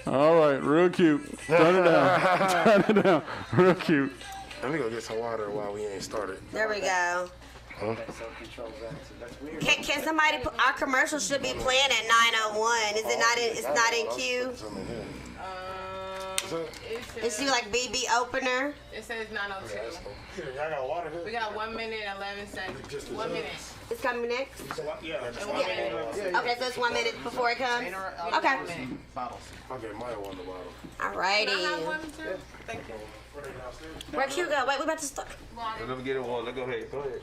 All right, real cute. Turn it down. Turn it down. Real cute. Let me go get some water while we ain't started. There we go. Huh? Can somebody put, our commercial should be playing at 9:01. Is it not in, it's not in queue? Is she like BB opener? It says 9:02. Y'all got water here? We got 1 minute and 11 seconds. 1 minute. It's coming next? Yeah. Okay, so it's 1 minute before it comes? Okay. Okay, Maya won the bottle. Alrighty. Thank you. Where Q go? Wait, we about to start. Let me get it water. Go ahead. Go ahead.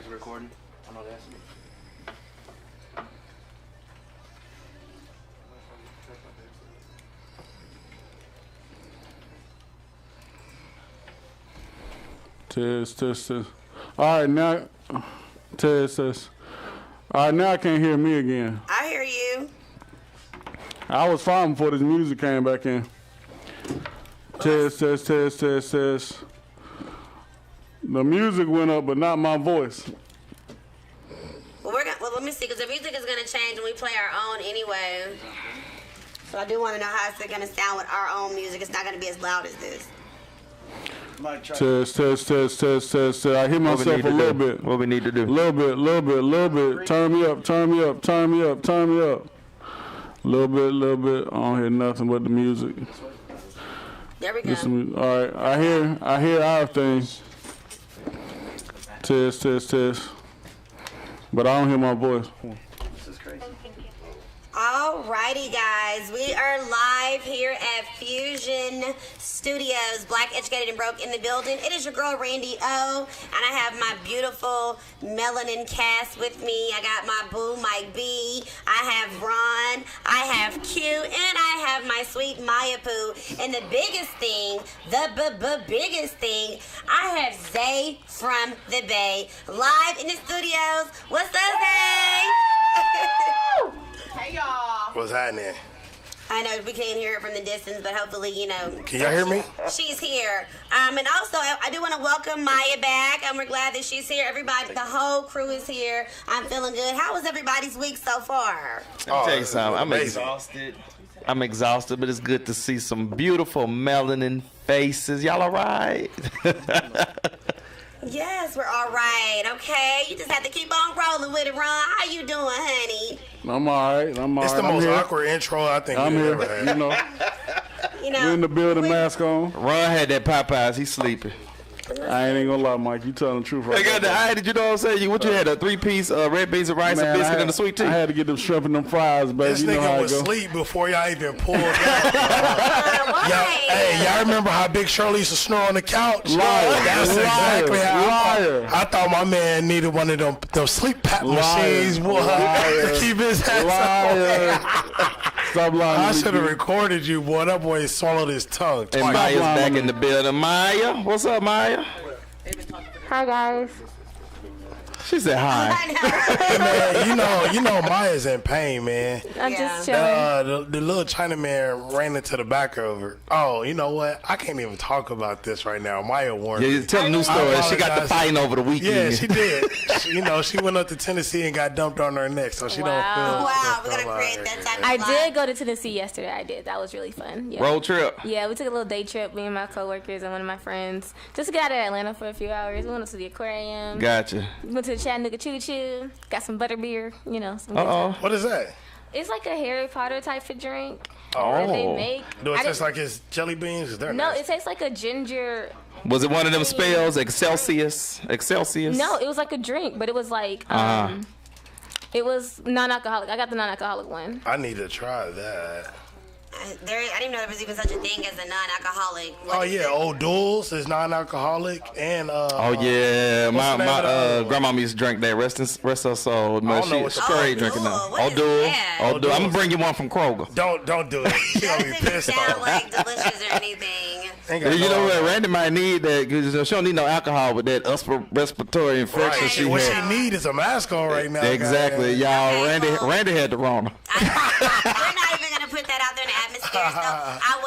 Is it recording? I know that's me. Test. All right, now, test. All right, now I can't hear me again. I hear you. I was fine before this music came back in. Test. The music went up, but not my voice. Well, let me see, because the music is going to change when we play our own anyway. So I do want to know how it's going to sound with our own music. It's not going to be as loud as this. Test. I hear myself a little bit. What we need to do? Little bit. Turn me up. Little bit. I don't hear nothing but the music. There we go. All right, I hear our thing. Test. But I don't hear my voice. Alrighty, guys. We are live here at Fusion Studios. Black, Educated, and Broke in the building. It is your girl, Randy O. And I have my beautiful melanin cast with me. I got my boo, Mike B. I have Ron. I have Q. And I have my sweet Maya Poo. And the biggest thing, biggest thing, I have Zay from the Bay. Live in the studios. What's up, Zay? Hey, y'all. What's happening? I know we can't hear her from the distance, but hopefully, Can y'all hear me? She's here. And also, I do want to welcome Maya back. And we're glad that she's here. Everybody, the whole crew is here. I'm feeling good. How was everybody's week so far? Let me tell you something. I'm exhausted, but it's good to see some beautiful melanin faces. Y'all all right? Yes, we're all right. Okay, you just have to keep on rolling with it, Ron. How you doing, honey? I'm all right. It's the most awkward intro I think I'm we've here. ever had. We're in the building, mask on. Ron had that Popeyes. He's sleeping. I ain't gonna lie, Mike. You telling the truth right now. Did you know what I'm saying? What you had, a 3-piece red beans and rice and biscuit and a sweet tea? I had to get them shrimp and them fries, baby. This you know nigga how was it go. asleep before y'all even pulled out. Y'all remember how Big Shirley used to snore on the couch? That's exactly how I thought my man needed one of them sleep pack machines to keep his ass Stop lying. I should have recorded you, boy. That boy swallowed his tongue twice. And Maya's back in the building. Maya, what's up, Maya? Hi, guys. She said hi. Hey, man, you know Maya's in pain, man. I'm just chilling. The little Chinaman ran into the back of her. Oh, you know what? I can't even talk about this right now. Maya warned me. Tell a new story. She got the fighting over the weekend. Yeah, she did. she went up to Tennessee and got dumped on her neck, so she don't feel. Wow, we're gonna create that type of I did go to Tennessee yesterday. I did. That was really fun. Yeah. Road trip. Yeah, we took a little day trip, me and my coworkers and one of my friends, just to get out of Atlanta for a few hours. We went to the aquarium. Gotcha. We went to the Chattanooga Choo Choo. Got some butterbeer. Some good stuff. What is that? It's like a Harry Potter type of drink that they make. Do it taste like it's jelly beans? No, it tastes like a ginger. Was it one of them spells? Excelsius? No, it was like a drink, but it was like it was non-alcoholic. I got the non-alcoholic one. I need to try that. I didn't even know there was even such a thing as a non-alcoholic. Old Duels is non-alcoholic, and my grandma used to drink that. Rest her soul. She's straight drinking now. Old Duels. I'm gonna bring you one from Kroger. Don't do it. She gonna be pissed off. Sound like delicious or anything. You know what? Randy might need that because she don't need no alcohol with that respiratory infection she What had. she need is a mask on right now. Exactly, y'all. Randy had the Rona. We're not even gonna put that out there in the atmosphere. So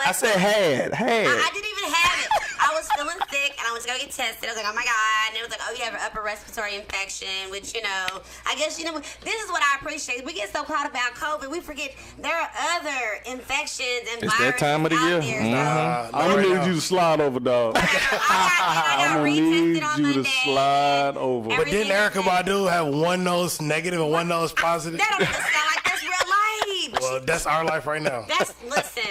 I said had. I didn't even have it. I was feeling sick, and I went to to go get tested. I was like, oh my God. And it was like, oh, you have an upper respiratory infection, which, I guess, this is what I appreciate. We get so caught about COVID, we forget there are other infections and It's viruses that time of the out year. there. So I'm gonna need you to slide over, dog. I got I'm gonna need retested on you to Monday. slide over. Every- But didn't Erica Badu have one nose negative and one nose positive? That don't even sound like that's real life. Well, that's our life right now. Listen.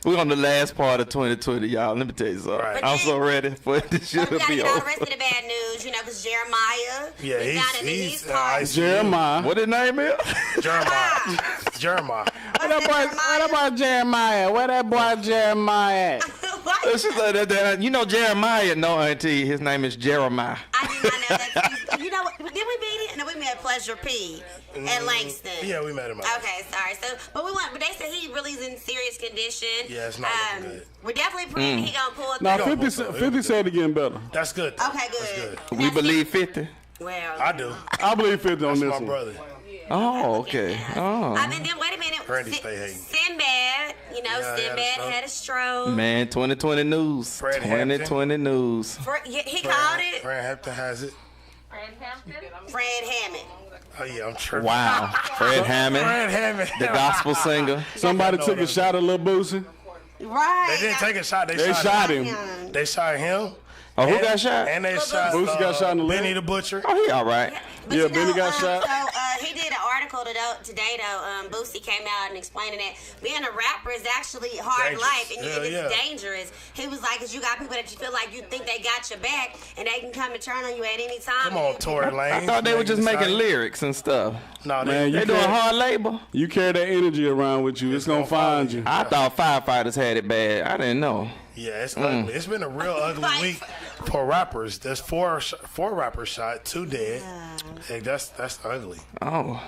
We're on the last part of 2020, y'all. Let me tell you something. Right. I'm so ready for this So shit we to gotta be get all the over. rest of the bad news, because Jeremiah. Yeah, we found in he's his car. Jeremiah. What his name is? Jeremiah. Jeremiah. What about Jeremiah? Where that boy Jeremiah at? It's just like that. You know Jeremiah, no auntie. His name is Jeremiah. I did not know that. You know what? Did we meet it? No, we met Pleasure P at Langston. Yeah, we met him. Okay, sorry. So, but they said he really is in serious condition. Yeah, it's not looking good. We're definitely praying he gonna pull Now, through. 50 said it getting better. That's good. Okay, That's good. good. We believe 50. Well, I do. I believe 50 on That's this my one. brother. Oh, okay. Oh. I mean, then wait a minute. Brandy stay hating. Sinbad, Yeah, Sinbad had a stroke. Man, 2020 news. Fred 2020 news. He called it Fran Hampton has it. Fred Hammond. Oh, yeah, I'm tripping. Wow. Fred Hammond, Fran Hammond. the gospel singer. Somebody took a shot at Lil Boosie. Right. They didn't take a shot. They shot him. They shot him. Oh, who got shot? And they shot Boosie got shot in the leg. Benny the Butcher. Oh, he all right. But Yeah, Benny got shot. So he did an article today, though. Boosie came out and explaining that being a rapper is actually hard Dangerous. life and Hell it's yeah. dangerous. He was like, 'cause you got people that you feel like you think they got your back and they can come and turn on you at any time. Come on, Tory Lanez. I thought they were just making lyrics and stuff. No, Man, They doing hard labor. You carry that energy around with you. It's gonna find you. I thought firefighters had it bad. I didn't know. Yeah, it's ugly. It's been a real ugly week for rappers. There's four rappers shot, 2 dead. Hey, that's ugly. Oh,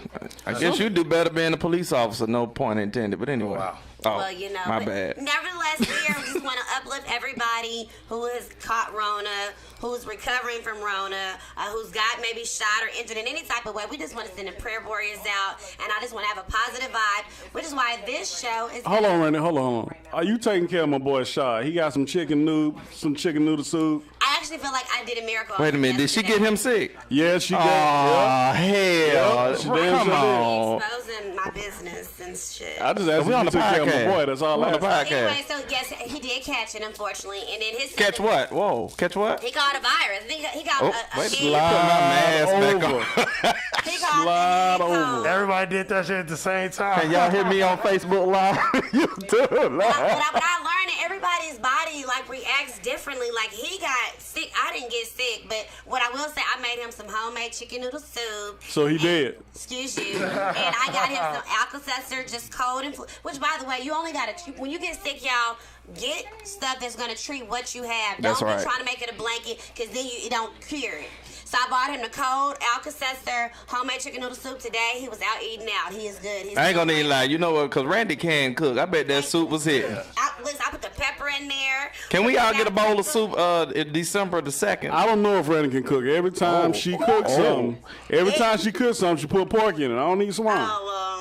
I guess you do better being a police officer. No point intended. But anyway. Wow. Oh, Well, my but bad. Nevertheless, we just want to uplift everybody who has caught Rona, who's recovering from Rona, who's got maybe shot or injured in any type of way. We just want to send the prayer warriors out, and I just want to have a positive vibe, which is why this show is. Hold on, Randy. Hold on. Are you taking care of my boy Shaw? He got some chicken noodle soup. I actually feel like I did a miracle. Wait a minute. Did she get him sick? Yeah, she Oh, got. hell. Yep, she damn Come sure did. on. Exposing my business and shit. I just asked We if on you the took care of my podcast. boy. That's all We I on the asked. podcast. Anyway, so yes, he did catch it, unfortunately, and then his Catch what? Whoa. Catch what? He caught a virus. He got Oh, a wait. heat. Put my mask back over. on. He caught Slide a heat over. cold. Everybody did that shit at the same time. Can y'all hear me on Facebook Live? You do. But I learned that everybody's body reacts differently. Like he got sick. I didn't get sick, but what I will say, I made him some homemade chicken noodle soup. So he did. Excuse you. And I got him some Alka-Seltzer, just cold and which, by the way, you only got to when you get sick, y'all. Get stuff that's gonna treat what you have. That's Don't right. be trying to make it a blanket, because then you don't cure it. So I bought him the cold Alka-Seltzer homemade chicken noodle soup today. He was out eating out. He is good. He's I ain't gonna good. even lie. You know what? Because Randy can cook. I bet that soup was hitting. Listen, I put the pepper in there. Can we all get a bowl of soup in December the 2nd? I don't know if Randy can cook. Every time she cooks something, she put pork in it. I don't need swine.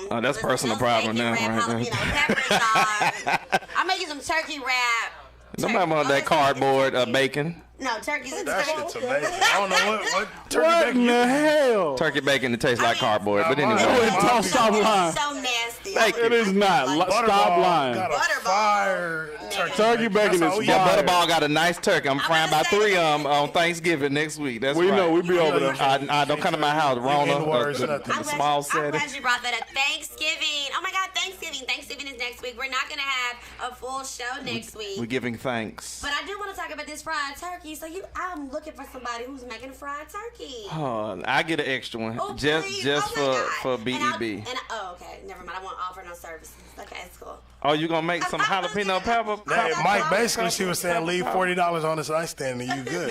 Oh, that's personal problem now, right there. Pepper sauce. I'm making some turkey wrap. Nobody want that cardboard bacon. No, turkey's a That turkey. shit's amazing. I don't know what turkey What bacon in you the hell? Turkey bacon, it tastes like cardboard. But mine- anyway. Don't stop lying. So nasty. It is not. Stop lying. Got a Butterball. fire Turkey bacon That's all is we Yeah, got. Butterball got a nice turkey. I'm frying gonna about say 3 that. on Thanksgiving next week. That's We right. know. We be over there. I don't come to my house. Rona, in words, nothing. the small I'm setting. glad you brought that up. Thanksgiving. Oh my God, Thanksgiving. Thanksgiving is next week. We're not going to have a full show next week. We're giving thanks. But I do want to talk about this fried turkey. So I'm looking for somebody who's making a fried turkey. I get an extra one Oh, just please. just Oh my for God. BEB. Okay, never mind. I won't offer no services. Okay, it's cool. Oh, you gonna make some jalapeno pepper? Hey, Mike, basically, she was saying leave $40 on this nightstand and you good.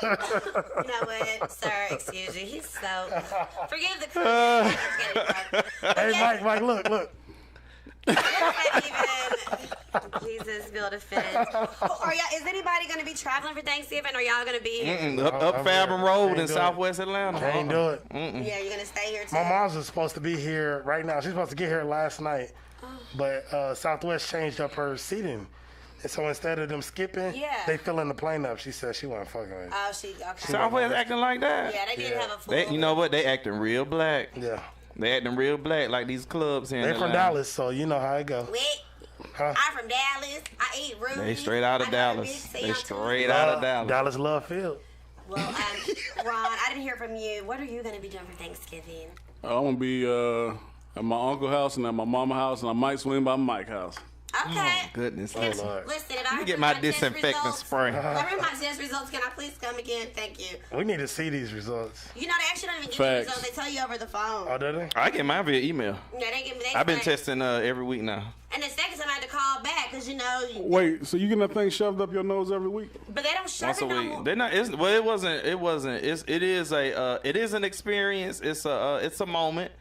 You know what, sir? Excuse you. He's so. Forgive the crew. Hey, Mike, look. Jesus, build a fence. Is anybody going to be traveling for Thanksgiving, or y'all going to be here? Up Fathom Road in Can't do it. Southwest Atlanta. Can't do it. Yeah, you're going to stay here too. My mom's was supposed to be here right now. She's supposed to get here last night, but Southwest changed up her seating. And so instead of them skipping, Yeah. they filling the plane up. She said she wasn't fucking with it. Oh, she okay. Southwest acting like that. Yeah, they didn't have a full. You know what? They acting real black. Yeah. They acting real black like these clubs here in They from Atlanta. Dallas, so you know how it go. Wait. Huh? I'm from Dallas. I eat Ruby. They straight out of I got a Dallas. big They C on straight Tuesday. out of Dallas. Dallas Love Field. Well, Ron, I didn't hear from you. What are you going to be doing for Thanksgiving? I'm gonna be at my uncle's house and at my mama's house, and I might swing by Mike's house. Okay. Goodness. Listen, Lord. if Let I me get hear my test disinfectant results- spray. If I hear my test results, can I please come again? Thank you. We need to see these results. You know, they actually don't even give Facts. you results. They tell you over the phone. Oh, did they? I get mine via email. Yeah, they give me. I've been testing every week now. And the second time I had to call back because Wait, so you getting that thing shoved up your nose every week? but they don't shove Once it a no week. more. They're not. It is an experience. It's a moment.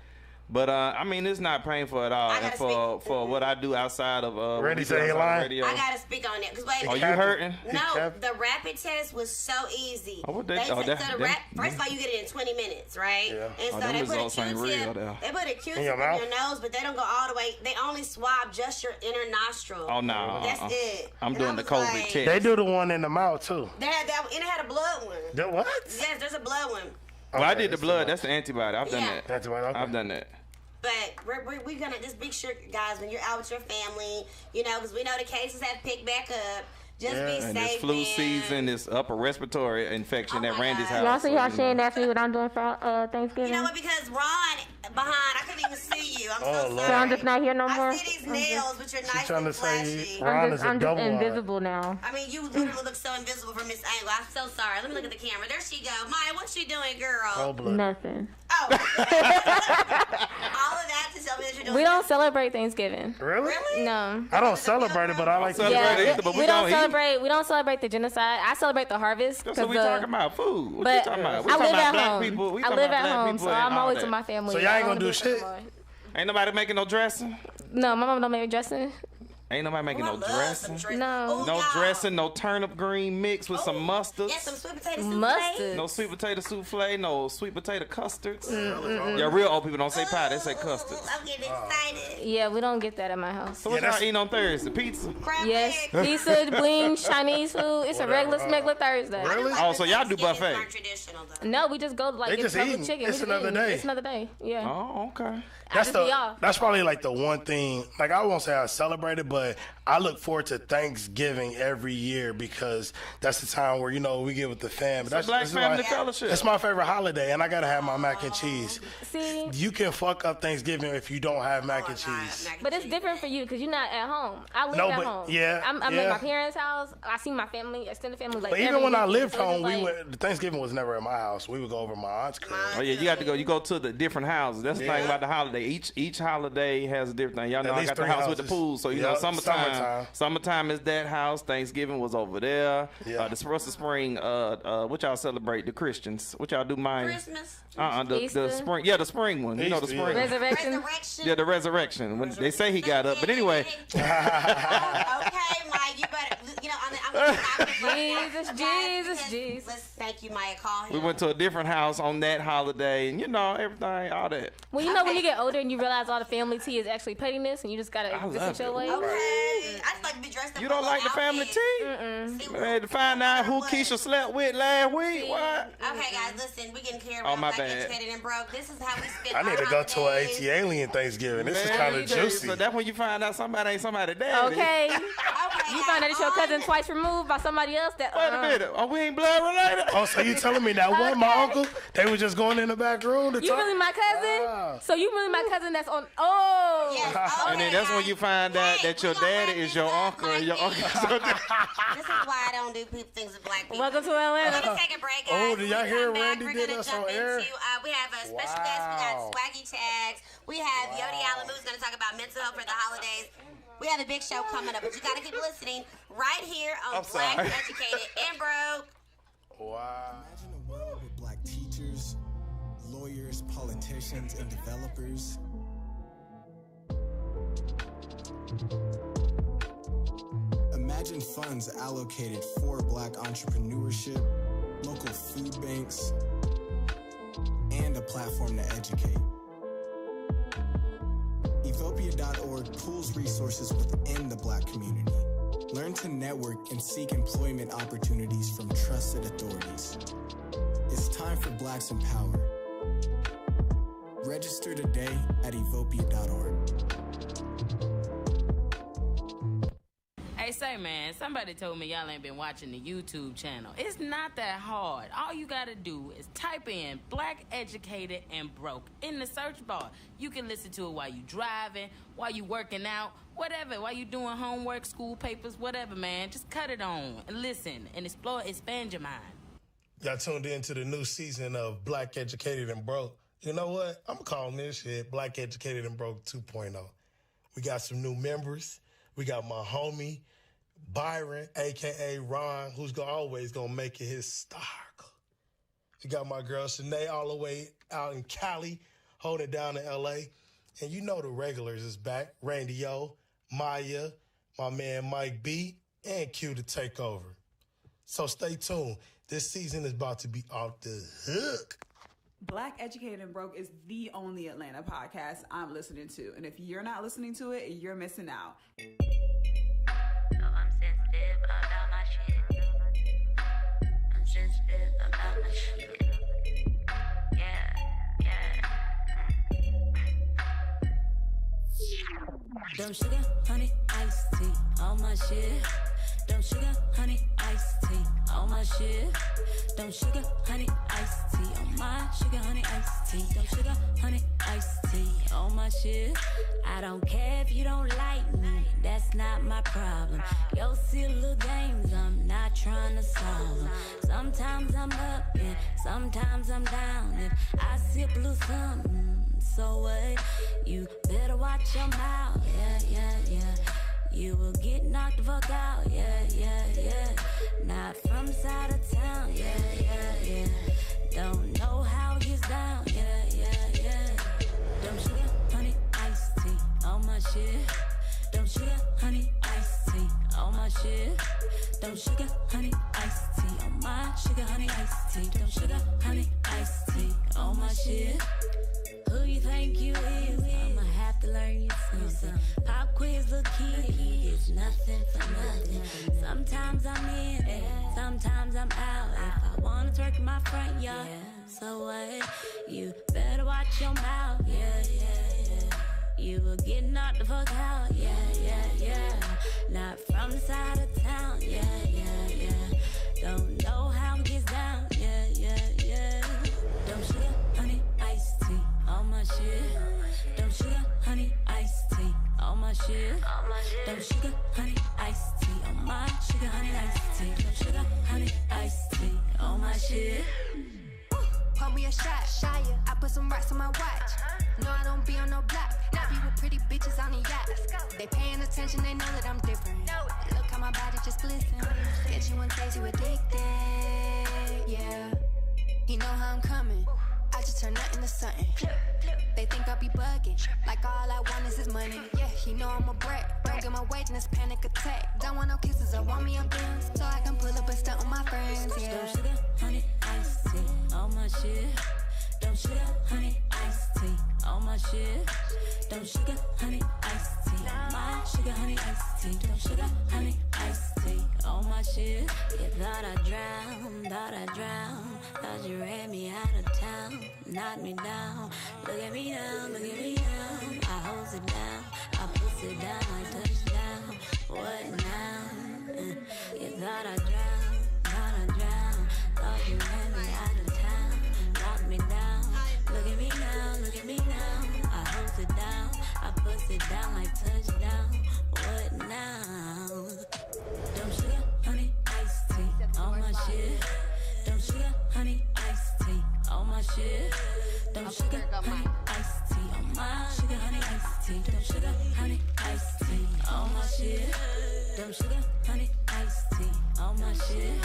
But I mean, it's not painful at all. I And gotta for what I do outside of Randy what we do say he outside of lying? radio. I gotta speak on it because wait. Are you Captain. hurting? No, Captain. the rapid test was so easy. Oh, what they- They oh, said- that- so the them- first of all, you get it in 20 minutes, right? Yeah. And so them they put a results ain't real, Q-tip. though. They put a Q-tip in your your mouth? nose, but they don't go all the way. They only swab just your inner nostril. Oh no. That's it. I'm And doing I the was COVID like- test. They do the one in the mouth, too. They had that, and it had a blood one. The what? Yes, there's a blood one. Well, I Okay, did the that's blood. That's the antibody. I've done Yeah. that. That's what, okay. I've done that. But we're gonna just be sure, guys, when you're out with your family, you know, because we know the cases have picked back up. Just Yeah. be And safe. this flu man. season, this upper respiratory infection Oh at my Randy's God. house. Y'all see how so, Shane asked me what I'm doing for Thanksgiving? You know what? Because Ron behind, I couldn't even see you. I'm so Oh, Lord. sorry. So I'm just not here no more? I see these nails, which are nice trying and to say flashy. Ron is a I'm just double wide. invisible now. I mean, you literally look so invisible from this angle. I'm so sorry. Let me look at the camera. There she go. Maya, what you doing, girl? Cold blood. Nothing. Oh. All of that to tell me that you're doing. We don't celebrate Thanksgiving. Really? Really? No. I don't celebrate it, but I like to. Celebrate Yeah, it either, but we we don't don't eat. celebrate. We don't celebrate the genocide. I celebrate the harvest. That's what we 'cause, talking about. Food. What But you talking about? We I talking live about at black home. people. We I talking live about at black home, people so and I'm all always that. with my family. So y'all I ain't don't gonna do wanna shit? anymore. Ain't nobody making no dressing. No, my mom don't make dressing. Ain't nobody making I no love dressing. some dressing. No. Ooh, No y'all. dressing. No turnip green mix with some mustard. Yeah, some sweet potato soup. Mustard. No sweet potato souffle. No sweet potato custards. Yeah, real old people don't say pie. They say custards. I'm getting excited. Yeah, we don't get that at my house. So what Yeah, y'all that's- eating on Thursday? Pizza. Crab Yes, leg. pizza, wings, Chinese food. It's a regular smegular Thursday. I do like Oh, the so y'all do Thanksgivings buffet? aren't traditional, though. No, we just go like They get just double eating. chicken. It's We just another eating. day. It's another day. Yeah. Oh, okay. That's just be off. that's probably like the one thing. Like I won't say I celebrate it, but I look forward to Thanksgiving every year because that's the time where we get with the fam. That's Black this is family my- fellowship. It's my favorite holiday, and I gotta have my mac and cheese. See, You can fuck up Thanksgiving if you don't have mac and cheese. but it's different for you because you're not at home. I live No, at but- home. yeah, I'm yeah. at my parents' house. I see my family, extended family. Like But even every when I weekend. lived So it's home, like- we went. The Thanksgiving was never at my house. We would go over to my aunt's crib. Oh yeah, you got to go. You go to the different houses. That's the Yeah. thing about the holiday. Each holiday has a different thing. Y'all know I least got the 3 house with the houses. pool, so you Yeah, know summertime. summertime. Summertime is that house. Thanksgiving was over there. Yeah. The rest of spring. What y'all celebrate? The Christians. What y'all do? Mine. Christmas. The Easter. spring. Yeah, the spring one. You know the Easter, spring. yeah. Resurrection. Resurrection. Yeah, the resurrection. When they say he got up, but anyway. Okay, Mike, you better, I'm gonna Jesus. Let's thank you, Maya. Call him. We went to a different house on that holiday, and everything, all that. Well, you know when you get older and you realize all the family tea is actually pettiness, and you just gotta love exist your it. way. Okay. I just like to be dressed up. You don't like the family tea? See, Man, to find out who Keisha slept with last week. What? Okay, guys, listen. We getting carried Oh, away. my Black, bad. educated, and broke. This is how we spend I need our to go to an holidays. AT-Alien Thanksgiving. This is Man, kind of you do. juicy. So that's when you find out somebody ain't somebody daddy. Okay. Okay, You find out it's your cousin twice removed by somebody else. That Wait a minute. Oh, we ain't blood related? Oh, so you telling me that one, my uncle, they were just going in the back room to You talk? really my cousin? Wow. So you really my cousin that's on? Oh. Yes, And then okay, that's when guys. you find out Hey, that your we gonna daddy wrap is this your up uncle and your like uncle this. is your daddy. This is why I don't do things with black people. Welcome to We're Atlanta. gonna take a break, guys. Oh, did y'all When we hear come back, Randy we're did gonna us jump on air? into, we have a special guest. We got Wow. Swaggy Tags. We have Yodi Alamu who's gonna talk about mental health for the holidays. We have a big show coming up, but you gotta keep listening right here on I'm Black sorry. Educated and Broke. Wow. Imagine a world with black teachers, lawyers, politicians, and developers. Imagine funds allocated for black entrepreneurship, local food banks, and a platform to educate. Evopia.org pools resources within the black community, Learn to network and seek employment opportunities from trusted authorities. It's time for Blacks in Power. Register today at evopia.org. Hey, say, man, somebody told me y'all ain't been watching the YouTube channel. It's not that hard. All you gotta do is type in Black Educated and Broke in the search bar. You can listen to it while you driving, while you working out, whatever, while you doing homework, school papers, whatever, man. Just cut it on and listen and explore, expand your mind. Y'all tuned in to the new season of Black Educated and Broke. You know what? I'm calling this shit Black Educated and Broke 2.0. We got some new members. We got my homie, Byron, a.k.a. Ron, who's always going to make it his star. We got my girl, Shanae, all the way out in Cali, holding it down in L.A. And you know the regulars is back. Randy O, Maya, my man Mike B, and Q to take over. So stay tuned. This season is about to be off the hook. Black Educated and Broke is the only Atlanta podcast I'm listening to. And if you're not listening to it, you're missing out. I'm sensitive about my shit. I'm sensitive about my shit. Yeah, yeah. Dumb sugar, honey, iced tea on my shit. Dumb sugar, honey, iced tea on my shit. Dumb sugar, honey, iced tea on my sugar, honey, iced tea. Dumb sugar, honey, iced tea on my shit. I don't care if you don't like me, that's not my problem. Your silly little games, I'm not trying to solve them. Sometimes I'm up and sometimes I'm down. If I sip a little something, so what? You better watch your mouth, yeah, yeah, yeah. You will get knocked the fuck out, yeah, yeah, yeah. Not from side of town, yeah, yeah, yeah. Don't know how it gets down, yeah, yeah, yeah. Dumb sugar, honey, iced tea on my shit. Dumb sugar, honey, iced tea on my shit. Dumb sugar, honey, iced tea on my sugar, honey, iced tea. Dumb sugar, honey, iced tea on my shit. Who you think you is? I'ma have to learn you something. Pop quiz, little kid, it's nothing for nothing. Sometimes I'm in, sometimes I'm out. If I wanna twerk in my front yard, so what? You better watch your mouth, yeah, yeah, yeah. You will get knocked the fuck out, yeah, yeah, yeah. Not from the side of town, yeah, yeah, yeah. Don't know how it gets down, yeah, yeah, yeah. Dumb sugar, honey, iced tea on my shit. Dumb sugar, honey, iced tea on my shit. Dumb sugar, honey, iced tea on my sugar, honey, iced tea. Dumb sugar, honey, iced tea on my shit. Pour me a shot, Shia. I put some rocks on my watch. No, I don't be on no block. I be with pretty bitches on the yacht. They paying attention, they know that I'm different. Look how my body just glisten. Get you one taste, you addicted. Yeah, he know how I'm coming. I just turn nothing to something. They think I be bugging, like all I want is his money. Yeah, he know I'm a brat. Don't get my weight in this panic attack. Don't want no kisses, I want me a dance, so I can pull up and stunt with my friends. Yeah. Dumb sugar, honey, iced tea on my shit. Dumb sugar, honey, iced tea on my shit. Dumb sugar, honey, iced tea on my sugar, honey, iced tea. Dumb sugar, honey, iced tea on my shit. You thought I drowned, thought you ran me out of town, knocked me down. Look at me now, look at me now. I hold it down, I push it down like touchdown. What now? You thought I drowned, thought you ran me out of town, knocked me down. Look at me now, look at me now. I hold it down, I push it down like touchdown. What now? Dumb sugar, honey, iced tea on my shit. Dumb sugar, honey, iced tea on my shit. Dumb sugar, honey, iced tea on my sugar, honey, iced tea. Dumb sugar, honey, iced tea on my shit. Dumb sugar, honey, iced tea on my shit.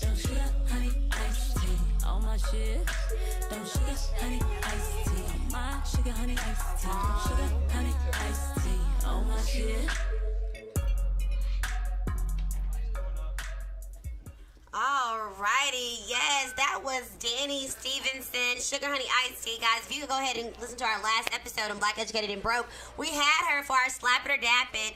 Dumb sugar, honey, iced tea on my shit. Dumb sugar, honey, iced tea on my sugar, honey, iced tea. Dumb sugar, honey, iced tea on my shit. Alrighty, yes, that was Annie Stevenson, Sugar Honey Iced Tea. Guys, if you could go ahead and listen to our last episode on Black Educated and Broke, we had her for our Slap It or Dap It,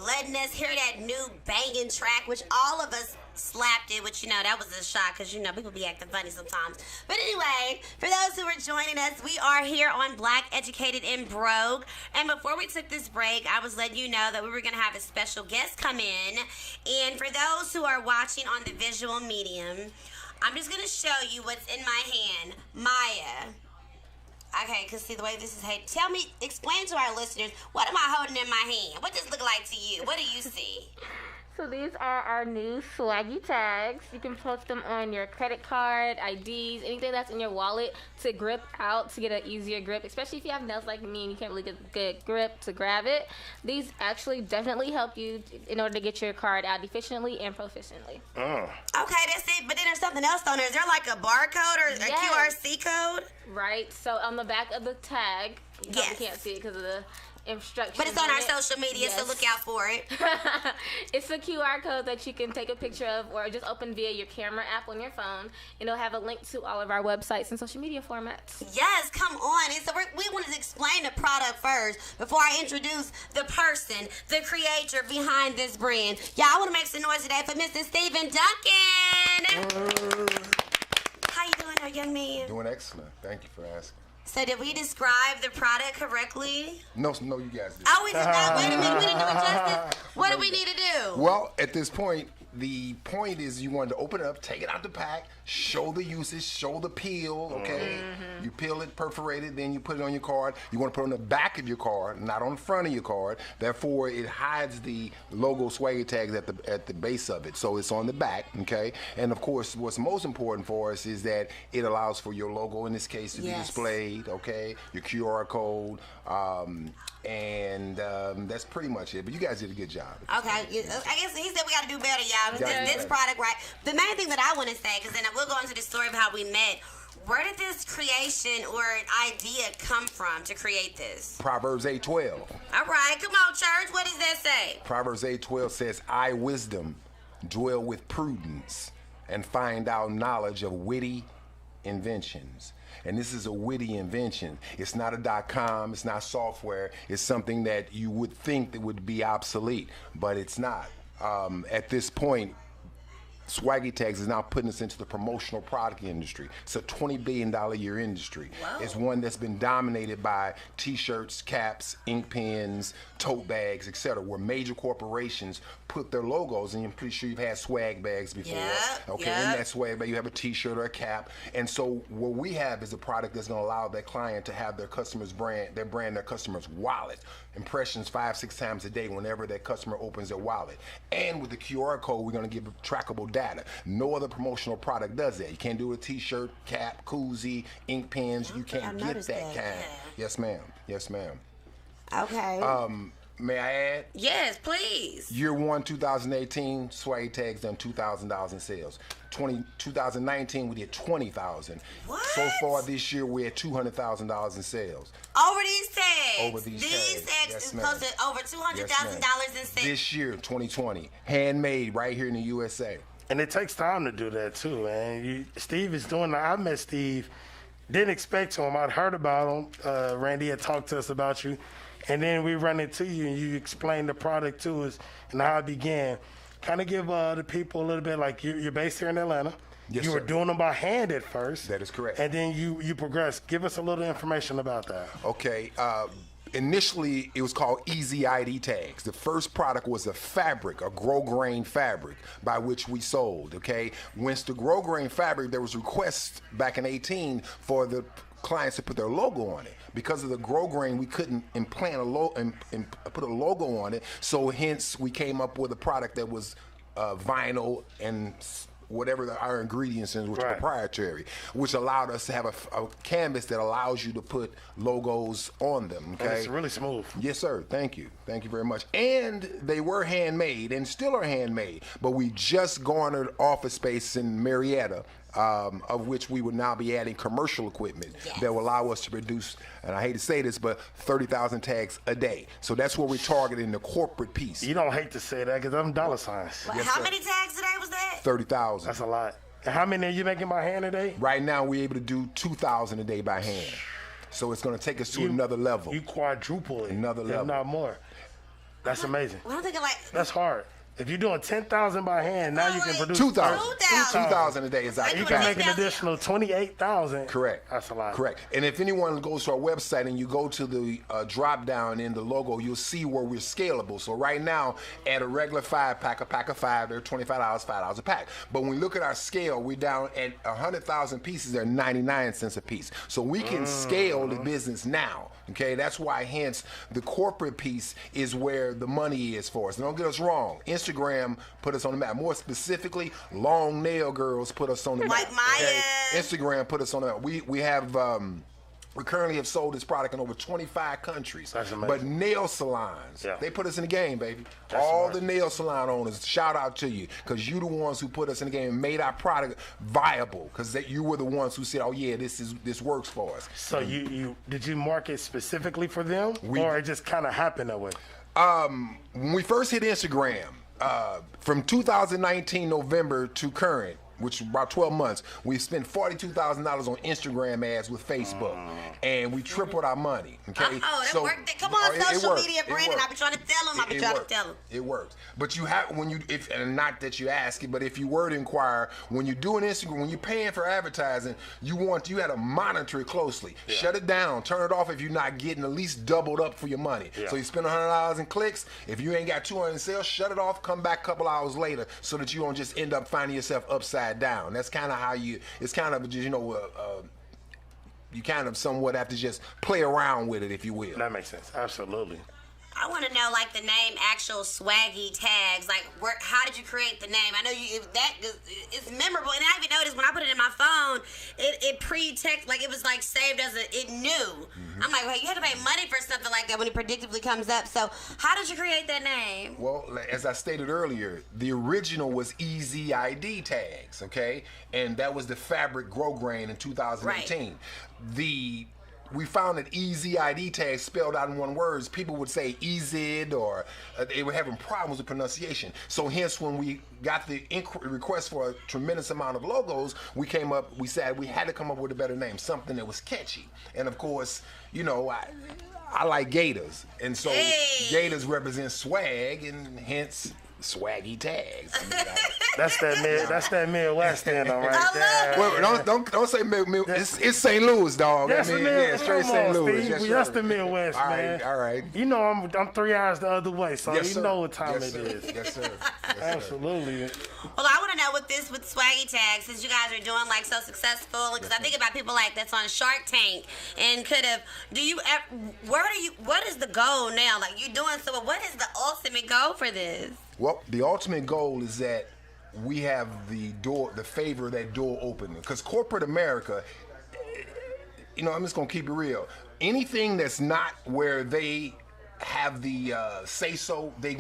letting us hear that new banging track, which all of us slapped it, which, that was a shock because, people be acting funny sometimes. But anyway, for those who are joining us, we are here on Black Educated and Broke. And before we took this break, I was letting you know that we were going to have a special guest come in. And for those who are watching on the visual medium, I'm just going to show you what's in my hand. Maya. Okay, because see the way this is explain to our listeners, what am I holding in my hand? What does it look like to you? What do you see? So these are our new swaggy tags. You can post them on your credit card, IDs, anything that's in your wallet to grip out to get an easier grip, especially if you have nails like me and you can't really get a good grip to grab it. These actually definitely help you in order to get your card out efficiently and proficiently. Okay, that's it. But then there's something else on there. Is there like a barcode or a QRC code? Right. So on the back of the tag, you probably can't see it because of the instructions. But it's on our social media, so look out for it. It's a QR code that you can take a picture of or just open via your camera app on your phone. And it'll have a link to all of our websites and social media formats. Yes, come on. And so we wanted to explain the product first before I introduce the person, the creator behind this brand. Y'all, I want to make some noise today for Mr. Stephen Duncan. How you doing, young man? Doing excellent. Thank you for asking. So did we describe the product correctly? No, you guys did. Oh, we did not. Wait a minute. We didn't do it justice. What do we need to do? Well, at this point, the point is you wanted to open it up, take it out the pack, show the usage, show the peel, okay? You peel it, perforate it, then you put it on your card. You want to put it on the back of your card, not on the front of your card. Therefore, it hides the logo swagger tags at the base of it. So it's on the back, okay? And of course, what's most important for us is that it allows for your logo, in this case, to be displayed, okay? Your QR code, and that's pretty much it. But you guys did a good job. Okay. I guess he said we got to do better, y'all. This product, right? The main thing that I want to say, because then we'll go into the story of how we met. Where did this creation or idea come from to create this? Proverbs 8:12. All right. Come on, church. What does that say? Proverbs 8:12 says, I, wisdom, dwell with prudence and find out knowledge of witty inventions. And this is a witty invention. It's not a .com, it's not software. It's something that you would think that would be obsolete, but it's not. At this point, Swaggy Tags is now putting us into the promotional product industry. It's a $20 billion a year industry. Wow. It's one that's been dominated by t-shirts, caps, ink pens, tote bags, etc., where major corporations put their logos, and I'm pretty sure you've had swag bags before. In that swag bag, you have a t-shirt or a cap. And so what we have is a product that's going to allow that client to have their customer's brand, their customer's wallet, impressions 5-6 times a day whenever that customer opens their wallet. And with the QR code, we're going to give trackable data. No other promotional product does that. You can't do a t-shirt, cap, koozie, ink pens. You can't get that kind. Yeah. Yes, ma'am. Yes, ma'am. Okay. May I add? Yes, please. Year 1, 2018, Swaggy Tags done $2,000 in sales. 2019, we did $20,000. What? So far this year, we're at $200,000 in sales. Over these tags? Over these tags. These tags posted over $200,000 in sales. This year, 2020. Handmade right here in the USA. And it takes time to do that, too, man. Steve is doing that. I met Steve. Didn't expect him. I'd heard about him. Randy had talked to us about you. And then we run into you, and you explained the product to us and how it began. Kind of give the people a little bit, like you're based here in Atlanta. Yes, you were doing them by hand at first. That is correct. And then you progressed. Give us a little information about that. Okay. Initially, it was called Easy ID Tags. The first product was a fabric, a grow-grain fabric, by which we sold, okay? Once the grow-grain fabric, there was requests back in 2018 for the clients to put their logo on it. Because of the grow grain, we couldn't implant and put a logo on it, so hence we came up with a product that was vinyl and whatever our ingredients in, which are proprietary, which allowed us to have a canvas that allows you to put logos on them. Okay, and it's really smooth. Yes, sir. Thank you very much. And they were handmade and still are handmade, but we just garnered office space in Marietta, of which we would now be adding commercial equipment that will allow us to produce, and I hate to say this, but 30,000 tags a day. So that's where we're targeting the corporate piece. You don't hate to say that because I'm dollar signs. Well, how many tags today was that? 30,000. That's a lot. And how many are you making by hand a day? Right now, we're able to do 2,000 a day by hand. So it's going to take us to another level. You quadruple it. Another level. If not more. That's amazing. Well, I'm thinking like. That's hard. If you're doing 10,000 by hand, now you can produce 2,000. 2,000 a day is out. You can make an additional 28,000. Correct. That's a lot. Correct. And if anyone goes to our website and you go to the drop down in the logo, you'll see where we're scalable. So right now, at a regular 5-pack, a pack of 5, they're $25, $5 a pack. But when we look at our scale, we're down at 100,000 pieces. They're 99 cents a piece. So we can scale the business now. Okay, that's why, hence, the corporate piece is where the money is for us. Don't get us wrong. Instagram put us on the map. More specifically, long nail girls put us on the map. Like Maya. Okay? Instagram put us on the map. We have. We currently have sold this product in over 25 countries. That's amazing. But nail salons, they put us in the game, baby. That's All smart. the nail salon owners, shout out to you, because you the ones who put us in the game and made our product viable, because you were the ones who said, oh yeah, this works for us. So did you market specifically for them, or it just kind of happened that way? When we first hit Instagram, from 2019 November to current, which is about 12 months, we spent $42,000 on Instagram ads with Facebook, and we tripled our money. Okay, that worked. Come on, social media, Brandon. I've been trying to tell him. It works. But you have and not that you ask it, but if you were to inquire, when you do an Instagram, when you're paying for advertising, you had to monitor it closely. Yeah. Shut it down. Turn it off if you're not getting at least doubled up for your money. Yeah. So you spend $100 in clicks. If you ain't got 200 in sales, shut it off. Come back a couple hours later, so that you don't just end up finding yourself upside down. That's kind of how it's kind of, you kind of somewhat have to just play around with it, if you will. That makes sense. Absolutely. I want to know, like, the name, actual swaggy tags. Like, how did you create the name? I know it's memorable, and I even noticed when I put it in my phone, it pre-text, like, it was like saved as it knew. Mm-hmm. I'm like, well, you had to pay money for something like that when it predictably comes up. So, how did you create that name? Well, as I stated earlier, the original was Easy ID tags, okay, and that was the Fabric Grow Grain in 2018. Right. We found that Easy ID tags spelled out in one word. People would say EZ, or they were having problems with pronunciation. So hence, when we got the request for a tremendous amount of logos, we said we had to come up with a better name, something that was catchy. And of course, I like Gators, and so Gators represent swag, and hence swaggy tags. That's that Midwest end, all right there. Well, don't say it's St. Louis, dog. Yes, straight St. Louis. Yes, that's the Midwest, man. All right. You know I'm 3 hours the other way, so yes, you know what time yes, it is. Yes, sir. Absolutely. Well, I want to know with swaggy tags, since you guys are doing like so successful, because I think about people like that's on Shark Tank and what is the goal now? Like, you're doing so, what is the ultimate goal for this? Well, the ultimate goal is that we have the favor of that door opening. Because corporate America, I'm just going to keep it real. Anything that's not where they have the say-so, they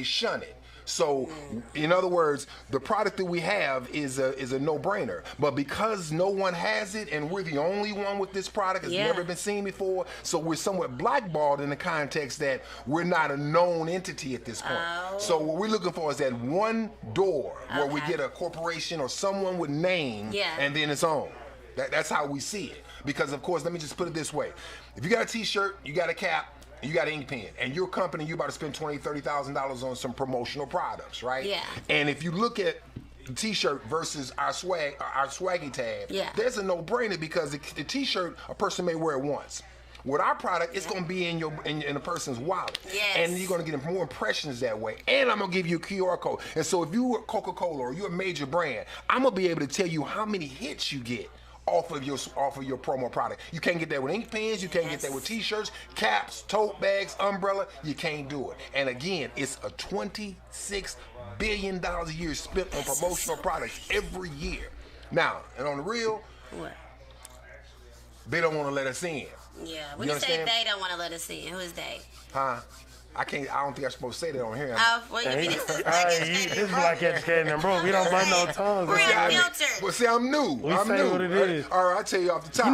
shun it. So, in other words, the product that we have is a no-brainer. But because no one has it, and we're the only one with this product, it's never been seen before, so we're somewhat blackballed in the context that we're not a known entity at this point. Oh. So what we're looking for is that one door where we get a corporation or someone with name, and then it's on. That's how we see it. Because, of course, let me just put it this way. If you got a T-shirt, you got a cap, you got an ink pen, and your company, you're about to spend $20,000, $30,000 on some promotional products, right? Yeah. And if you look at the T-shirt versus our swaggy tag, there's a no-brainer, because the T-shirt, a person may wear it once. With our product, it's going to be in a person's wallet. Yes. And you're going to get more impressions that way. And I'm going to give you a QR code. And so if you're Coca-Cola or you're a major brand, I'm going to be able to tell you how many hits you get off of your promo product. You can't get that with ink pens, you can't get that with T-shirts, caps, tote bags, umbrella. You can't do it. And again, it's a $26 billion a year spent on promotional products every year. Now, and on the real, they don't want to let us in. Yeah, when you say they don't want to let us in, who is they? Huh? I don't think I'm supposed to say that on here. Well, you mean this is This is Black Educated and Broke. We don't burn no tongues. We're unfiltered. Well, see, I'm new. We I'm say new. what it is. All right, I'll tell you off the top.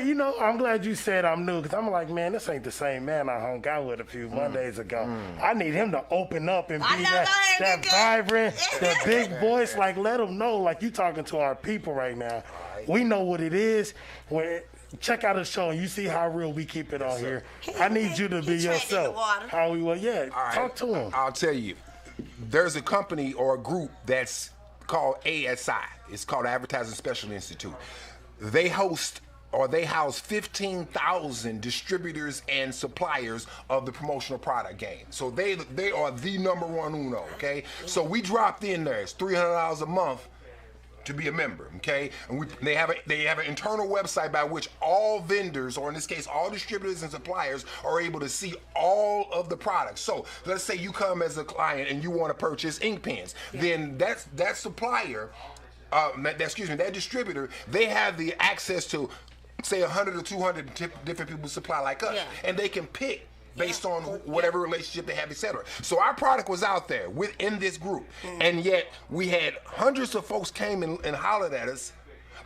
You know, I'm glad you said I'm new, because I'm like, man, this ain't the same man I hung out with a few Mondays ago. I need him to open up and be that vibrant, that big voice. Like, let him know, like, you talking to our people right now. We know what it is. Check out the show and you see how real we keep it on here. I need you to be yourself. How we talk to him. I'll tell you. There's a company or a group that's called ASI. It's called Advertising Special Institute. They house 15,000 distributors and suppliers of the promotional product game. So they are the number one uno, okay? So we dropped in there. It's $300 a month to be a member, okay? And they have an internal website by which all vendors, or in this case, all distributors and suppliers, are able to see all of the products. So let's say you come as a client and you want to purchase ink pens, then that supplier, that distributor, they have the access to, say, 100 or 200 different people supply like us, and they can pick based on whatever relationship they have, etc. So our product was out there within this group, and yet we had hundreds of folks came and hollered at us,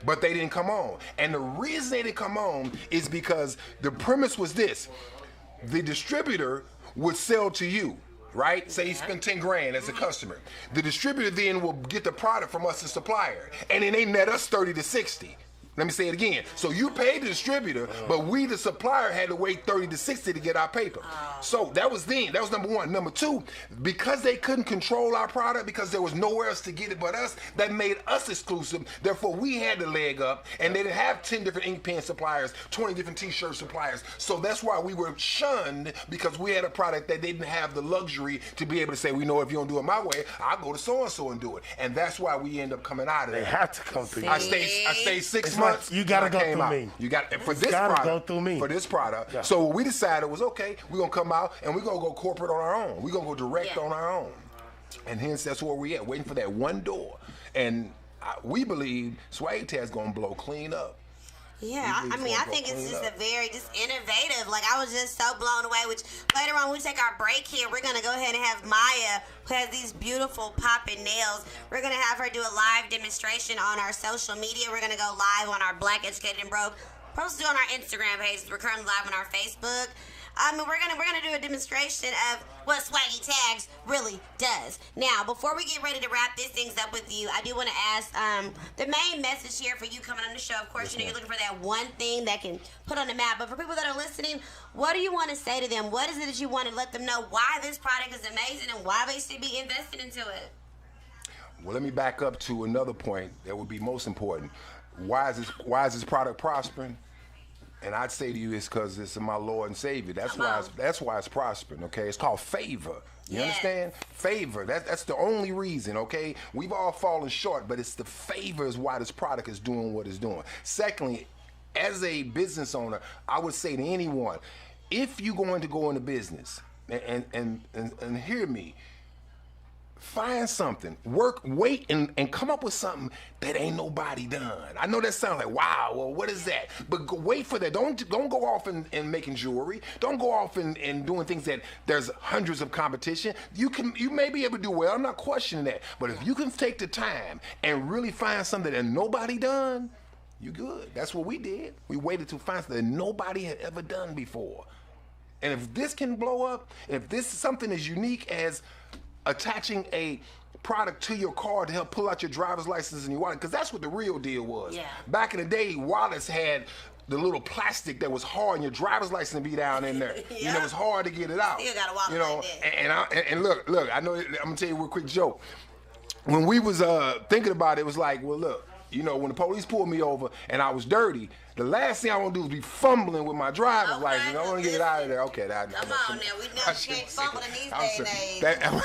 but they didn't come on. And the reason they didn't come on is because the premise was this: the distributor would sell to you, right? Say you spend 10 grand as a customer. The distributor then will get the product from us, the supplier, and then they net us 30 to 60. Let me say it again. So you paid the distributor, but we, the supplier, had to wait 30 to 60 to get our paper. So that was number one. Number two, because they couldn't control our product, because there was nowhere else to get it but us, that made us exclusive. Therefore, we had the leg up, and they didn't have 10 different ink pen suppliers, 20 different t-shirt suppliers. So that's why we were shunned, because we had a product that they didn't have the luxury to be able to say, we know if you don't do it my way, I'll go to so-and-so and do it. And that's why we end up coming out of there. They have to come through you. I stayed 6 months. You gotta go through me. You got for this product. Go through me. For this product. Yeah. So what we decided was, okay, we're gonna come out and we're gonna go corporate on our own. We're gonna go direct on our own. And hence that's where we at, waiting for that one door. And we believe Swag Tag's gonna blow clean up. Yeah, I mean, I think it's just just innovative. Like, I was just so blown away, which later on, when we take our break here, we're going to go ahead and have Maya, who has these beautiful popping nails. We're going to have her do a live demonstration on our social media. We're going to go live on our Black Educated and Broke. Posted on our Instagram page. We're currently live on our Facebook. And we're gonna do a demonstration of what Swaggy Tags really does. Now, before we get ready to wrap these things up with you, I do want to ask the main message here for you coming on the show. Of course, you know you're looking for that one thing that can put on the map. But for people that are listening, what do you want to say to them? What is it that you want to let them know why this product is amazing and why they should be invested into it? Well, let me back up to another point that would be most important. Why is this product prospering? And I'd say to you, it's because it's my Lord and Savior. That's why it's prospering. Okay, it's called favor. You understand? Favor. That's the only reason. Okay, we've all fallen short, but it's the favor is why this product is doing what it's doing. Secondly, as a business owner, I would say to anyone, if you're going to go into business, and hear me. Find something, wait, and come up with something that ain't nobody done. I know that sounds like, wow, well, what is that? But wait for that. Don't go off and making jewelry. Don't go off and doing things that there's hundreds of competition. You may be able to do well. I'm not questioning that. But if you can take the time and really find something that nobody done, you're good. That's what we did. We waited to find something that nobody had ever done before. And if this can blow up, if this is something as unique as attaching a product to your car to help pull out your driver's license and your wallet, because that's what the real deal was. Yeah. Back in the day, wallets had the little plastic that was hard, and your driver's license would be down in there. You know, it was hard to get it out. Still got a wallet, you know, like and look, I know. I'm gonna tell you a real quick joke. When we was thinking about it, it was like, well, look, you know, when the police pulled me over and I was dirty, the last thing I want to do is be fumbling with my driver's license. I want to get it out of there. Okay, come on now, we know you can't fumble in these days and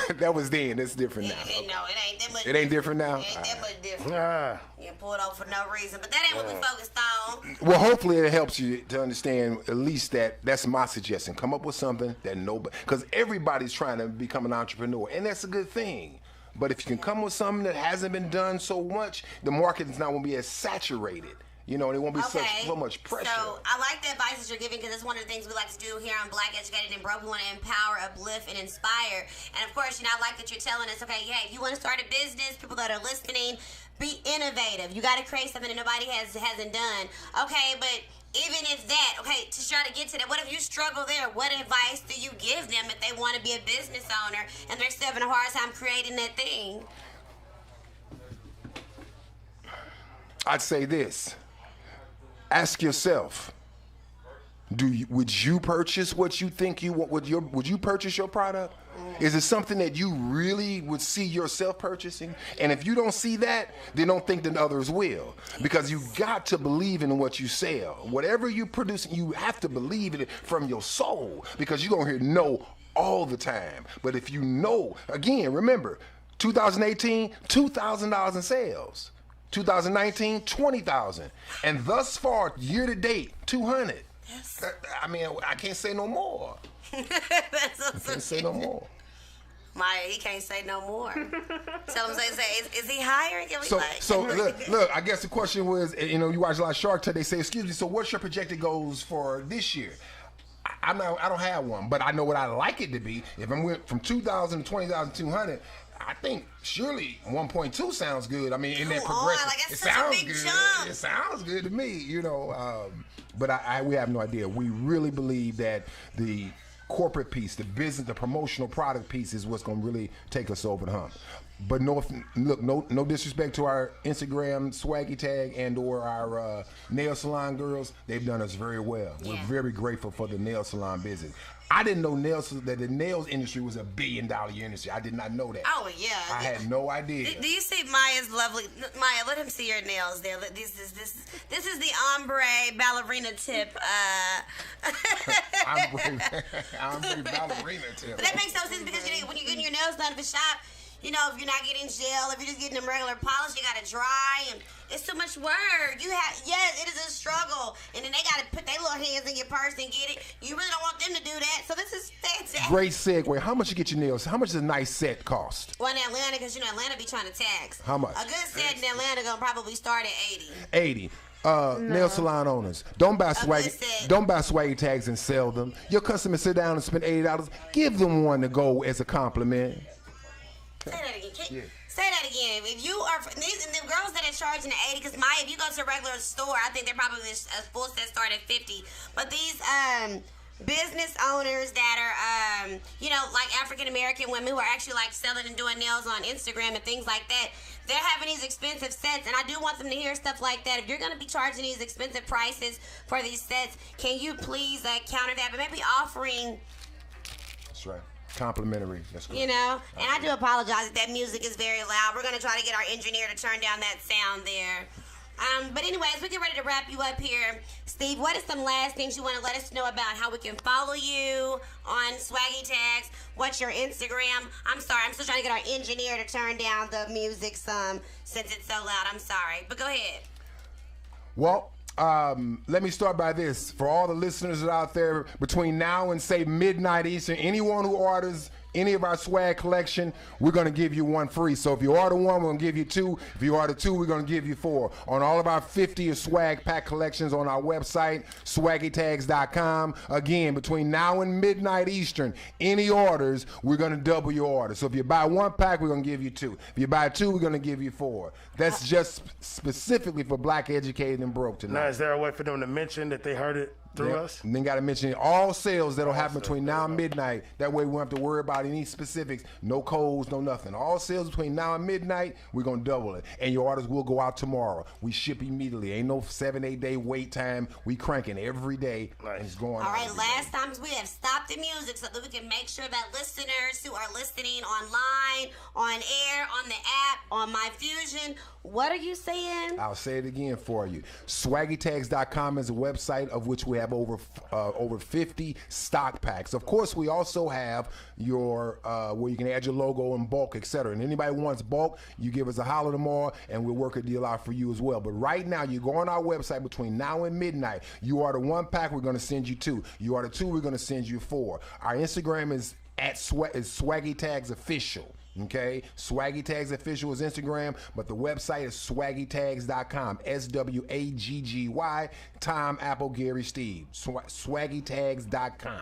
age. That was then. It's different now. No, it ain't that much. It ain't different now. It ain't that much different. You get pulled over for no reason, but that ain't what we focused on. Well, hopefully it helps you to understand at least that's my suggestion. Come up with something that nobody, because everybody's trying to become an entrepreneur, and that's a good thing. But if you can come with something that hasn't been done so much, the market is not going to be as saturated. You know, and it won't be so much pressure. So I like the advice that you're giving because it's one of the things we like to do here on Black Educated and Broke. We want to empower, uplift, and inspire. And of course, I like that you're telling us, okay, hey, if you want to start a business, people that are listening, be innovative. You got to create something that nobody hasn't done. Okay, but even if that, okay, to try to get to that, what if you struggle there? What advice do you give them if they want to be a business owner and they're still having a hard time creating that thing? I'd say this. Ask yourself, would you purchase what you think you want? Would you purchase your product? Is it something that you really would see yourself purchasing? And if you don't see that, then don't think that others will. Because you got to believe in what you sell. Whatever you produce, you have to believe in it from your soul. Because you're going to hear no all the time. But if you know, again, remember, 2018, $2,000 in sales. 2019, 20,000. And thus far, year to date, 200. Yes. I mean, I can't say no more. I can't say no more. Maya, he can't say no more. Tell him, say, is he hiring? So look, I guess the question was, you watch a lot of Shark Tank, they say, excuse me, so what's your projected goals for this year? I don't have one, but I know what I like it to be. If I went from 2,000 to 20,200, I think surely 1.2 sounds good. I mean, in that progression, it sounds good. Jump. It sounds good to me, But we have no idea. We really believe that the corporate piece, the business, the promotional product piece is what's going to really take us over the hump. But no disrespect to our Instagram swaggy tag and or our nail salon girls. They've done us very well. Yeah. We're very grateful for the nail salon business. I didn't know that the nails industry was $1 billion industry. I did not know that. Oh yeah. I had no idea. Do you see Maya's lovely? Maya, let him see your nails there. This is the ombre ballerina tip. Ombre ballerina tip. But that makes no sense because when you're getting your nails done at the shop, if you're not getting gel, if you're just getting them regular polish, you gotta dry, and it's too much work. Yes, it is a struggle, and then they gotta put their little hands in your purse and get it. You really don't want them to do that, so this is fantastic. Great segue. How much you get your nails? How much does a nice set cost? Well, in Atlanta, because Atlanta be trying to tax. How much? A good set in Atlanta gonna probably start at 80. Nail salon owners, don't buy swaggy tags and sell them. Your customers sit down and spend $80. Give them one to go as a compliment. Say that again. Say that again. If you are the girls that are charging at 80, because if you go to a regular store, I think they're probably a full set start at 50. But these business owners that are like African American women who are actually like selling and doing nails on Instagram and things like that, they're having these expensive sets, and I do want them to hear stuff like that. If you're going to be charging these expensive prices for these sets, can you please counter that? But maybe offering. That's right. Complimentary. That's good. And I do apologize if that music is very loud. We're going to try to get our engineer to turn down that sound there. But anyways, we get ready to wrap you up here. Steve, what are some last things you want to let us know about how we can follow you on Swaggy Tags? What's your Instagram? I'm sorry, I'm still trying to get our engineer to turn down the music some since it's so loud. I'm sorry, but go ahead. Well, let me start by this. For all the listeners out there, between now and say midnight Eastern, anyone who orders any of our swag collection, we're going to give you one free. So if you order one, we're going to give you two. If you order two, we're going to give you four. On all of our 50 swag pack collections on our website, swaggytags.com. Again, between now and midnight Eastern, any orders, we're going to double your order. So if you buy one pack, we're going to give you two. If you buy two, we're going to give you four. That's just specifically for Black Educated and Broke tonight. Now, is there a way for them to mention that they heard it through us? And then got to mention all sales that'll happen between now and midnight. That way we won't have to worry about any specifics, no codes, no nothing. All sales between now and midnight, we're going to double it. And your orders will go out tomorrow. We ship immediately. Ain't no 7-8 day wait time. We cranking every day. Nice. And it's going all right, last time we have stopped the music so that we can make sure that listeners who are listening online, on air, on the app, on MyFusion, what are you saying? I'll say it again for you. Swaggytags.com is a website of which we have over 50 stock packs. Of course, we also have your where you can add your logo in bulk, etc. And anybody who wants bulk, you give us a holler tomorrow, and we'll work a deal out for you as well. But right now, you go on our website between now and midnight. You order one pack, we're going to send you two. You order two, we're going to send you four. Our Instagram is Swaggy Tags Official. Okay, Swaggy Tags Official is Instagram, but the website is swaggytags.com. SWAGGY, Tom, Apple, Gary, Steve. Swaggytags.com.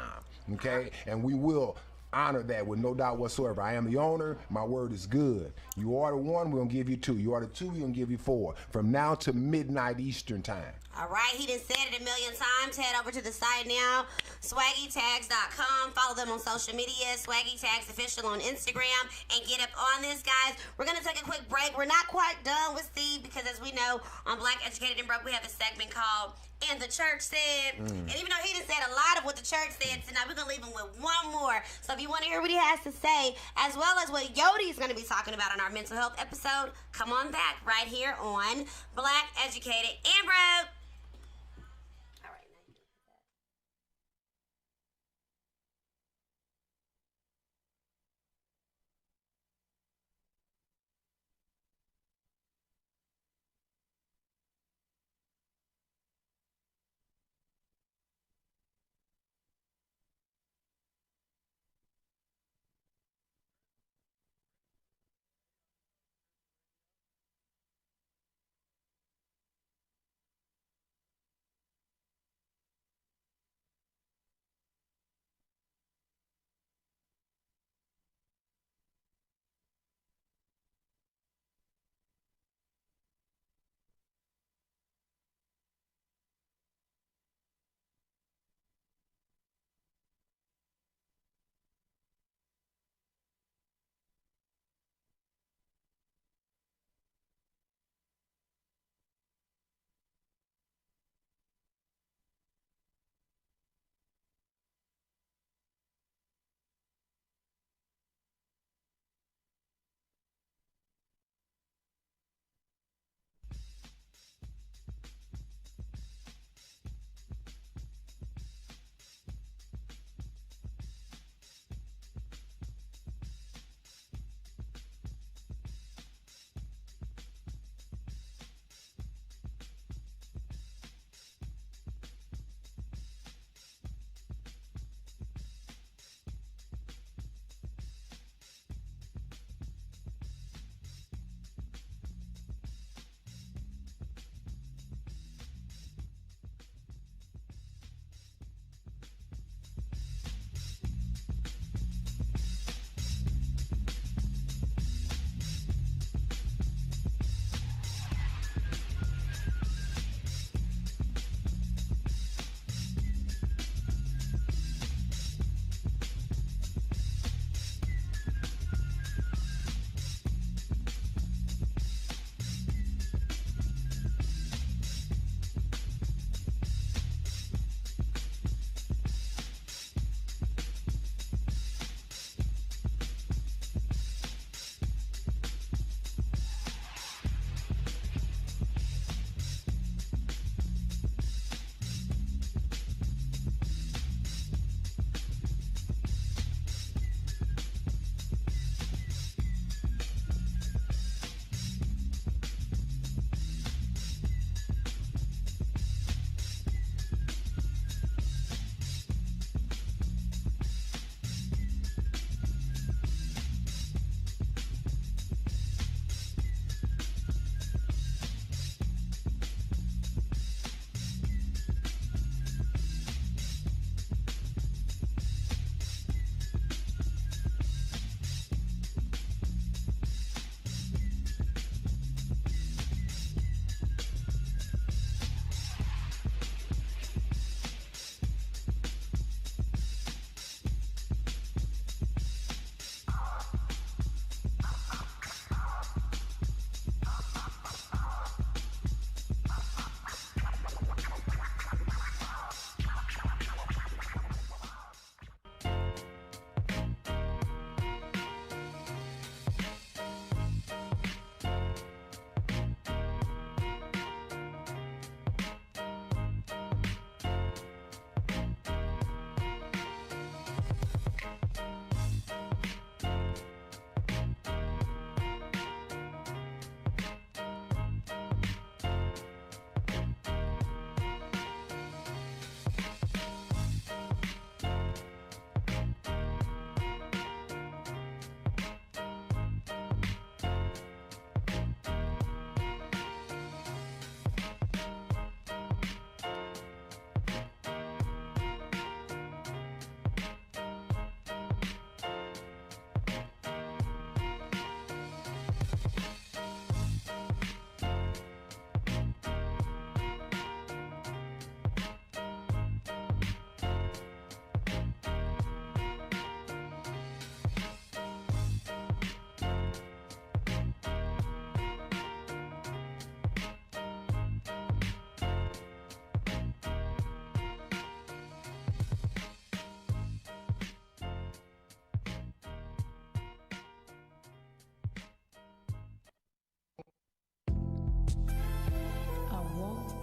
Okay, and we will honor that with no doubt whatsoever. I am the owner. My word is good. You order one, we're going to give you two. You order two, we're going to give you four. From now to midnight Eastern time. All right, he done said it a million times. Head over to the site now, swaggytags.com. Follow them on social media, Swaggy Tags Official on Instagram, and get up on this, guys. We're going to take a quick break. We're not quite done with Steve because, as we know, on Black Educated and Broke, we have a segment called And the Church Said. And even though he done said a lot of what the church said tonight, we're going to leave him with one more. So if you want to hear what he has to say, as well as what Yodi is going to be talking about on our mental health episode, come on back right here on Black Educated and Broke.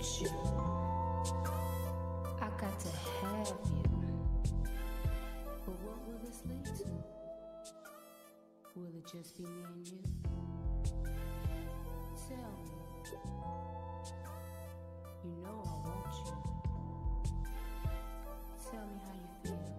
you. I got to have you. But what will this lead to? Will it just be me and you? Tell me. You know I want you. Tell me how you feel.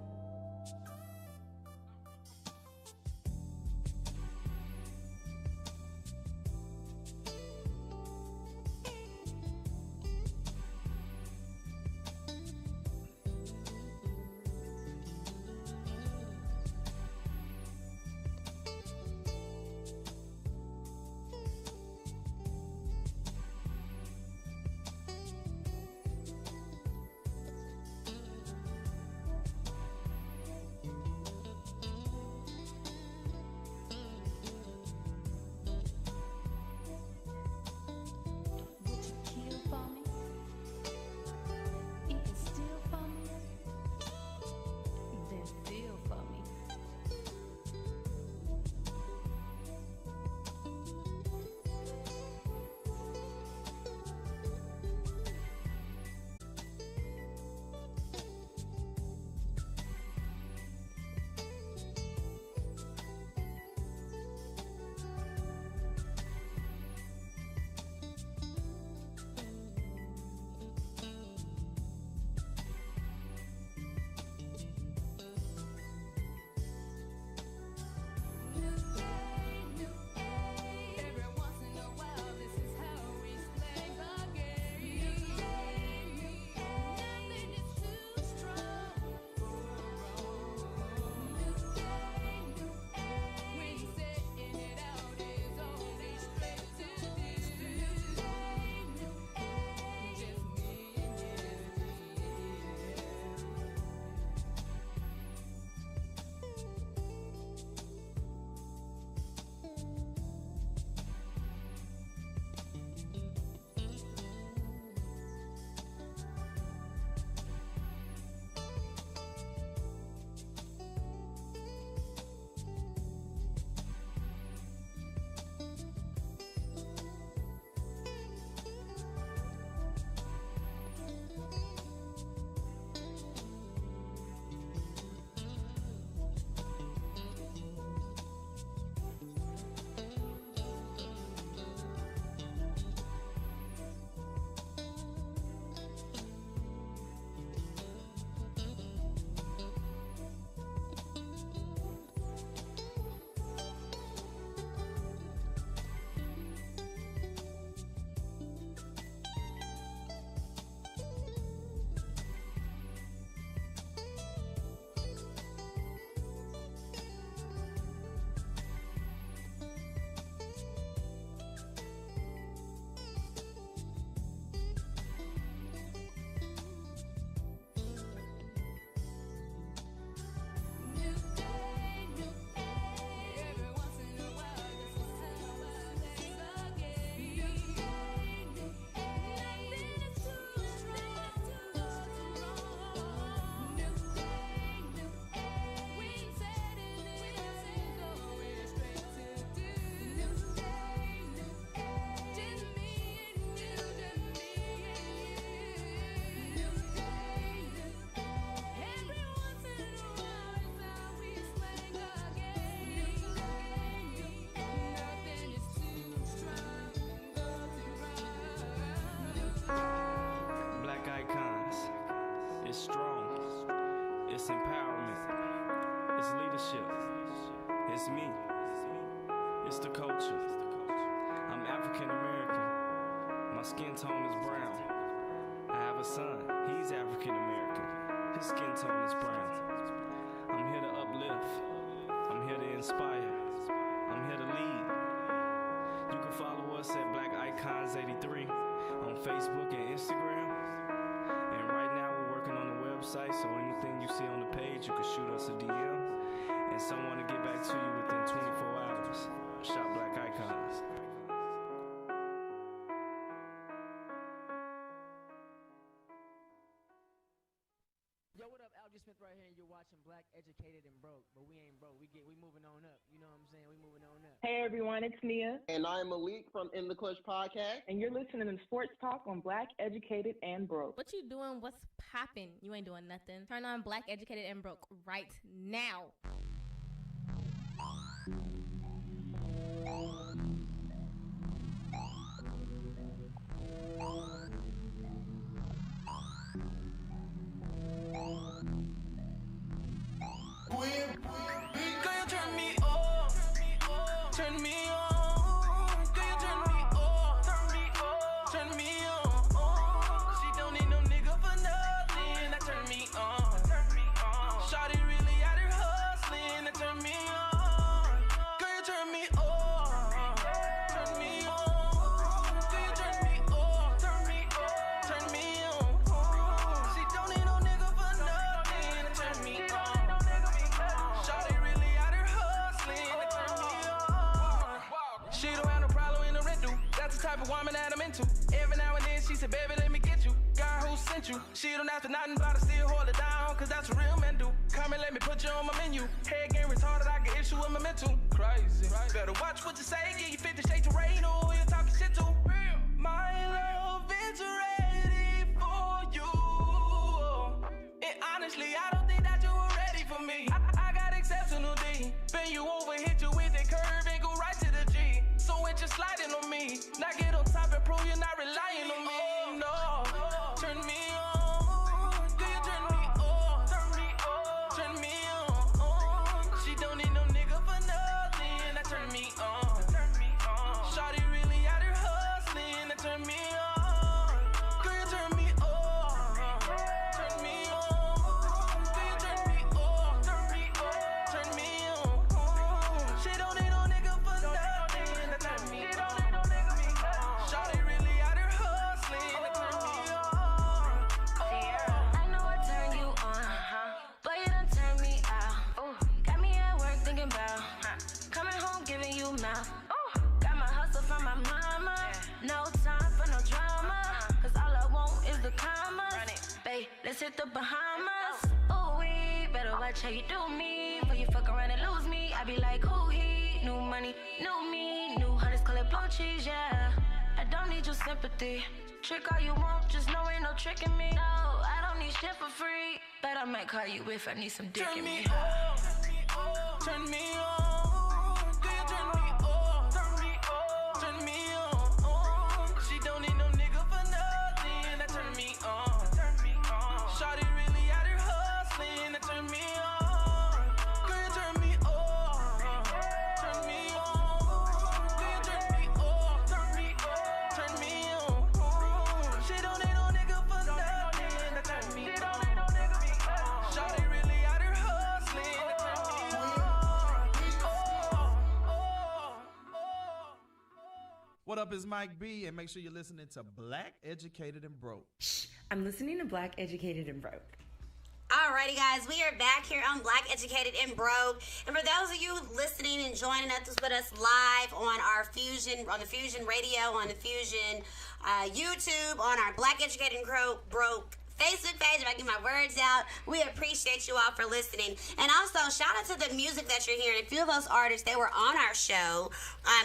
It's empowerment. It's leadership. It's me. It's the culture. I'm African American. My skin tone is brown. I have a son. He's African American. His skin tone is brown. I'm here to uplift. I'm here to inspire. I'm here to lead. You can follow us at Black Icons 83 on Facebook and Instagram. And right now we're working on the website, so anything you see on the page, you can shoot us a DM and someone to get back to you within 24 hours. Shop Black Icons. Yo, what up? Algie Smith right here, and you're watching Black, Educated, and Broke. But we ain't broke. We moving on up. You know what I'm saying? We moving on up. Hey everyone, it's Nia. And I'm Malik from In the Clutch Podcast. And you're listening to Sports Talk on Black, Educated, and Broke. What you doing? What's popping? You ain't doing nothing. Turn on Black, Educated, and Broke right now. Turn me on, turn me on. Can you turn me on, turn me on? She don't need no nigga for nothing. That turn me on. Shawty really out here hustling. That turn me on. Can you turn me on, turn me on? Can you turn me on, turn me on? She don't need no nigga for nothing. That turn me on. Shawty really out here hustling. That turn me on. She don't have no problem in the rental. That's the type of woman that I'm into. Every now and then she said, baby, let me get you. God who sent you. She don't have to nothing but to still hold it down, cause that's what real men do. Come and let me put you on my menu. Head game retarded, I get issue with my mental. Crazy. Better watch what you say, give you 50 shades to rain, or you talking shit to. My love is ready for you. And honestly, I don't think that you were ready for me. I got exceptional D. Bend you over, hit you with that curve, and go right to the G. So when you're sliding on me, now get on top and prove you're not relying on me. No, turn me on. Do you turn me on? Turn me on. She don't need no nigga for nothing. That turn me on. Shawty really out here hustling. That turn me on. Do you turn me on? Turn me on. Do you turn me on? Turn me on. She don't need no nigga for nothing. That turn me on. Shawty really out here hustling. That turn me on. I know I turn you on, but you done turn me out. Got me at work thinking about coming home giving you mouth. Got my hustle from my mama. No time for no drama, cause all I want is the commas. Babe, let's hit the Bahamas. Ooh, we better watch how you do me. Before you fuck around and lose me, I be like, who he? New money, new me, new hunters call it blue cheese, yeah. I don't need your sympathy. Trick all you want, just know ain't no tricking me. No, I don't need shit for free, but I might call you if I need some dick in me. Turn me on. Do you turn me on? Turn me on. She don't need no nigga for nothing. That turn me on. Shawty really out here hustling. That turn me on. Girl, you turn me on. Turn me on. Do you turn me on? Turn me on. She don't need no nigga for nothing. That turn me on. Shawty really out here hustling. That turn me on. What up, is Mike B, and make sure you're listening to Black, Educated, and Broke. I'm listening to Black, Educated, and Broke. Alrighty, guys, we are back here on Black, Educated, and Broke. And for those of you listening and joining us with us live on our Fusion, on the Fusion Radio, on the Fusion YouTube, on our Black, Educated, and Broke Facebook page, if I get my words out, we appreciate you all for listening. And also, shout out to the music that you're hearing. A few of those artists, they were on our show.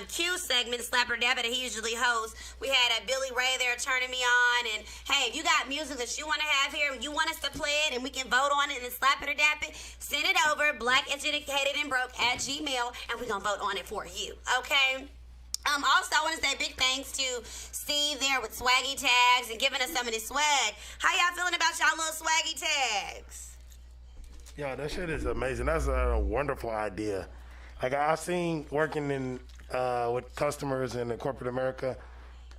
Q segment, Slapper Dabba, that he usually hosts. We had Billy Ray there turning me on. And hey, if you got music that you want to have here, you want us to play it, and we can vote on it and slap it or dap it, send it over, blackeducatedandbroke@gmail.com, and we're going to vote on it for you, okay? Also, I want to say big thanks to Steve there with Swaggy Tags and giving us some of this swag. How y'all feeling about y'all little Swaggy Tags? Yeah, that shit is amazing. That's a wonderful idea. Like, I've seen working in with customers in the corporate America.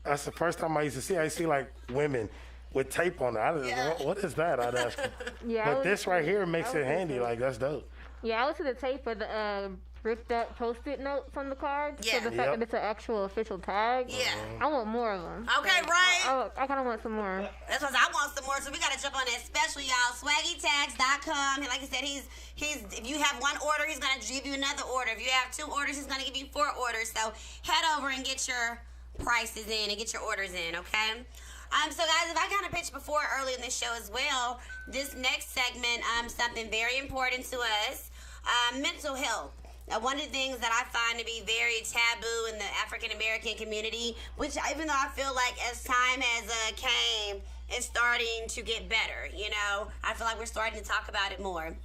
That's the first time I see like women with tape on it. What is that? I'd ask them. Yeah, but this right here makes it handy. Like, that's dope. Yeah, I was to the tape for the ripped up post-it notes on the cards. Yeah. So the fact that it's an actual official tag. Yeah. I want more of them. Okay, right? I kind of want some more. That's what I want some more, so we got to jump on that special, y'all. SwaggyTags.com. Like I said, he's if you have one order, he's going to give you another order. If you have 2 orders, he's going to give you 4 orders. So head over and get your prices in and get your orders in, okay? So guys, if I kind of pitched before early in the show as well, this next segment, something very important to us, mental health. one of the things that I find to be very taboo in the African American community, which even though I feel like as time has came, it's starting to get better. You know, I feel like we're starting to talk about it more.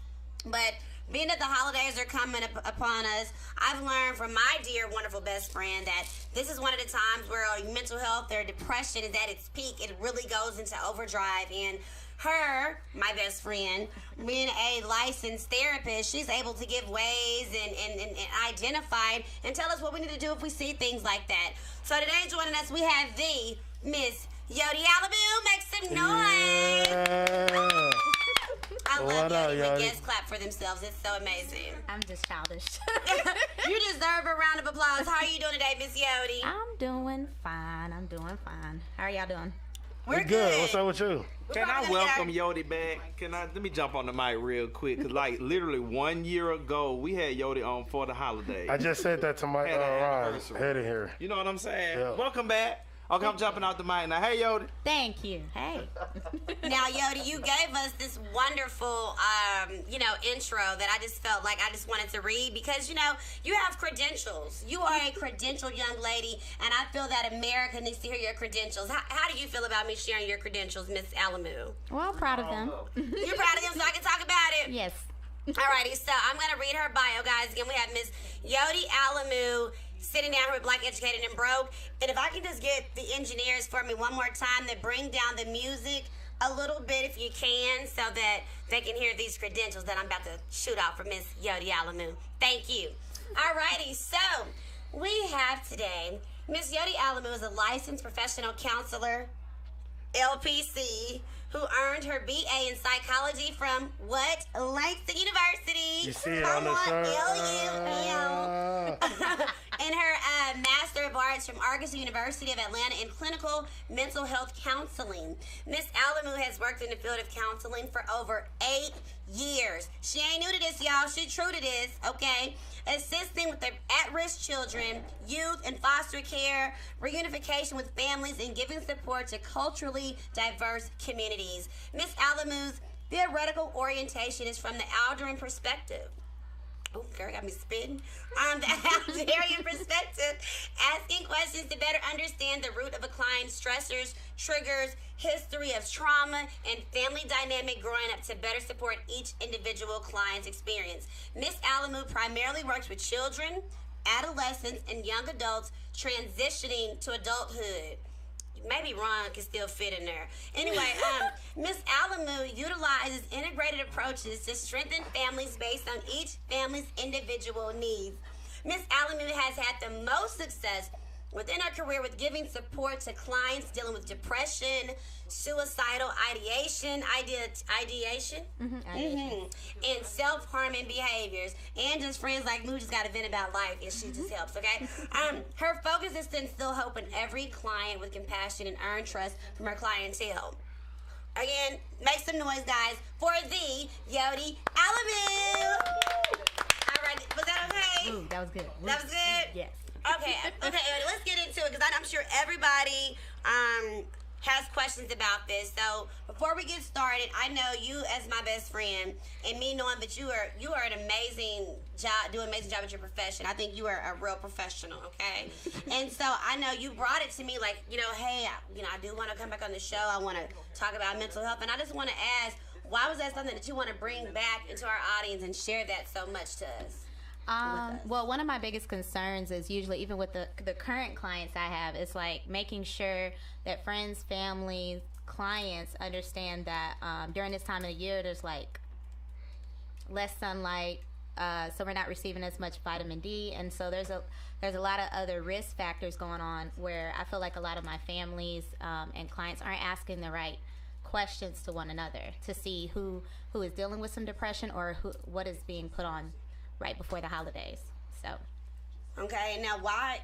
But being that the holidays are coming upon us, I've learned from my dear, wonderful best friend that this is one of the times where mental health or depression is at its peak. It really goes into overdrive. And her, my best friend, being a licensed therapist, she's able to give ways and identify and tell us what we need to do if we see things like that. So today joining us, we have the Miss Yodi Alamu. Make some noise. Yeah. I love Yodi when Yodi? guests clap for themselves. It's so amazing. I'm just childish. You deserve a round of applause. How are you doing today, Miss Yodi? I'm doing fine. How are y'all doing? We're good. What's up with you? Can I welcome Yodi back? Let me jump on the mic real quick, cause like literally 1 year ago we had Yodi on for the holidays. I just said that to my Ron, head in here. You know what I'm saying? Yeah. Welcome back. Okay, I'm jumping out the mic now. Hey, Yodi. Thank you. Hey. Now, Yodi, you gave us this wonderful, intro that I just felt like I just wanted to read because, you have credentials. You are a credentialed young lady, and I feel that America needs to hear your credentials. How do you feel about me sharing your credentials, Miss Alamu? Well, I'm proud of them. You're proud of them, so I can talk about it? Yes. Alrighty, so I'm going to read her bio, guys. Again, we have Miss Yodi Alamu sitting down here with Black Educated and Broke. And if I can just get the engineers for me one more time to bring down the music a little bit if you can so that they can hear these credentials that I'm about to shoot out for Miss Yodi Alamu. Thank you. Alrighty, so we have today Miss Yodi Alamu is a licensed professional counselor, LPC, who earned her BA in psychology from what? Langston University. You see it on the shirt. And her Master of Arts from Arkansas University of Atlanta in clinical mental health counseling. Miss Alamu has worked in the field of counseling for over 8 years. She ain't new to this, y'all. She's true to this, okay? Assisting with the at-risk children, youth, and foster care, reunification with families, and giving support to culturally diverse communities. Miss Alamu's theoretical orientation is from the Aldrin perspective. Oh, girl, got me spitting. The Alderian perspective, asking questions to better understand the root of a client's stressors, triggers, history of trauma, and family dynamic growing up to better support each individual client's experience. Miss Alamu primarily works with children, adolescents, and young adults transitioning to adulthood. Maybe Ron can still fit in there. Anyway, Miss Alamu utilizes integrated approaches to strengthen families based on each family's individual needs. Miss Alamu has had the most success within her career with giving support to clients dealing with depression, suicidal ideation, and self-harming behaviors. And just friends like me who just got to vent about life, and she just helps, okay? Her focus is to instill hope in every client with compassion and earn trust from her clientele. Again, make some noise, guys, for the Yodi Alamu. All right, was that okay? Ooh, that was good. That was good? Yes. Okay, let's get into it because I'm sure everybody has questions about this. So before we get started, I know you as my best friend and me knowing that you are an amazing job, do an amazing job at your profession. I think you are a real professional, okay? And so I know you brought it to me like, hey, I do want to come back on the show. I want to talk about mental health. And I just want to ask, why was that something that you want to bring back into our audience and share that so much to us? Well, one of my biggest concerns is usually, even with the current clients I have, is like making sure that friends, families, clients understand that during this time of the year, there's like less sunlight, so we're not receiving as much vitamin D, and so there's a lot of other risk factors going on where I feel like a lot of my families and clients aren't asking the right questions to one another to see who is dealing with some depression or what is being put on right before the holidays. So okay, now why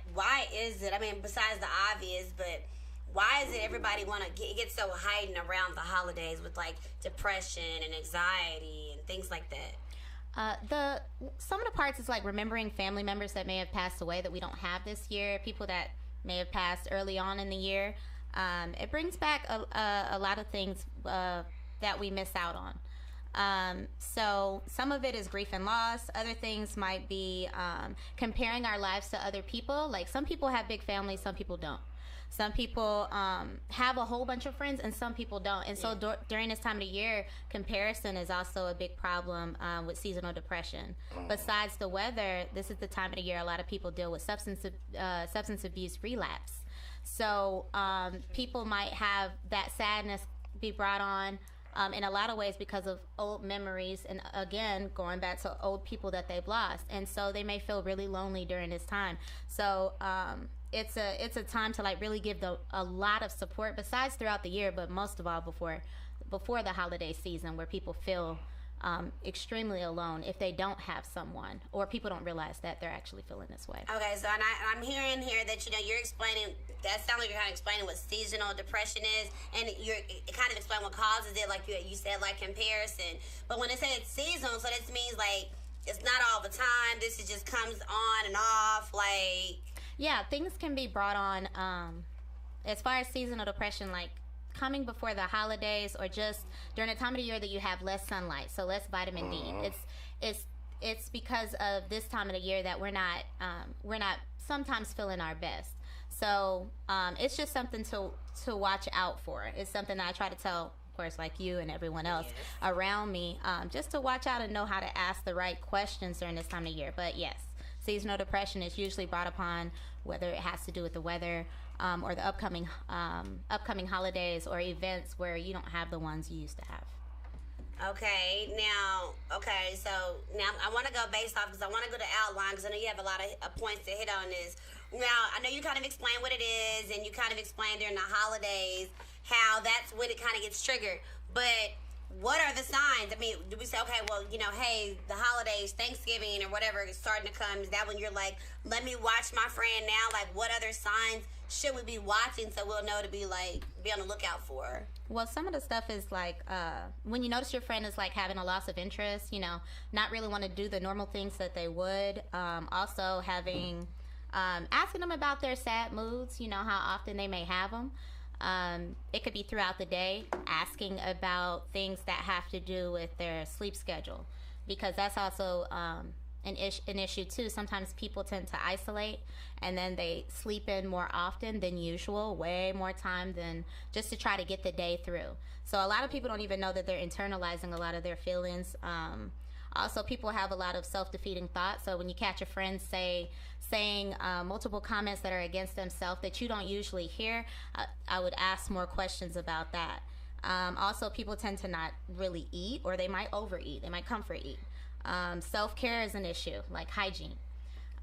is it, I mean, besides the obvious, but why is it everybody want to get so heightened around the holidays with like depression and anxiety and things like that? Some of the parts is like remembering family members that may have passed away that we don't have this year, people that may have passed early on in the year. It brings back a lot of things that we miss out on. So some of it is grief and loss. Other things might be comparing our lives to other people. Like some people have big families, some people don't. Some people have a whole bunch of friends, and some people don't. And so during this time of the year, comparison is also a big problem with seasonal depression. Besides the weather, this is the time of the year a lot of people deal with substance abuse relapse. So people might have that sadness be brought on in a lot of ways because of old memories, and again, going back to old people that they've lost. And so they may feel really lonely during this time. So it's a time to like really give a lot of support, besides throughout the year, but most of all before the holiday season, where people feel extremely alone if they don't have someone, or people don't realize that they're actually feeling this way. Okay, so and I'm hearing here that you're explaining. That sounds like you're kind of explaining what seasonal depression is, and you're kind of explaining what causes it. Like you said, like comparison. But when it says it's seasonal, so this means like it's not all the time. This is just comes on and off. Like yeah, things can be brought on. As far as seasonal depression, like coming before the holidays, or just during a time of the year that you have less sunlight, so less vitamin D. It's because of this time of the year that we're not sometimes feeling our best. So it's just something to watch out for. It's something that I try to tell, of course, like you and everyone else around me, just to watch out and know how to ask the right questions during this time of year. But yes, seasonal depression is usually brought upon whether it has to do with the weather, or the upcoming holidays or events where you don't have the ones you used to have. So now I want to go based off, because I want to go to outline, because I know you have a lot of points to hit on this. Now, I know you kind of explain what it is, and you kind of explain during the holidays how that's when it kind of gets triggered. But what are the signs? I mean, do we say, okay, well, hey, the holidays, Thanksgiving or whatever is starting to come. Is that when you're like, let me watch my friend now? Like, what other signs should we be watching so we'll know to be on the lookout for? Well, some of the stuff is like when you notice your friend is like having a loss of interest, not really want to do the normal things that they would. Also having, asking them about their sad moods, how often they may have them. It could be throughout the day, asking about things that have to do with their sleep schedule, because that's also an issue too. Sometimes people tend to isolate, and then they sleep in more often than usual, way more time than just to try to get the day through. So a lot of people don't even know that they're internalizing a lot of their feelings. Also, people have a lot of self-defeating thoughts. So when you catch a friend saying multiple comments that are against themselves that you don't usually hear, I would ask more questions about that. Also, people tend to not really eat, or they might overeat. They might comfort eat. Self-care is an issue, like hygiene.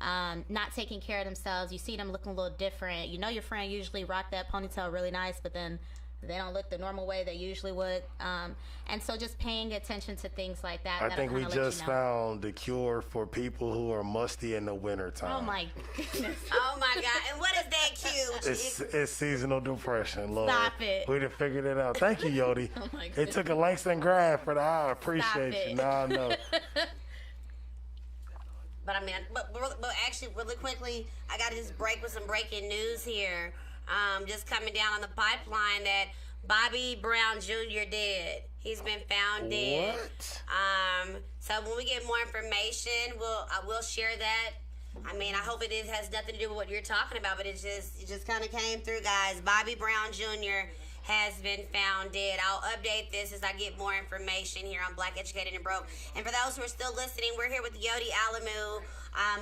Not taking care of themselves. You see them looking a little different. Your friend usually rock that ponytail really nice, but then they don't look the normal way they usually would. And so just paying attention to things like that. I think we just found the cure for people who are musty in the wintertime. Oh, my goodness. Oh, my God. And what is that cue? It's seasonal depression, Lord. Stop it. We done figured it out. Thank you, Yodi. Oh, my It goodness. took a Langston grad for the hour. Appreciate you. No. But I mean, but actually, really quickly, I got to just break with some breaking news here. Just coming down on the pipeline that Bobby Brown Jr. dead. He's been found dead. What? So when we get more information, I will share that. I mean, I hope it has nothing to do with what you're talking about, but it just kind of came through, guys. Bobby Brown Jr. has been found dead. I'll update this as I get more information here on Black Educated and Broke. And for those who are still listening, we're here with Yodi Alamu,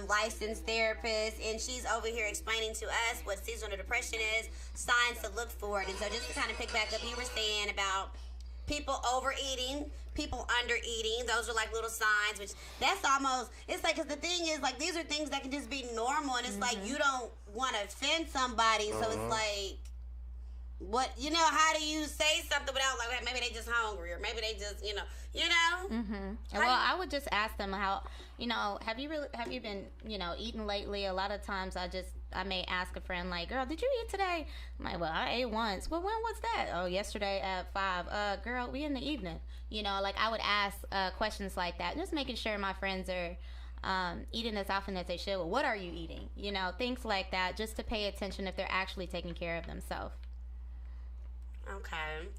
licensed therapist, and she's over here explaining to us what seasonal depression is, signs to look for. And so just to kind of pick back up, you were saying about people overeating, people undereating. Those are like little signs, which that's almost, it's like, because the thing is, like, these are things that can just be normal, and it's like you don't want to offend somebody, so it's like, what, how do you say something without, like, maybe they just hungry, or maybe they just, Well, I would just ask them how, have you been, eating lately? A lot of times I may ask a friend, like, girl, did you eat today? I'm like, well, I ate once. Well, when was that? Oh, yesterday at 5. Girl, we in the evening. Like, I would ask questions like that, just making sure my friends are eating as often as they should. Well, what are you eating? Things like that, just to pay attention if they're actually taking care of themselves. Okay.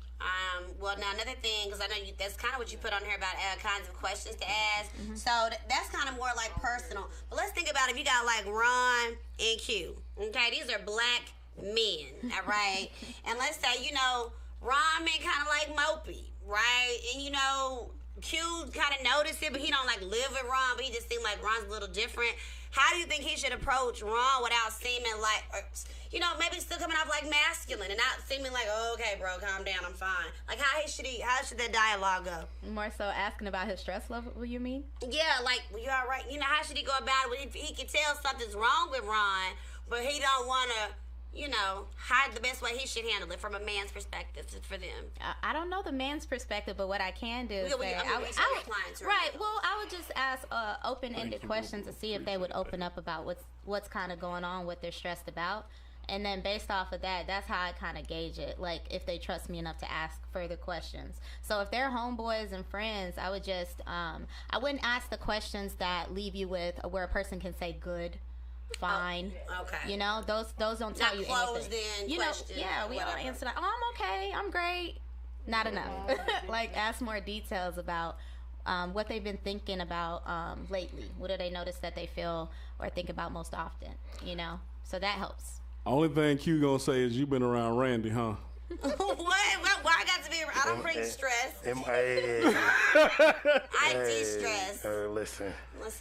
Well, now another thing, because I know that's kind of what you put on here about kinds of questions to ask. So that's kind of more like personal. But let's think about if you got like Ron and Q. Okay, these are black men, all right? And let's say, you know, Ron been kind of like mopey, right? And, you know, Q kind of noticed it, but he don't like live with Ron, but he just seemed like Ron's a little different. How do you think he should approach Ron without seeming like, or, you know, maybe still coming off like masculine and not seeming like, oh, okay, bro, calm down, I'm fine. Like, how should that dialogue go? More so asking about his stress level, you mean? Yeah, like, well, you all right? You know, how should he go about it? If he can tell something's wrong with Ron, but he don't want to, you know, hide the best way he should handle it from a man's perspective for them. I don't know the man's perspective, but what I can do is Well, clients, right. Well, I would just ask open-ended questions to see if they would open up about what's kind of going on, what they're stressed about. And then based off of that, that's how I kind of gauge it, like if they trust me enough to ask further questions. So if they're homeboys and friends, I would just, I wouldn't ask the questions that leave you with where a person can say good, fine. Oh, okay. You know, those don't tell you closed anything. in You know, question, yeah, we all whatever. answer like, oh, I'm okay, I'm great. Not enough. Like, ask more details about what they've been thinking about lately. What do they notice that they feel or think about most often, you know? So that helps. Only thing Q gonna say is you been around Randy, huh? What? Why I got to be? I don't bring stress. I de-stress. Listen,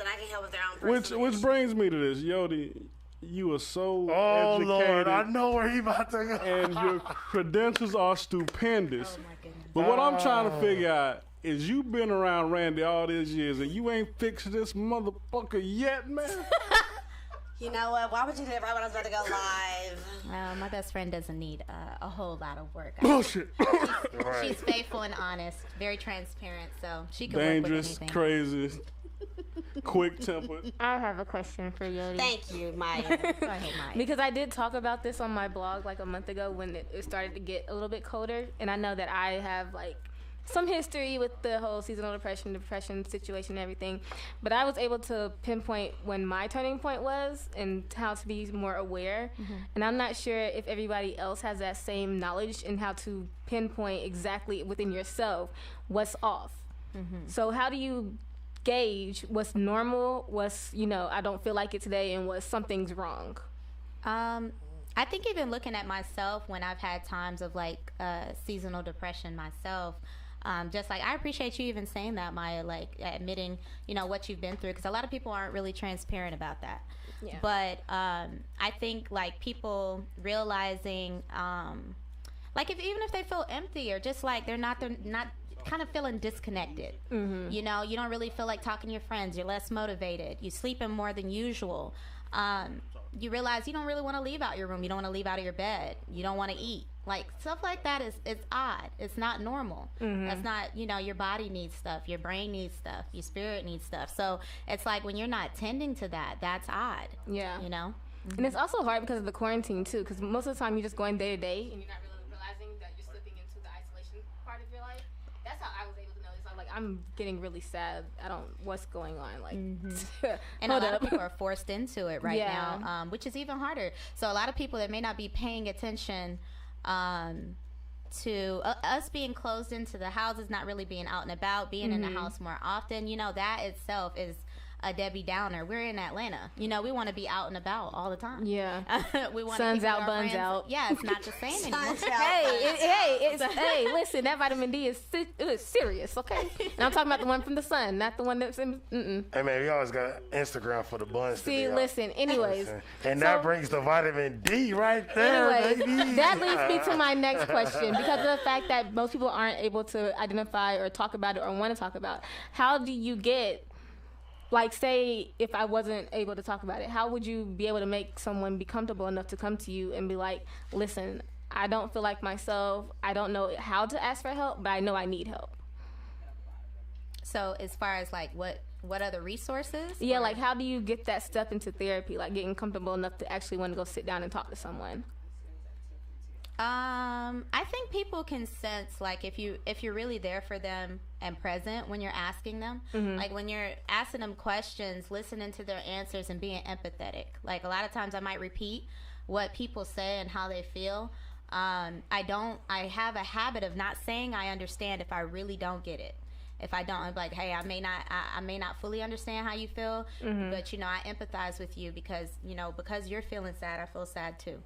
I can help with their own personal Which brings me to this, Yodi. You are so oh educated. Lord, I know where he about to go. And your credentials are stupendous. Oh my goodness. But what I'm trying to figure out is you been around Randy all these years and you ain't fixed this motherfucker yet, man. You know what? Why would you do that right when I was about to go live? My best friend doesn't need a whole lot of work. Bullshit. She's faithful and honest, very transparent, so she can Dangerous, work with anything. crazy, quick-tempered. I have a question for Yodi. Thank you, Maya. Go ahead, Maya. Because I did talk about this on my blog like a month ago when it started to get a little bit colder, and I know that I have like some history with the whole seasonal depression situation and everything, but I was able to pinpoint when my turning point was and how to be more aware. And I'm not sure if everybody else has that same knowledge and how to pinpoint exactly within yourself what's off. So how do you gauge what's normal, what's, you know, I don't feel like it today, and what something's wrong? I think even looking at myself when I've had times of like seasonal depression myself, just like I appreciate you even saying that, Maya, like admitting, you know, what you've been through, because a lot of people aren't really transparent about that. Yeah. But I think like people realizing, like even if they feel empty or just like they're not kind of feeling disconnected. You know, you don't really feel like talking to your friends. You're less motivated. You sleeping more than usual. You realize you don't really want to leave out your room. You don't want to leave out of your bed. You don't want to eat. Like, stuff like that is odd. It's not normal. That's not, you know, your body needs stuff. Your brain needs stuff. Your spirit needs stuff. So it's like when you're not tending to that, that's odd. Yeah. You know? And it's also hard because of the quarantine, too, because most of the time you're just going day to day and you're not really realizing that you're slipping into the isolation part of your life. That's how I was able to notice. I'm like, I'm getting really sad. What's going on? Like, and a lot of people are forced into it right now, which is even harder. So a lot of people that may not be paying attention to us being closed into the houses, not really being out and about, being in the house more often, you know, that itself is a Debbie Downer. We're in Atlanta. You know, we want to be out and about all the time. Yeah. We want Sun's to out, buns out. Yeah, it's not the same anymore. Hey, listen, that vitamin D is serious, okay? And I'm talking about the one from the sun, not the one that's in. Hey man, we always got Instagram for the buns. See, listen. Anyways, and that brings the vitamin D right there. Anyways, baby. that leads me to my next question, because of the fact that most people aren't able to identify or talk about it or want to talk about. How do you get? Like, say, if I wasn't able to talk about it, how would you be able to make someone be comfortable enough to come to you and be like, listen, I don't feel like myself. I don't know how to ask for help, but I know I need help. So as far as, like, what other resources? Yeah, like, how do you get that step into therapy, like getting comfortable enough to actually want to go sit down and talk to someone? I think people can sense, like, if you're really there for them and present when you're asking them, like when you're asking them questions, listening to their answers and being empathetic. Like, a lot of times I might repeat what people say and how they feel, I have a habit of not saying I understand if I really don't get it. If I don't, I'm like, hey, I may not fully understand how you feel, but you know, I empathize with you because you're feeling sad, I feel sad too.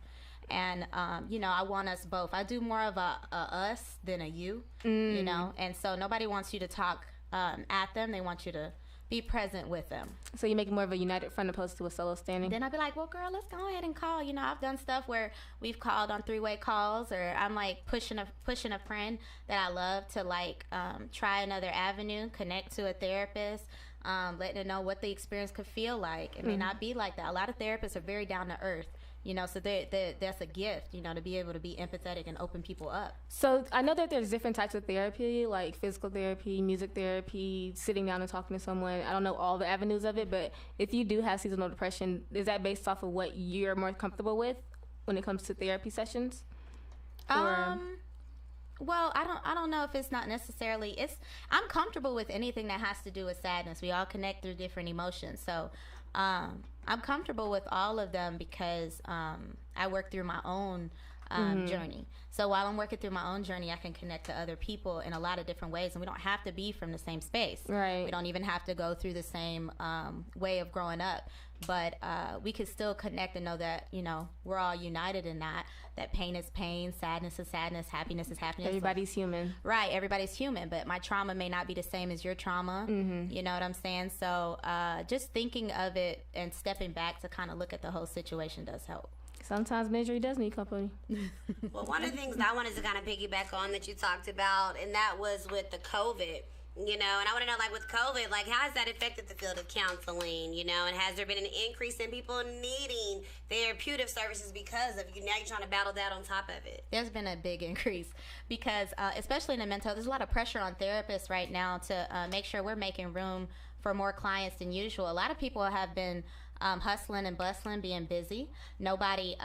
And you know, I want us both. I do more of a us than a you, you know, and so nobody wants you to talk at them. They want you to be present with them. So you make it more of a united front opposed to a solo standing? Then I'd be like, well, girl, let's go ahead and call. You know, I've done stuff where we've called on 3-way calls, or I'm like pushing a friend that I love to like try another avenue, connect to a therapist, letting them know what the experience could feel like. It may not be like that. A lot of therapists are very down to earth. You know, so that's a gift, you know, to be able to be empathetic and open people up. So I know that there's different types of therapy, like physical therapy, music therapy, sitting down and talking to someone. I don't know all the avenues of it, but if you do have seasonal depression, is that based off of what you're more comfortable with when it comes to therapy sessions? Well, I don't know if it's not necessarily. I'm comfortable with anything that has to do with sadness. We all connect through different emotions, so I'm comfortable with all of them because I work through my own journey. So while I'm working through my own journey, I can connect to other people in a lot of different ways, and we don't have to be from the same space. Right. We don't even have to go through the same way of growing up, but we can still connect and know that, you know, we're all united in that pain is pain, sadness is sadness, happiness is happiness. Everybody's human. Right, everybody's human, but my trauma may not be the same as your trauma. You know what I'm saying? So just thinking of it and stepping back to kind of look at the whole situation does help. Sometimes misery does need company. Well, one of the things I wanted to kind of piggyback on that you talked about, and that was with the COVID, you know, and I want to know, like, with COVID, like, how has that affected the field of counseling, you know, and has there been an increase in people needing therapeutic services because of you? Now you're trying to battle that on top of it. There's been a big increase because, especially in the mental health, there's a lot of pressure on therapists right now to make sure we're making room for more clients than usual. A lot of people have been hustling and bustling, being busy. Nobody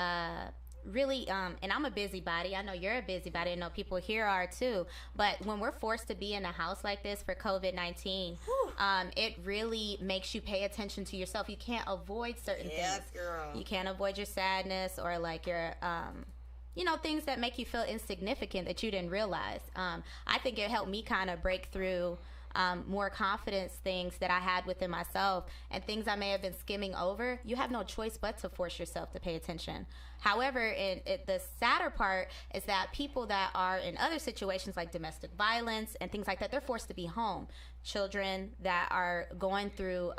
really, and I'm a busybody. I know you're a busybody. I know people here are too. But when we're forced to be in a house like this for COVID-19, it really makes you pay attention to yourself. You can't avoid certain things. Girl. You can't avoid your sadness or like your you know, things that make you feel insignificant that you didn't realize. I think it helped me kind of break through more confidence things that I had within myself and things I may have been skimming over. You have no choice but to force yourself to pay attention. However, the sadder part is that people that are in other situations like domestic violence and things like that, they're forced to be home. Children that are going through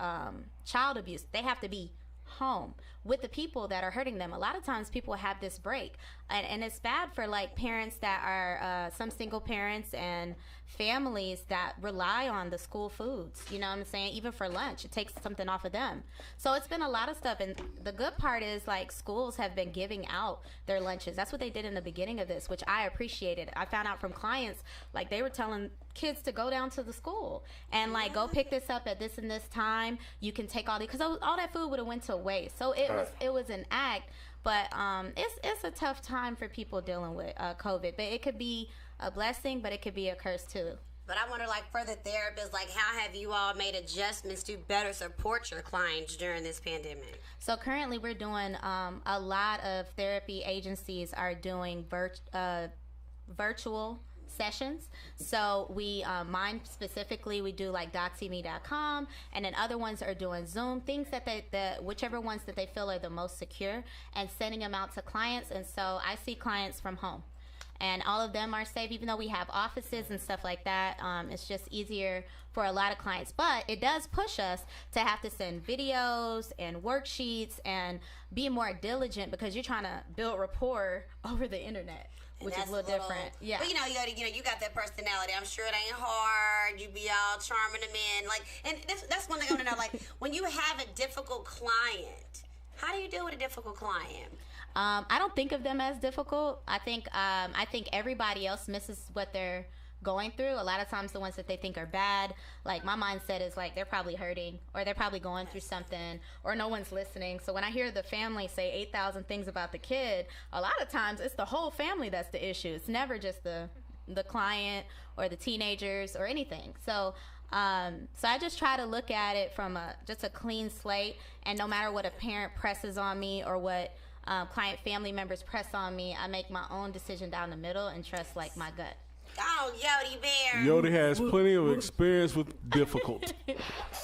child abuse, they have to be home with the people that are hurting them. A lot of times people have this break, and it's bad for like parents that are some single parents and families that rely on the school foods, you know what I'm saying? Even for lunch, it takes something off of them. So it's been a lot of stuff, and the good part is like schools have been giving out their lunches. That's what they did in the beginning of this, which I appreciated. I found out from clients, like they were telling kids to go down to the school and like go pick this up at this and this time. You can take all the, because all that food would have went to waste. So it was an act, but it's a tough time for people dealing with COVID. But it could be a blessing, but it could be a curse too. But I wonder, like, for the therapists, like, how have you all made adjustments to better support your clients during this pandemic? So currently we're doing a lot of therapy agencies are doing virtual sessions. So we, mine specifically, we do like docseme.com, and then other ones are doing Zoom, things that whichever ones that they feel are the most secure, and sending them out to clients. And so I see clients from home. And all of them are safe, even though we have offices and stuff like that. It's just easier for a lot of clients. But it does push us to have to send videos and worksheets and be more diligent because you're trying to build rapport over the internet, which is a little different. Yeah. But you got that personality. I'm sure it ain't hard. You be all charming them in. Like, and that's one thing I want to know. Like, when you have a difficult client, how do you deal with a difficult client? I don't think of them as difficult. I think everybody else misses what they're going through. A lot of times the ones that they think are bad, like my mindset is like they're probably hurting or they're probably going through something or no one's listening. So when I hear the family say 8,000 things about the kid, a lot of times it's the whole family that's the issue. It's never just the client or the teenagers or anything. So I just try to look at it from just a clean slate, and no matter what a parent presses on me or what client family members press on me, I make my own decision down the middle and trust like my gut. Oh, Yodi Bear. Yodi has plenty of experience with difficult.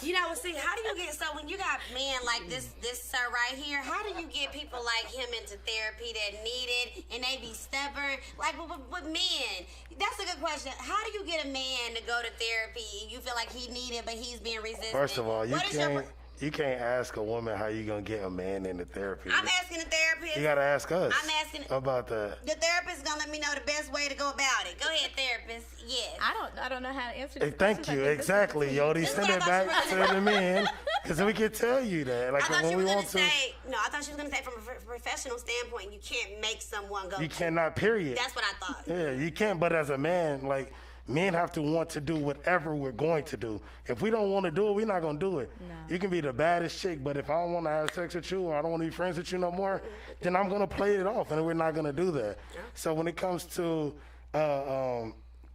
You know, see, how do you get, so when you got men like this sir right here, how do you get people like him into therapy that need it and they be stubborn? Like with men, that's a good question. How do you get a man to go to therapy? You feel like he need it, but he's being resistant. First of all, What is your you can't ask a woman how you gonna get a man into therapy. I'm asking the therapist. You gotta ask us. I'm asking about that. The therapist gonna let me know the best way to go about it. Go ahead, therapist. Yes. I don't know how to answer Hey, this. thank you. Exactly, Yodi. Send it back to the men, because we can tell you that. Like I thought when she we was want gonna to. say no. I thought she was gonna say from a professional standpoint, you can't make someone go. You cannot. Period. That's what I thought. Yeah, you can't. But as a man, like, men have to want to do whatever we're going to do. If we don't want to do it, we're not going to do it. No. You can be the baddest chick, but if I don't want to have sex with you or I don't want to be friends with you no more, then I'm going to play it off, and we're not going to do that. So when it comes to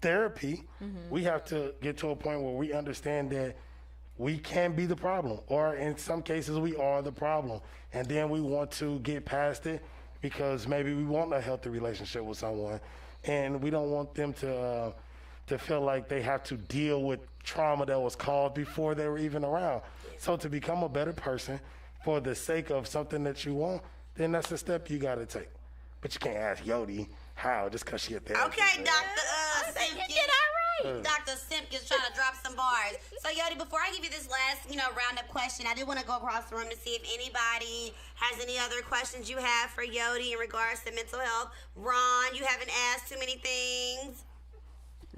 therapy, we have to get to a point where we understand that we can be the problem, or in some cases, we are the problem. And then we want to get past it because maybe we want a healthy relationship with someone, and we don't want them to feel like they have to deal with trauma that was caused before they were even around. So to become a better person for the sake of something that you want, then that's a step you got to take. But you can't ask Yodi how just because she a therapist. Okay, Dr. Simpkins. Dr. Simpkins trying to drop some bars. So, Yodi, before I give you this last, roundup question, I did want to go across the room to see if anybody has any other questions you have for Yodi in regards to mental health. Ron, you haven't asked too many things.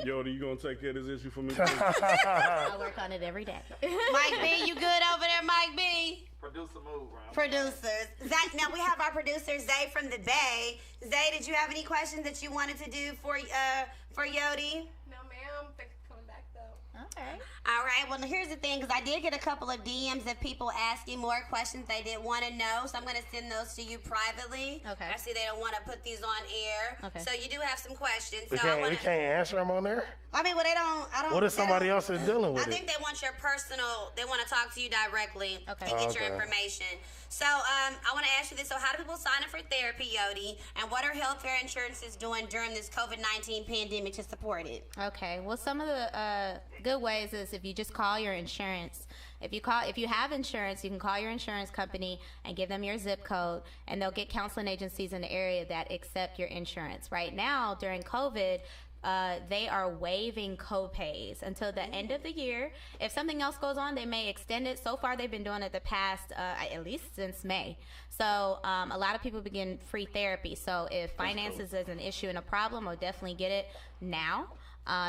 Yodi, you gonna take care of this issue for me? I work on it every day. Mike B, you good over there, Mike B? Producer move, right? Producers. Zach, now we have our producer, Zay from the Bay. Zay, did you have any questions that you wanted to do for Yodi? No, ma'am. Thanks for coming back, though. Okay. All right. Well, here's the thing, because I did get a couple of DMs of people asking more questions they didn't want to know, so I'm going to send those to you privately. Okay. I see they don't want to put these on air. Okay. So you do have some questions. We So can't answer them on there? I mean, well, I don't. What if somebody else is dealing with I think it? they want your personal, they want to talk to you directly and get your Okay. information. So I want to ask you this. So how do people sign up for therapy, Yodi? And what are healthcare insurances doing during this COVID-19 pandemic to support it? Okay. Well, some of the good ways is if you just call your insurance. If you have insurance, you can call your insurance company and give them your zip code, and they'll get counseling agencies in the area that accept your insurance. Right now, during COVID, they are waiving co-pays until the end of the year. If something else goes on, they may extend it. So far, they've been doing it the past, at least since May. So a lot of people begin free therapy. So if finances is an issue and a problem, I'll definitely get it now.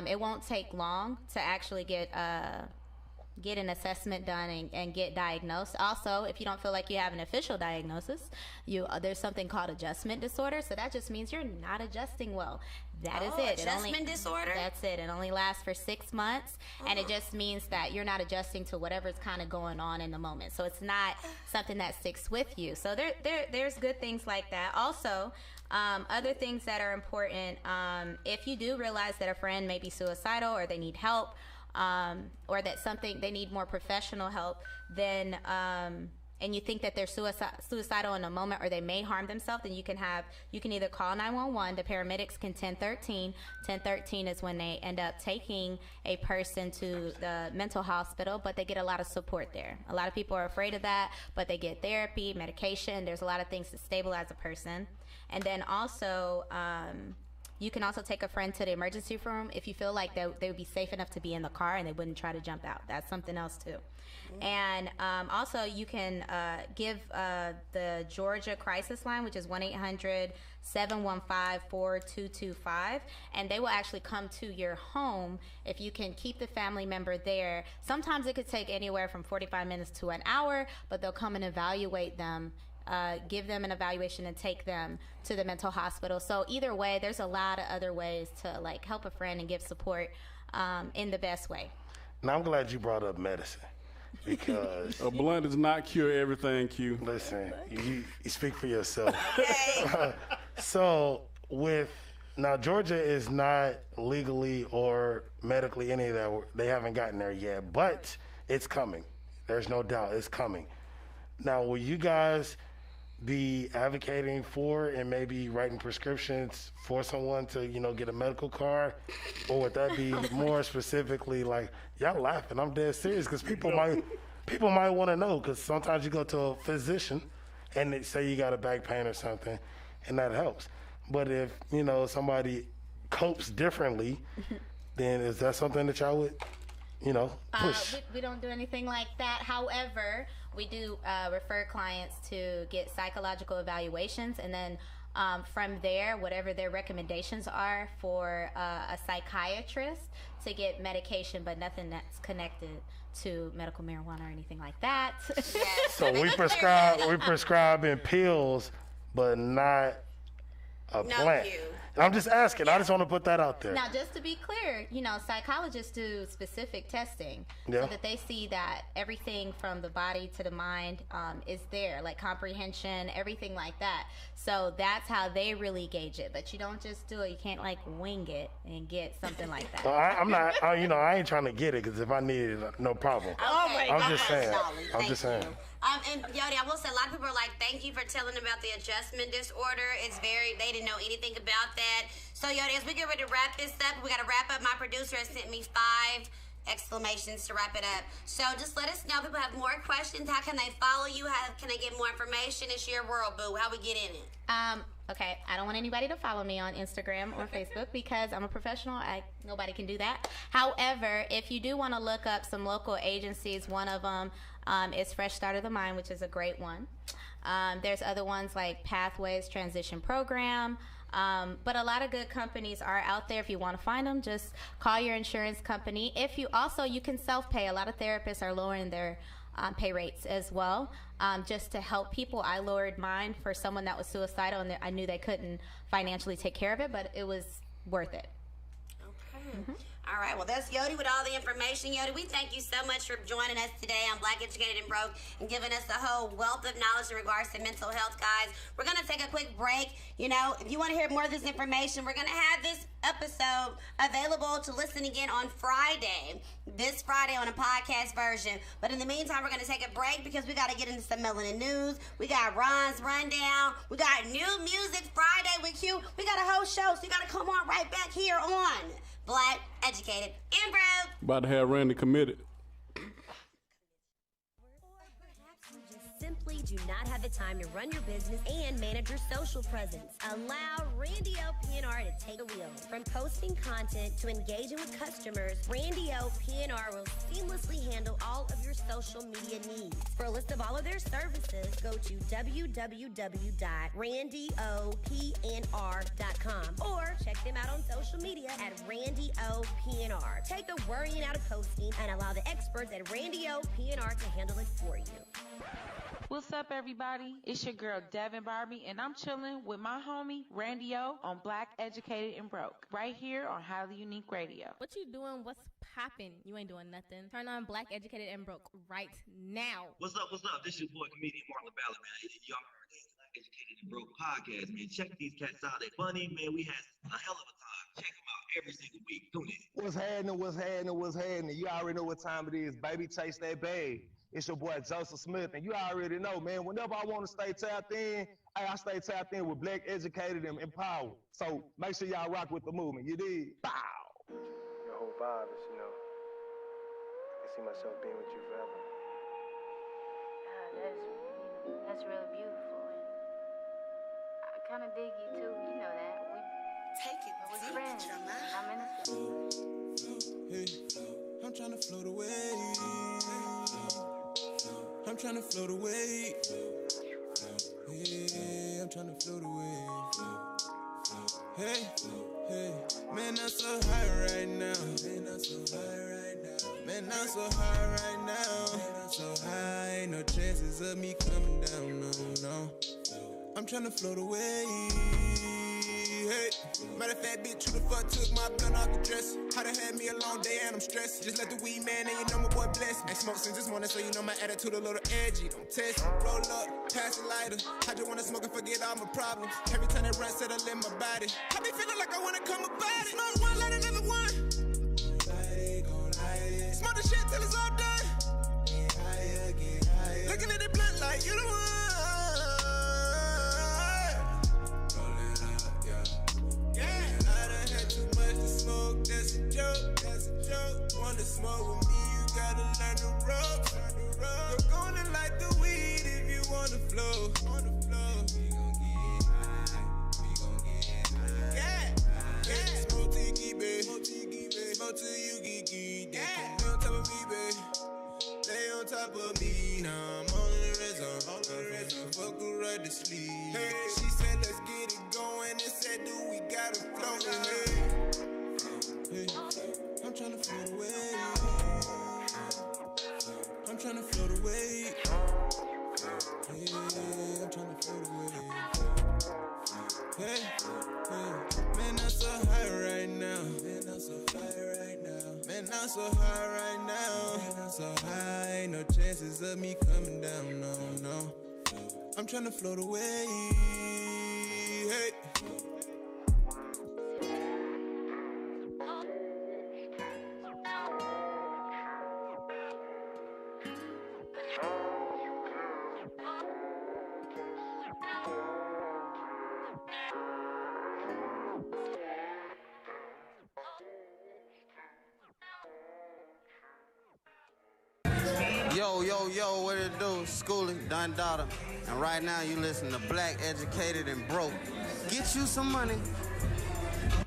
It won't take long to actually get an assessment done and get diagnosed. Also, if you don't feel like you have an official diagnosis, there's something called adjustment disorder. So that just means you're not adjusting well. That is it. Adjustment disorder? That's it. It only lasts for 6 months, and it just means that you're not adjusting to whatever's kind of going on in the moment. So it's not something that sticks with you. So there's good things like that. Also, other things that are important, if you do realize that a friend may be suicidal or they need help, or that they need more professional help, then and you think that they're suicidal in a moment or they may harm themselves, then you can either call 911. The paramedics can 1013. 1013 is when they end up taking a person to the mental hospital, but they get a lot of support there. A lot of people are afraid of that, but they get therapy, medication. There's a lot of things to stabilize a person. And then also, you can also take a friend to the emergency room if you feel like they would be safe enough to be in the car and they wouldn't try to jump out. That's something else too. And also you can give the Georgia Crisis Line, which is 1-800-715-4225, and they will actually come to your home if you can keep the family member there. Sometimes it could take anywhere from 45 minutes to an hour, but they'll come and evaluate them, give them an evaluation and take them to the mental hospital. So either way, there's a lot of other ways to like help a friend and give support in the best way. Now, I'm glad you brought up medicine because a blunt does not cure everything, Q. Listen, you speak for yourself. So now Georgia is not legally or medically any of that. They haven't gotten there yet, but it's coming. There's no doubt it's coming. Now, will you guys be advocating for and maybe writing prescriptions for someone to, get a medical card? Or would that be more specifically like, y'all laughing, I'm dead serious, because people might want to know, because sometimes you go to a physician and they say you got a back pain or something, and that helps. But if, somebody copes differently, then is that something that y'all would, push? We don't do anything like that. However, we do refer clients to get psychological evaluations, and then from there, whatever their recommendations are for a psychiatrist to get medication, but nothing that's connected to medical marijuana or anything like that. So we prescribe in pills, but not a plant. And I'm just asking. I just want to put that out there. Now, just to be clear, psychologists do specific testing so that they see that everything from the body to the mind is there, like comprehension, everything like that. So that's how they really gauge it. But you don't just do it. You can't wing it and get something like that. Well, I'm not. I ain't trying to get it, because if I need it, no problem. Okay. I'm just saying. I'm just saying. And Yodi, I will say, a lot of people are like, thank you for telling them about the adjustment disorder. They didn't know anything about that. So Yodi, as we get ready to wrap this up, we got to wrap up. My producer has sent me 5 exclamations to wrap it up. So just let us know if people have more questions. How can they follow you? How can they get more information? It's your world, boo. How we get in it? Okay, I don't want anybody to follow me on Instagram or Facebook because I'm a professional. Nobody can do that. However, if you do want to look up some local agencies, one of them is Fresh Start of the Mind, which is a great one. There's other ones like Pathways Transition Program. But a lot of good companies are out there. If you want to find them, just call your insurance company. You can self-pay. A lot of therapists are lowering their pay rates as well, just to help people. I lowered mine for someone that was suicidal, and I knew they couldn't financially take care of it, but it was worth it. Okay. Mm-hmm. All right, well, that's Yodi with all the information. Yodi, we thank you so much for joining us today on Black Educated and Broke and giving us a whole wealth of knowledge in regards to mental health, guys. We're going to take a quick break. If you want to hear more of this information, we're going to have this episode available to listen again on this Friday on a podcast version. But in the meantime, we're going to take a break because we got to get into some melanin news. We got Ron's Rundown. We got new music Friday with Q. We got a whole show, so you got to come on right back here on Black, Educated, and Broke. About to have Randy committed. Simply do not have the time to run your business and manage your social presence. Allow Randy O PNR to take the wheel. From posting content to engaging with customers, Randy O PNR will seamlessly handle all of your social media needs. For a list of all of their services, go to www.randyopnr.com or check them out on social media at Randy O PNR. Take the worrying out of posting and allow the experts at Randy O PNR to handle it for you. What's up, everybody? It's your girl, Devin Barbie, and I'm chilling with my homie, Randy O, on Black, Educated, and Broke, right here on Highly Unique Radio. What you doing? What's popping? You ain't doing nothing. Turn on Black, Educated, and Broke right now. What's up? This your boy, comedian Marlon Ballard, man. Y'all heard this Black, Educated, and Broke podcast, man. Check these cats out. They funny, man. We had a hell of a time. Check them out every single week. Tune in. What's happening? You already know what time it is, baby. Chase that bag. It's your boy Joseph Smith, and you already know, man, whenever I want to stay tapped in, I stay tapped in with Black, Educated, and Empowered. So make sure y'all rock with the movement. You dig? Bow! Your whole vibe is, I see myself being with you forever. That's really beautiful. And I kind of dig you, too. You know that. We're friends. I'm in Hey, I'm trying to float away. I'm trying to float away. Yeah, I'm trying to float away. Hey, man, I'm so high right now. Man, I'm so high right now. So high, ain't no chances of me coming down, no. I'm trying to float away. Hey, matter of fact, bitch, who the fuck took my blunt off the dresser? How they had me a long day and I'm stressed. Just let the weed man and you know my boy bless me. Ain't smoked since this morning, so you know my attitude a little edgy. Don't test me, roll up, pass the lighter. I just wanna smoke and forget all my problems. Every time that run, settle in my body. I be feeling like I wanna come about it. Smoke one, light another one. Smoke the shit till it's all done. Get higher. Looking at the blunt like you the one. floor. On the floor. We gon' get high. We gon' get high. Yeah. Smoke till you get back. Smoke till you get. Yeah. Lay on top of me, baby. Lay on top of me. Now I'm on the red zone. Fuck her right to sleep. Hey, she said let's get it going. And said do we gotta float away. Hey, I'm tryna float away. I'm tryna float away. Yeah, I'm tryna float away. Hey, man, I'm so high right now. Man, I'm so high right now. Man, I'm so high right now. Man, I'm so high, ain't no chances of me coming down, no. I'm tryna float away. Hey. Yo, what it do? Schooling, Don Dada. And right now you listen to Black, Educated, and Broke. Get you some money.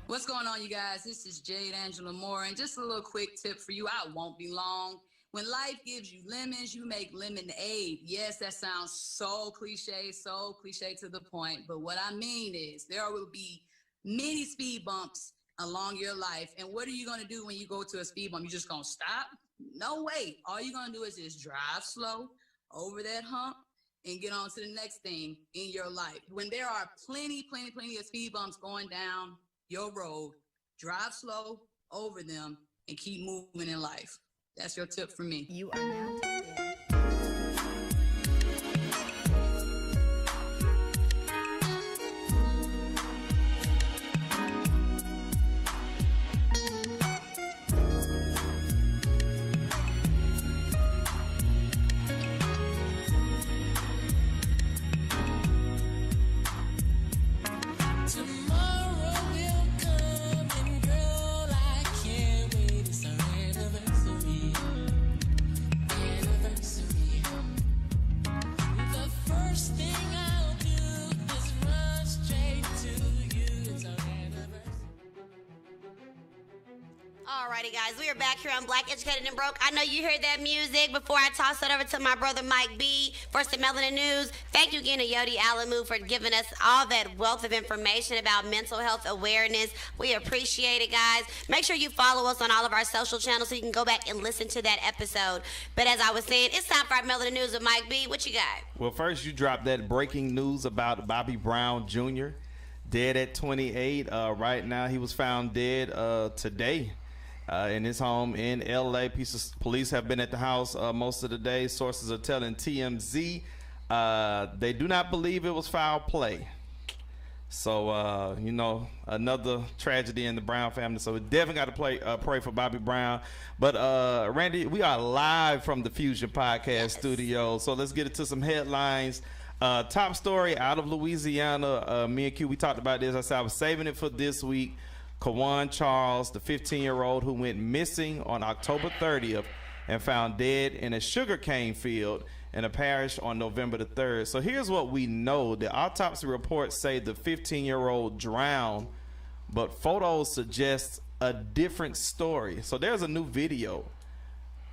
What's going on, you guys? This is Jade Angela Moore, and just a little quick tip for you. I won't be long. When life gives you lemons, you make lemonade. Yes, that sounds so cliche to the point, but what I mean is there will be many speed bumps along your life, and what are you going to do when you go to a speed bump? You just going to stop? No way. All you're going to do is just drive slow over that hump and get on to the next thing in your life. When there are plenty of speed bumps going down your road, drive slow over them and keep moving in life. That's your tip for me. You are now tuned in. Alrighty, guys, we are back here on Black, Educated, and Broke. I know you heard that music. Before I toss it over to my brother Mike B for some Melanin News, thank you again to Yodi Alamu for giving us all that wealth of information about mental health awareness. We appreciate it, guys. Make sure you follow us on all of our social channels so you can go back and listen to that episode. But as I was saying, it's time for our Melanin News with Mike B. What you got? Well, first you dropped that breaking news about Bobby Brown Jr., dead at 28. Right now, he was found dead today. In his home in L.A. Police have been at the house most of the day. Sources are telling TMZ they do not believe it was foul play. So, another tragedy in the Brown family. So we definitely got to pray for Bobby Brown. But, Randy, we are live from the Fusion Podcast studio. So let's get into some headlines. Top story out of Louisiana. Me and Q, we talked about this. I said I was saving it for this week. Kawan Charles, the 15-year-old who went missing on October 30th and found dead in a sugarcane field in a parish on November the 3rd. So here's what we know. The autopsy reports say the 15-year-old drowned, but photos suggest a different story. So there's a new video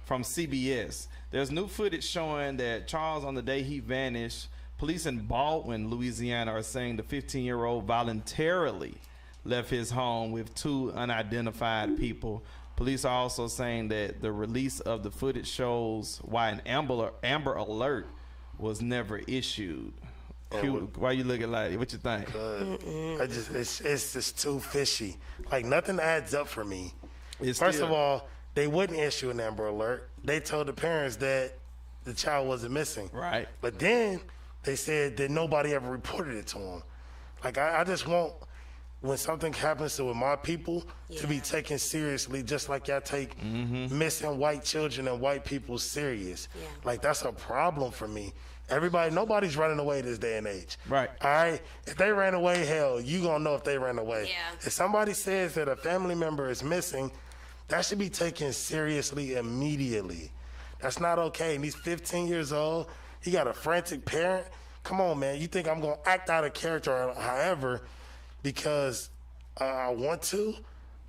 from CBS. There's new footage showing that Charles, on the day he vanished, police in Baldwin, Louisiana, are saying the 15-year-old voluntarily left his home with two unidentified people. Police are also saying that the release of the footage shows why an Amber Alert was never issued. Why you looking like? What you think? It's just too fishy. Like, nothing adds up for me. First of all, they wouldn't issue an Amber Alert. They told the parents that the child wasn't missing. Right. But then they said that nobody ever reported it to them. Like, I just want, when something happens to my people, to be taken seriously, just like y'all take missing white children and white people serious. Like, that's a problem for me. Nobody's running away this day and age. Right. All right? If they ran away, hell, you gonna know if they ran away. Yeah. If somebody says that a family member is missing, that should be taken seriously immediately. That's not okay. And he's 15 years old. He got a frantic parent. come on, man. You think I'm going to act out of character or however because I want to?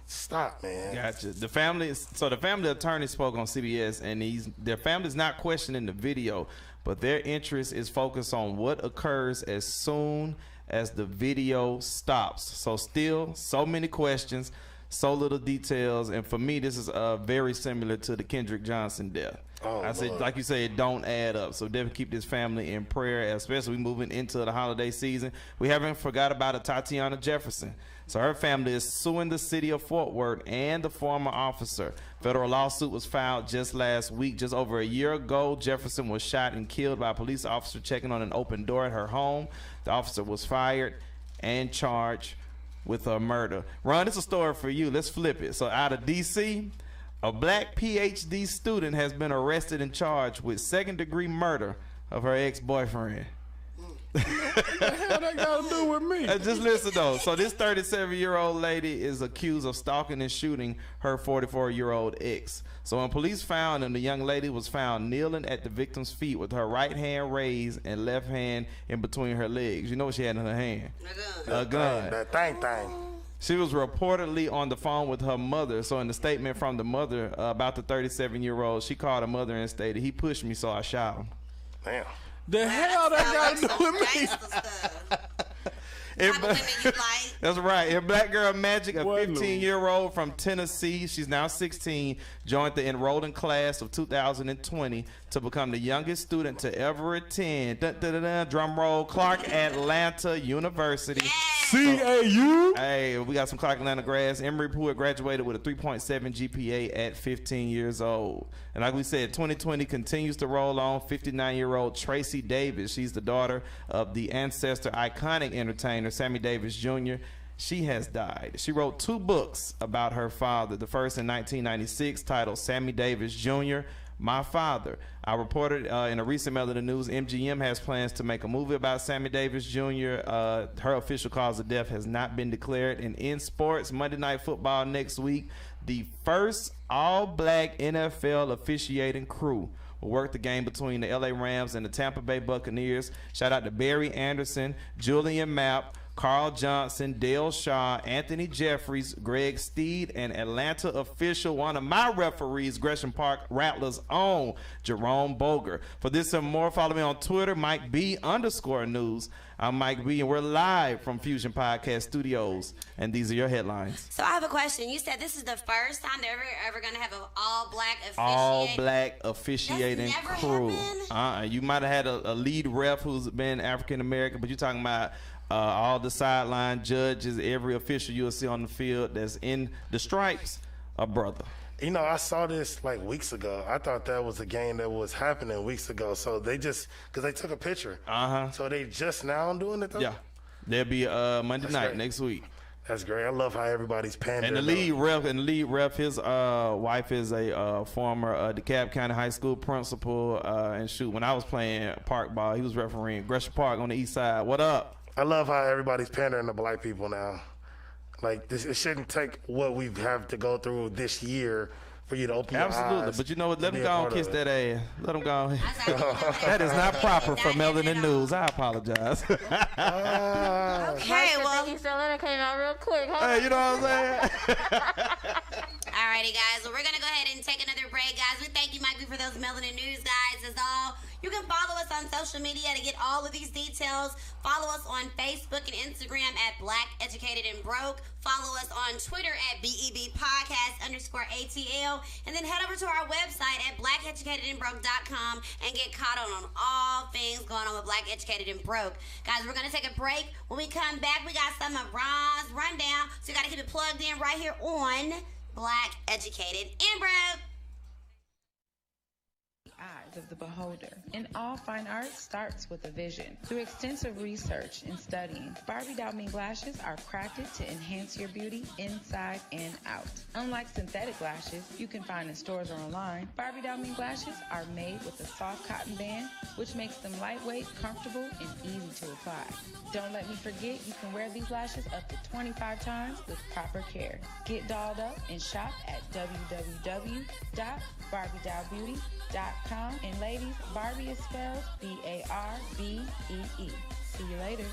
Stop, man. Gotcha. The family attorney spoke on CBS, and their family's not questioning the video, but their interest is focused on what occurs as soon as the video stops. So still, so many questions, so little details, and for me, this is very similar to the Kendrick Johnson death. I said, like you said, it don't add up. So definitely keep this family in prayer, especially moving into the holiday season. We haven't forgot about Tatiana Jefferson. So her family is suing the city of Fort Worth and the former officer. Federal lawsuit was filed just last week. Just over a year ago, Jefferson was shot and killed by a police officer checking on an open door at her home. The officer was fired and charged with a murder. Ron, it's a story for you. Let's flip it. So out of D.C., a black PhD student has been arrested and charged with second-degree murder of her ex-boyfriend. What the hell that got to do with me? Just listen, though. So this 37-year-old lady is accused of stalking and shooting her 44-year-old ex. So when police found him, the young lady was found kneeling at the victim's feet with her right hand raised and left hand in between her legs. You know what she had in her hand? A gun. That thing. She was reportedly on the phone with her mother. So in the statement from the mother about the 37-year-old, she called her mother and stated, "He pushed me, so I shot him." Damn. The hell that got to do with me? That's right. And Black Girl Magic, a 15-year-old from Tennessee, she's now 16, joined the enrolling class of 2020 to become the youngest student to ever attend, drum roll, Clark Atlanta University. CAU? Hey, we got some Clark Atlanta grads. Emory Pruitt graduated with a 3.7 GPA at 15 years old. And like we said, 2020 continues to roll on. 59-year-old Tracy Davis, she's the daughter of the ancestor iconic entertainer Sammy Davis Jr. She has died. She wrote 2 books about her father. The first in 1996 titled Sammy Davis Jr., My Father. I reported in a recent Melody News, MGM has plans to make a movie about Sammy Davis Jr. Her official cause of death has not been declared. And in sports, Monday Night Football next week, the first all-black NFL officiating crew will work the game between the LA Rams and the Tampa Bay Buccaneers. Shout out to Barry Anderson, Julian Mapp, Carl Johnson, Dale Shaw, Anthony Jeffries, Greg Steed, and Atlanta official, one of my referees, Gresham Park Rattlers' own Jerome Boger. For this and more, follow me on Twitter, MikeB_news. I'm Mike B, and we're live from Fusion Podcast Studios, and these are your headlines. So I have a question. You said this is the first time they're ever going to have an all-black officiating crew. You might have had a lead ref who's been African-American, but you're talking about all the sideline judges, every official you'll see on the field that's in the stripes, a brother. You know, I saw this like weeks ago. I thought that was a game that was happening weeks ago. So they just, because they took a picture. So they just now doing it though? Yeah. They'll be Monday night next week. That's great. I love how everybody's pandering. And the lead ref, his wife is a former DeKalb County High School principal. And when I was playing park ball, he was refereeing Gresham Park on the east side. What up? I love how everybody's pandering to black people now. Like, this, it shouldn't take what we have to go through this year for you to open your eyes. Absolutely. But you know what? Let them go and kiss that ass. Let them go. That is not proper for Melody News. I apologize. Okay, well. That came out real quick, huh? Hey, you know what I'm saying? Alrighty, guys. Well, we're going to go ahead and take another break, guys. We thank you, Mikey, for those Melody News, guys. As all. You can follow us on social media to get all of these details. Follow us on Facebook and Instagram at Black Educated and Broke. Follow us on Twitter at BEBpodcast_ATL. And then head over to our website at blackeducatedandbroke.com and get caught on all things going on with Black Educated and Broke. Guys, we're going to take a break. When we come back, we got some of Ron's Rundown. So you got to keep it plugged in right here on Black Educated and Broke. Eyes of the beholder. In all fine art starts with a vision. Through extensive research and studying, Barbie Doll Me lashes are crafted to enhance your beauty inside and out. Unlike synthetic lashes you can find in stores or online, Barbie Doll Me lashes are made with a soft cotton band, which makes them lightweight, comfortable, and easy to apply. Don't let me forget, you can wear these lashes up to 25 times with proper care. Get dolled up and shop at www.barbiedollbeauty.com. And ladies, Barbie is spelled B-A-R-B-E-E. See you later.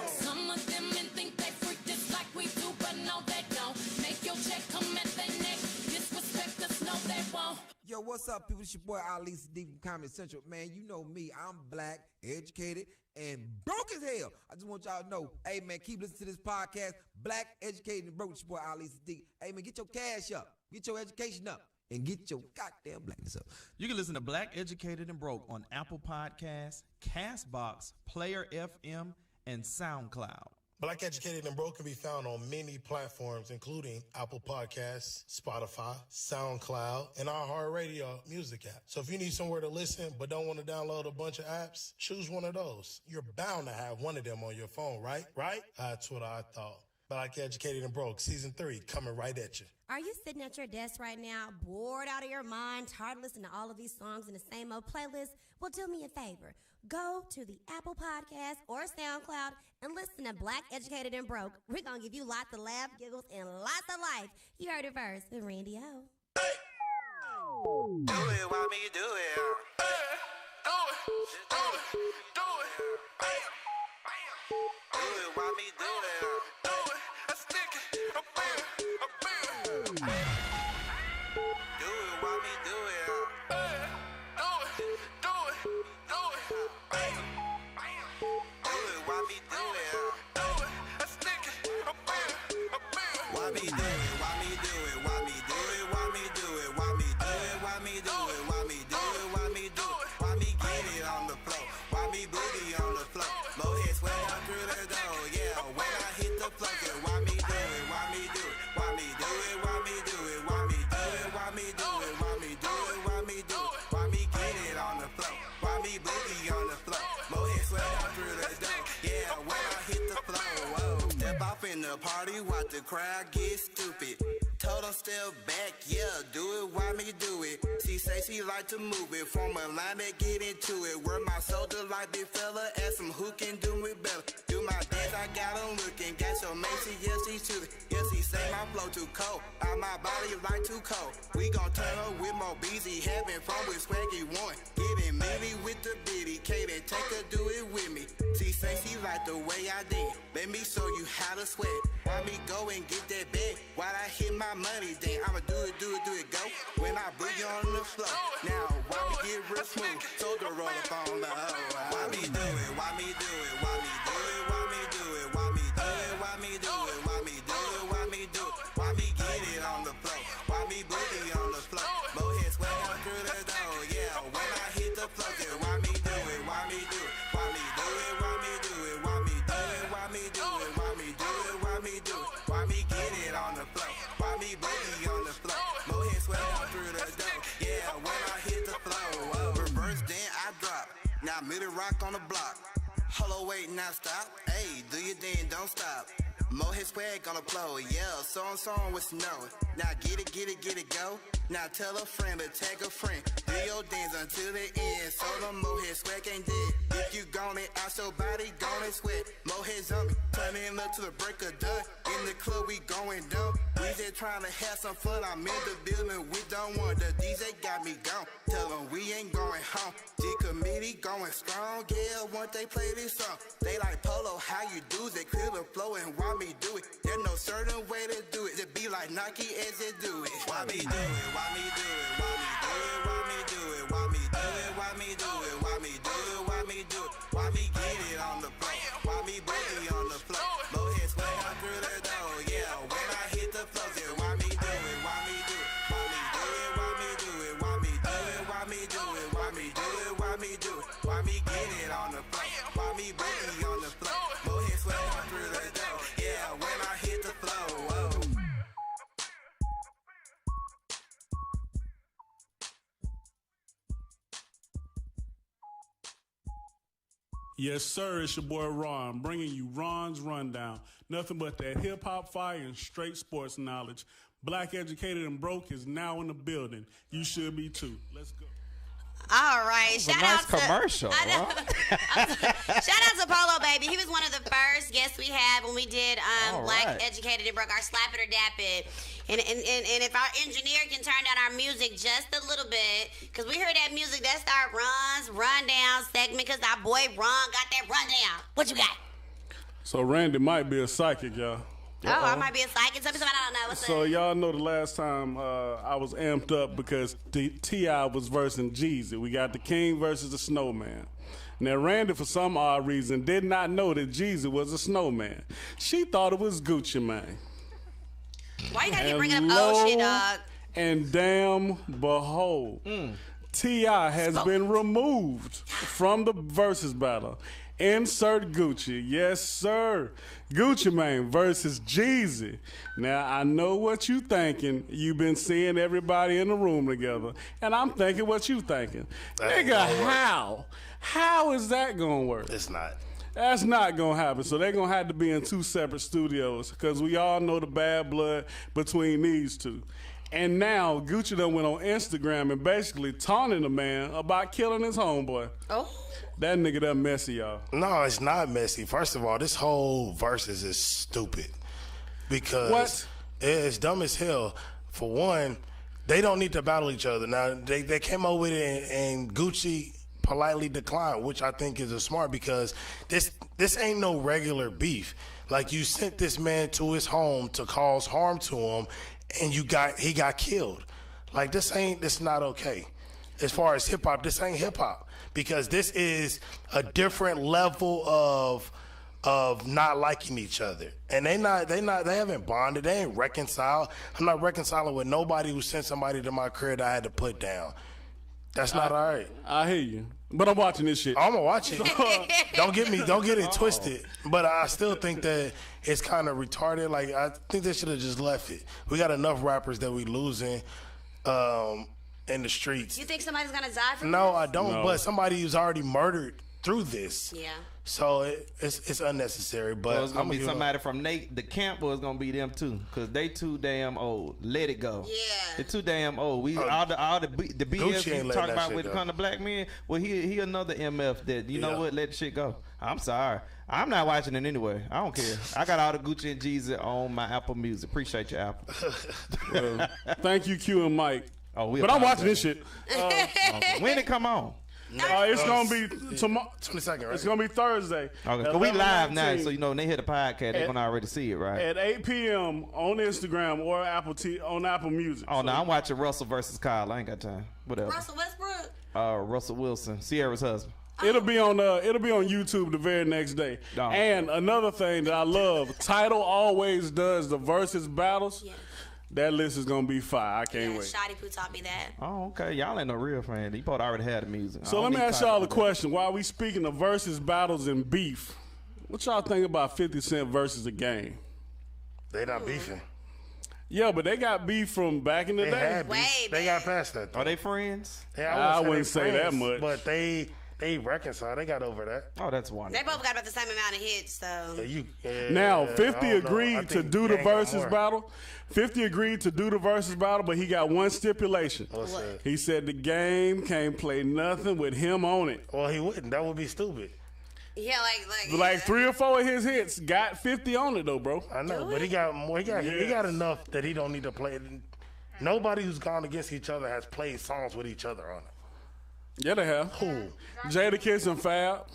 Some of them men think they freak just like we do, but no, they don't. Make your check come at their neck. Disrespect us, no, they won't. Yo, what's up, people? It's your boy Ali Sadiq from Comedy Central. Man, you know me. I'm black, educated, and broke as hell. I just want y'all to know, hey, man, keep listening to this podcast. Black, educated, and broke. It's your boy Ali Sadiq. Hey, man, get your cash up. Get your education up. And get your goddamn blackness up. You can listen to Black, Educated, and Broke on Apple Podcasts, CastBox, Player FM, and SoundCloud. Black Educated and Broke can be found on many platforms, including Apple Podcasts, Spotify, SoundCloud, and our iHeartRadio music app. So if you need somewhere to listen but don't want to download a bunch of apps, choose one of those. You're bound to have one of them on your phone, right? Right? That's what I thought. Black Educated and Broke, Season 3, coming right at you. Are you sitting at your desk right now, bored out of your mind, tired of listening to all of these songs in the same old playlist? Well, do me a favor. Go to the Apple Podcast or SoundCloud and listen to Black, Educated, and Broke. We're going to give you lots of laugh, giggles, and lots of life. You heard it first with Randy O. Do it, why me do it? Do it, do it, do it. Do it, why me do it? Do it, I stick it, a beer, a beer. Do it, why me do it? Do it, do it, do it. Do it, why me do it? Do it, I stick it, a beer, a beer. Why me do it? Why me do it? Why me do it? Why me do it? Why me do it? Why me do it? Why me do it? Why me do it? Why me get it on the floor? Why me boogie on the floor? Low head sweat out through the door. Yeah, when I hit the floor, yeah, why me do it? Why me do it? Why me do it? Why me do it? Why me do it? Why me do it? Why me do it? Why me do it? Why me get it on the floor? Why me boogie on the floor? Low head sweat out through the door. Yeah, when I hit the floor, whoa. Step off in the party, watch the crowd get stupid. Told her step back, yeah, do it, why me do it? She say she like to move it, from a line that get into it. Where my soldier like big fella, ask him who can do me better. Do my dance, I got him looking, got your Macy, yes, she's shooting. Yes, he say my flow too cold, out my body like too cold. We gon' turn up with more BZ, having fun with Swaggy One. Getting maybe with the bitty, Katie, take her, do it with me. She say she like the way I dance, let me show you how to sweat. Why me go and get that bag, while I hit my money, then I'ma do it, go. When I bring you on the floor, now why me get real smooth, so the roll up on the hoe. Why me do it, why me do it, why me do it, why me do it, why me do it, why me do it, why me do it, why me do it, why me get it on the floor, why me boogie on the floor, low head sweat out through the door, yeah, when I hit the floor, yeah, why me do it, why me do it, why me do it, why me do it, why me do it, why me do it, why me do it, why me do it, why me get it on the floor, why me boogie on the floor, low head sweat out through the door, yeah, when I hit the floor, whoa. Reverse then I drop, now middle rock on the block, hello wait now stop, hey, do your thing, don't stop. Mohead swag on the floor, yeah, song with snow. Now get it, go. Now tell a friend to tag a friend. Do your dance until the end, so the Mohead swag ain't dead. If you gone it out your body, gone it sweat. Mohead zombie, turn it up to the break of dawn. In the club, we going down. We just trying to have some fun, I'm in the building, we don't want. The DJ got me gone, tell them we ain't going home. G-Committee going strong, yeah, once they play this song. They like Polo, how you do it, clear the flow and why me do it. There's no certain way to do it, just be like Nike as they do it. Why me do it, why me do it, why me do it, why me do it, why me do it, why me do it, why me do it, why me do it, why me get it on the floor, why me boogie on the floor, low head sway out through the door, yeah, when I hit the floor, yeah, why me do it, why me do it, why me do it, why me do it, why me do it, why me do it, why me do it, why me do it, why me get it on the floor, why me boogie on the floor, low head sway out through the door, yeah, when I hit the floor, whoa. Yes, sir, it's your boy Ron, bringing you Ron's Rundown. Nothing but that hip-hop fire and straight sports knowledge. Black, Educated, and Broke is now in the building. You should be too. Let's go. All right. Shout nice out commercial. To, shout out to Polo Baby. He was one of the first guests we had when we did Black Educated and Broke, our Slap It or Dap It. And if our engineer can turn down our music just a little bit, because we heard that music, that's our rundown segment, because our boy Ron got that rundown. What you got? So Randy might be a psychic, y'all. Oh, I might be a psychic. Tell me something I don't know. What's So up? y'all know the last time I was amped up because T.I. was versing Jeezy. We got the King versus the Snowman. Now, Randy, for some odd reason, did not know that Jeezy was a snowman. She thought it was Gucci Mane. Why you gotta keep bringing up old shit, dog? And damn, behold, T.I. has been removed from the versus battle. Insert Gucci. Yes, sir. Gucci Mane versus Jeezy. Now, I know what you thinking. You've been seeing everybody in the room together. And I'm thinking what you thinking. Nigga, how? How is that going to work? It's not. That's not going to happen. So they're going to have to be in two separate studios because we all know the bad blood between these two. And now Gucci done went on Instagram and basically taunting the man about killing his homeboy. Oh. That nigga that messy, y'all. No, it's not messy. First of all, this whole versus is stupid. Because it's dumb as hell. For one, they don't need to battle each other. Now, they came up with it and Gucci politely declined, which I think is a smart because this ain't no regular beef. Like, you sent this man to his home to cause harm to him and he got killed. Like, this not okay. As far as hip hop, this ain't hip hop. Because this is a different level of not liking each other. And they haven't bonded, they ain't reconciled. I'm not reconciling with nobody who sent somebody to my crib that I had to put down. That's not all right. I hear you. But I'm watching this shit. I'm gonna watch it. Don't get it twisted. But I still think that it's kind of retarded. Like, I think they should have just left it. We got enough rappers that we losing in the streets. You think somebody's gonna die from No, this? I don't. No. But somebody who's already murdered through this. Yeah. So it's unnecessary. But So it's gonna be somebody from the camp, or it's gonna be them too, cause they too damn old. Let it go. Yeah. They're too damn old. All the BS Gucci ain't we letting talk that about shit with go. the kind of black men. Well, he another MF that know what, let the shit go. I'm sorry. I'm not watching it anyway. I don't care. I got all the Gucci and Jeezy on my Apple Music. Appreciate you, Apple. Well, thank you, Q and Mike. Oh, but I'm watching this shit. When it come on? It's gonna be tomorrow. 22nd, right? It's gonna be Thursday. Okay, 'cause we live now, 11/19. so you know when they hear the podcast, they're gonna already see it, right? At 8 p.m. on Instagram or on Apple Music. Oh, no, I'm watching Russell versus Kyle. I ain't got time. Whatever. Russell Westbrook. Russell Wilson, Sierra's husband. It'll be on YouTube the very next day. Oh. And another thing that I love, Tidal always does the versus battles. Yeah. That list is gonna be fire. I can't wait. Shotty Poo taught me that. Oh, okay. Y'all ain't no real fan. You probably already had the music. So let me ask y'all a question. While we speaking of versus battles and beef, what y'all think about 50 Cent versus The Game? They not beefing. Yeah, but they got beef from back in the They day. had beef. They got past that. Though. Are they friends? Yeah, I wouldn't wouldn't say they that friends, much. But they reconciled. They got over that. Oh, that's wonderful. They both got about the same amount of hits, so. Now, I 50 don't know. I agreed to think do the Gang got versus more. battle. 50 agreed to do the versus battle, but he got one stipulation. What's that? He said The Game can't play nothing with him on it. Well, he wouldn't. That would be stupid. Yeah, like. Like 3 or 4 of his hits got 50 on it though, bro. I know, but he got more. He got enough that he don't need to play. Nobody who's gone against each other has played songs with each other on it. Yeah, they have. Who? Jadakiss and Fab.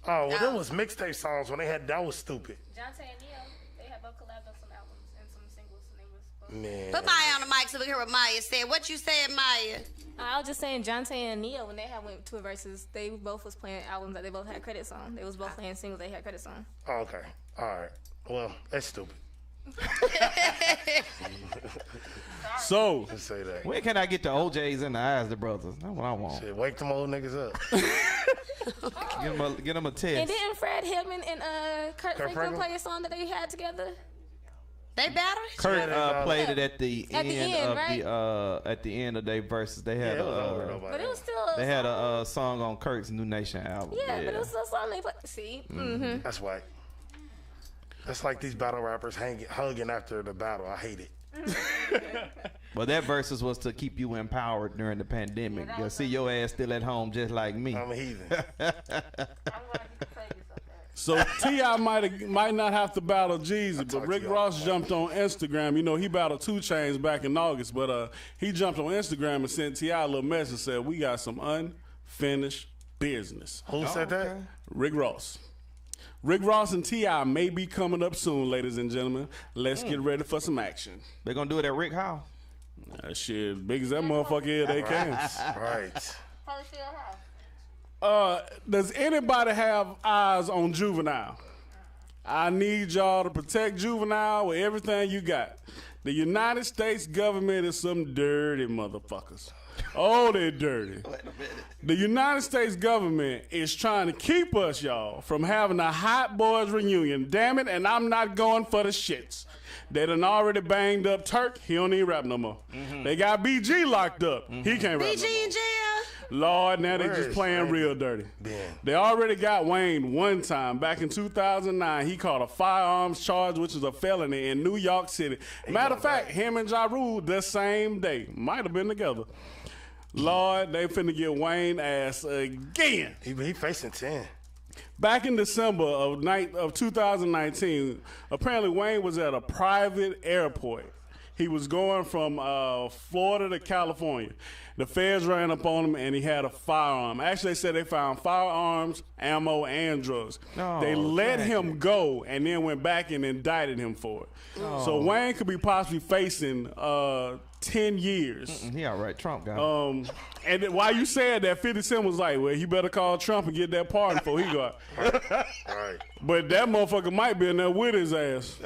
Oh, well, there was mixtape songs when they had. That was stupid. Jonte and Neo, they have both collabed on some albums and some singles. And they was Man. Put Maya on the mic so we can hear what Maya said. What you said, Maya? I was just saying, Jonte and Neo, when they had went to a versus, they both was playing albums that they both had credits on. They was both playing singles they had credits on. Oh, okay. All right. Well, that's stupid. So, Just say that. When can I get the OJs in the eyes, the brothers? That's what I want. Shit, wake them old niggas up. Get them a test. And didn't Fred Hillman and Kurt Franklin Franklin? play a song that they had together? They battled? Kurt played it at the At the end, of right? at the end of their verses. They had Yeah, it was over though by But it then. was still a they had song. a song on Kurt's New Nation album. Yeah, but it was still a song they played. See? Mm-hmm. That's why. That's like these battle rappers hugging after the battle. I hate it. Well, that versus was to keep you empowered during the pandemic. You'll see your ass still at home just like me. I'm a heathen. So T.I. might not have to battle Jeezy, but Rick Ross jumped on Instagram. You know, he battled 2 Chainz back in August, but he jumped on Instagram and sent T.I. a little message and said, we got some unfinished business. Who said that? Rick Ross. Rick Ross and T.I. may be coming up soon, ladies and gentlemen. Let's get ready for some action. They're going to do it at Rick House? Shit, big as that motherfucker is, they can. Right. Does anybody have eyes on Juvenile? I need y'all to protect Juvenile with everything you got. The United States government is some dirty motherfuckers. Oh, they're dirty. Wait a minute. The United States government is trying to keep us, y'all, from having a Hot Boys reunion. Damn it, and I'm not going for the shits. They done already banged up Turk. He don't even rap no more. They got BG locked up. He can't rap no more. BG in jail. Lord, now they just playing real dirty. They already got Wayne one time. Back in 2009, he caught a firearms charge, which is a felony in New York City. Matter of fact, him and Ja Rule the same day. Might have been together. Lord, they finna get Wayne ass again. He facing 10. Back in December of 2019, apparently Wayne was at a private airport. He was going from Florida to California. The feds ran up on him, and he had a firearm. Actually, they said they found firearms, ammo, and drugs. They let him go and then went back and indicted him for it. So Wayne could be possibly facing 10 years. He all right. Trump got him. And then while you said that, 50 Cent was like, well, he better call Trump and get that pardon before he got. Right. But that motherfucker might be in there with his ass.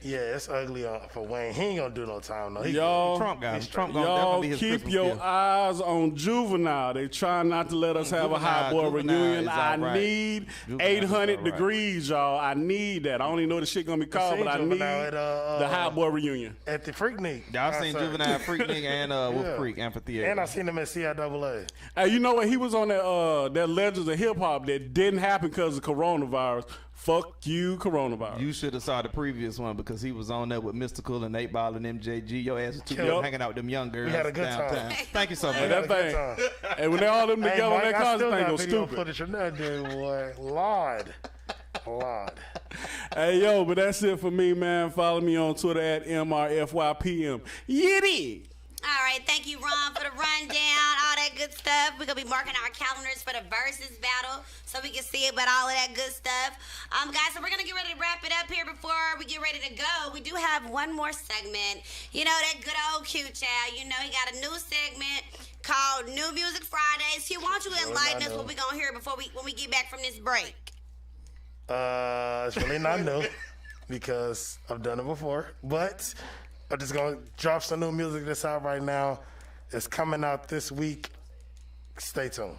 Yeah, it's ugly for Wayne. He ain't gonna do no time though. Y'all keep your eyes on Juvenile. They trying not to let us have a Hot Boy reunion. I need 800 degrees, y'all. I need that. I don't even know what the shit gonna be called, but I need the Hot Boy reunion. At the Freaknik. Y'all seen Juvenile at Freaknik and Wolf Creek Amphitheater. And I seen him at CIAA. Hey, you know what? He was on that Legends of Hip Hop that didn't happen because of coronavirus. Fuck you, coronavirus. You should have saw the previous one because he was on there with Mystical and 8 Ball and MJG. Your ass was too good hanging out with them young girls. We had a good downtown. time. Thank you so much. Hey, that thing. Hey, when they all them together on that concert, thing go stupid. Footage of that dude, boy. Lord. Hey, yo, but that's it for me, man. Follow me on Twitter at MRFYPM. Yiddy! All right, thank you, Ron, for the rundown, all that good stuff. We're going to be marking our calendars for the versus battle so we can see about all of that good stuff. Guys, so we're going to get ready to wrap it up here before we get ready to go. We do have one more segment. You know, that good old Q-Chow. You know, he got a new segment called New Music Fridays. Q, why don't you enlighten us what we're going to hear when we get back from this break? It's really not new because I've done it before, but I'm just going to drop some new music that's out right now. It's coming out this week. Stay tuned.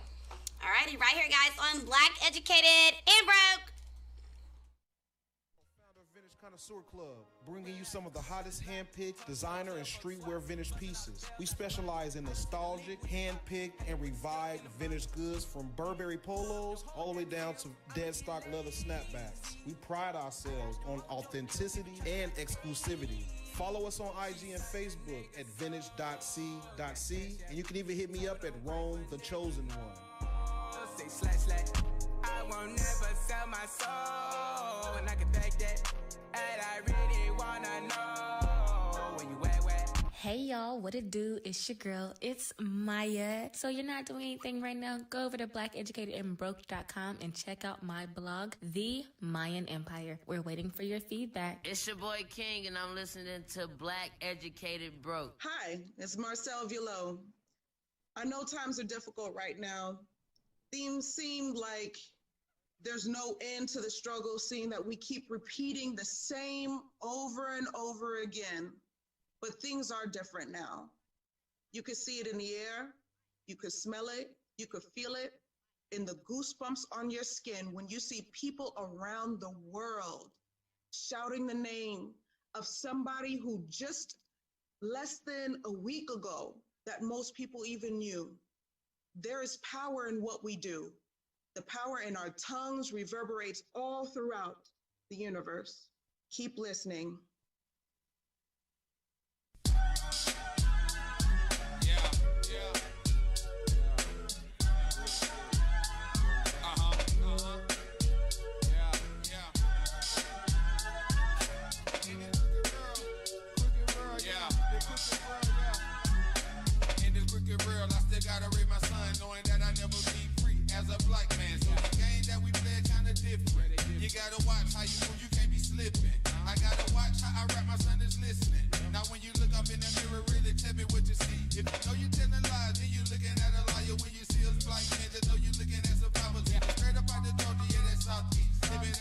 All righty, right here, guys, on Black, Educated, and Broke. Connoisseur Club, bringing you some of the hottest hand-picked designer and streetwear vintage pieces. We specialize in nostalgic, hand-picked, and revived vintage goods from Burberry polos all the way down to dead stock leather snapbacks. We pride ourselves on authenticity and exclusivity. Follow us on IG and Facebook at vintage.c.c, and you can even hit me up at Rome the Chosen One. I won't never sell my soul, and I can take that. And I really wanna know when you wet. Hey y'all, what it do? It's your girl, it's Maya. So you're not doing anything right now? Go over to blackeducatedandbroke.com and check out my blog, The Mayan Empire. We're waiting for your feedback. It's your boy King, and I'm listening to Black Educated Broke. Hi, it's Marcel Villo. I know times are difficult right now. Things seem like there's no end to the struggle, seeing that we keep repeating the same over and over again. But things are different now. You could see it in the air, you could smell it, you could feel it in the goosebumps on your skin when you see people around the world shouting the name of somebody who just less than a week ago that most people even knew. There is power in what we do. The power in our tongues reverberates all throughout the universe. Keep listening.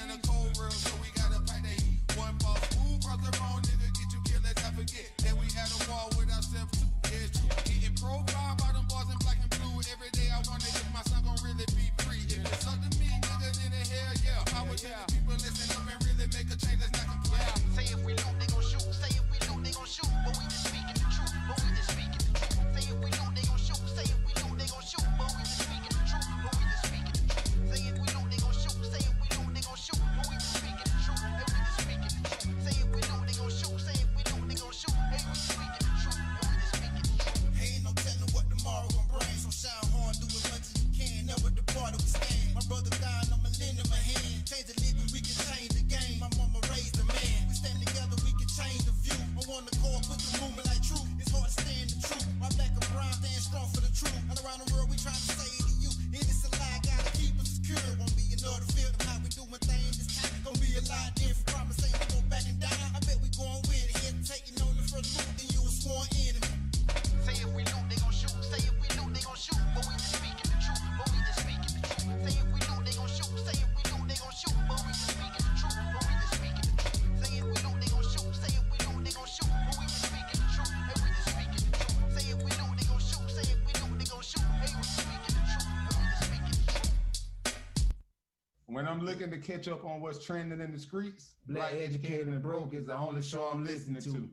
in a cold world, so we gotta fight the heat. One false move, cross the wrong nigga, get you killed. Let's not forget that we had a war with ourselves too. Yeah, it's true. Getting profiled by them boys in black and blue. Every day I wonder if my son gon' really be free. If it's up to me, nigga, then hell yeah. I would tell the people listen up and really make a change. Let's not complain. Say if we loot, they gon' shoot. Say if we loot, they gon' shoot. But we just speaking the truth. But we just speaking the truth. Say if we loot, they gon' shoot. Say if we loot, they gon' shoot. But we just speaking the truth. But we just speaking the truth. Say if we loot, they gon' shoot. Say if we loot, they gon' shoot. But we just speaking the truth. And we just speaking the truth. Say if we loot, they gon' shoot. Say if we loot, they gon' shoot. Hey, we just speaking the truth. And we just speaking the truth. Ain't no telling what tomorrow gon' bring. So shine hard, do as much as you can. Never depart or we stand. My brother dying, I'ma lend him a hand. Change the living, we can change the game. My mama raised a man. We stand together, we can change the view. I want the core, put the movement like true. It's hard to stand the truth. My black and brown stand strong for the truth. All around the world, we trying to say to you. Innocent lie, gotta keep us secure. Won't be another field of how we doing things. This time gonna be a lot different. Promise ain't gonna go back and down. I bet we going with it. Hesitating on the first move, then you a sworn enemy. Say if we loot, they gon' shoot. Say if we loot, they gon' shoot. But we just speaking the truth. But we just speaking the truth. Say if we loot, they gon' shoot. Say if we loot, they gon' shoot. But we just speaking the truth. But we just speaking the truth. Say if we loot, they gon' shoot. Say if we loot, they gon' shoot. But we just speaking the truth. And we just speaking the truth. Say if we loot, they gon' shoot. Say if we loot, they gon' shoot. Hey, we just speaking the truth. And we just speaking the truth. When I'm looking to catch up on what's trending in the streets, Black Educated and Broke is the only show I'm listening to.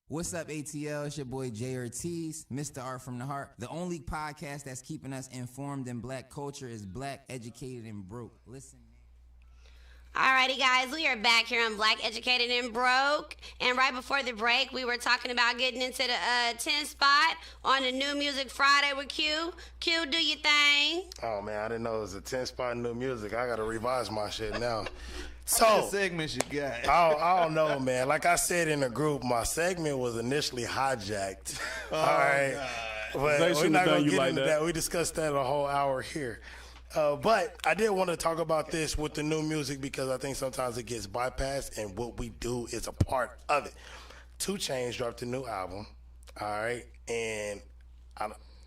What's up, ATL? It's your boy Jay Ortiz, Mr. Art from the Heart. The only podcast that's keeping us informed in black culture is Black Educated and Broke. Listen. Alrighty, guys, we are back here on Black Educated and Broke. And right before the break, we were talking about getting into the 10 spot on the New Music Friday with Q. Q, do your thing. Oh, man, I didn't know it was a 10 spot in new music. I got to revise my shit now. So, how many segments you got? I don't know, man. Like I said in the group, my segment was initially hijacked. All right. God. But we're not going to get into that. We discussed that a whole hour here. But I did want to talk about this with the new music because I think sometimes it gets bypassed, and what we do is a part of it. 2 Chainz dropped a new album, all right, and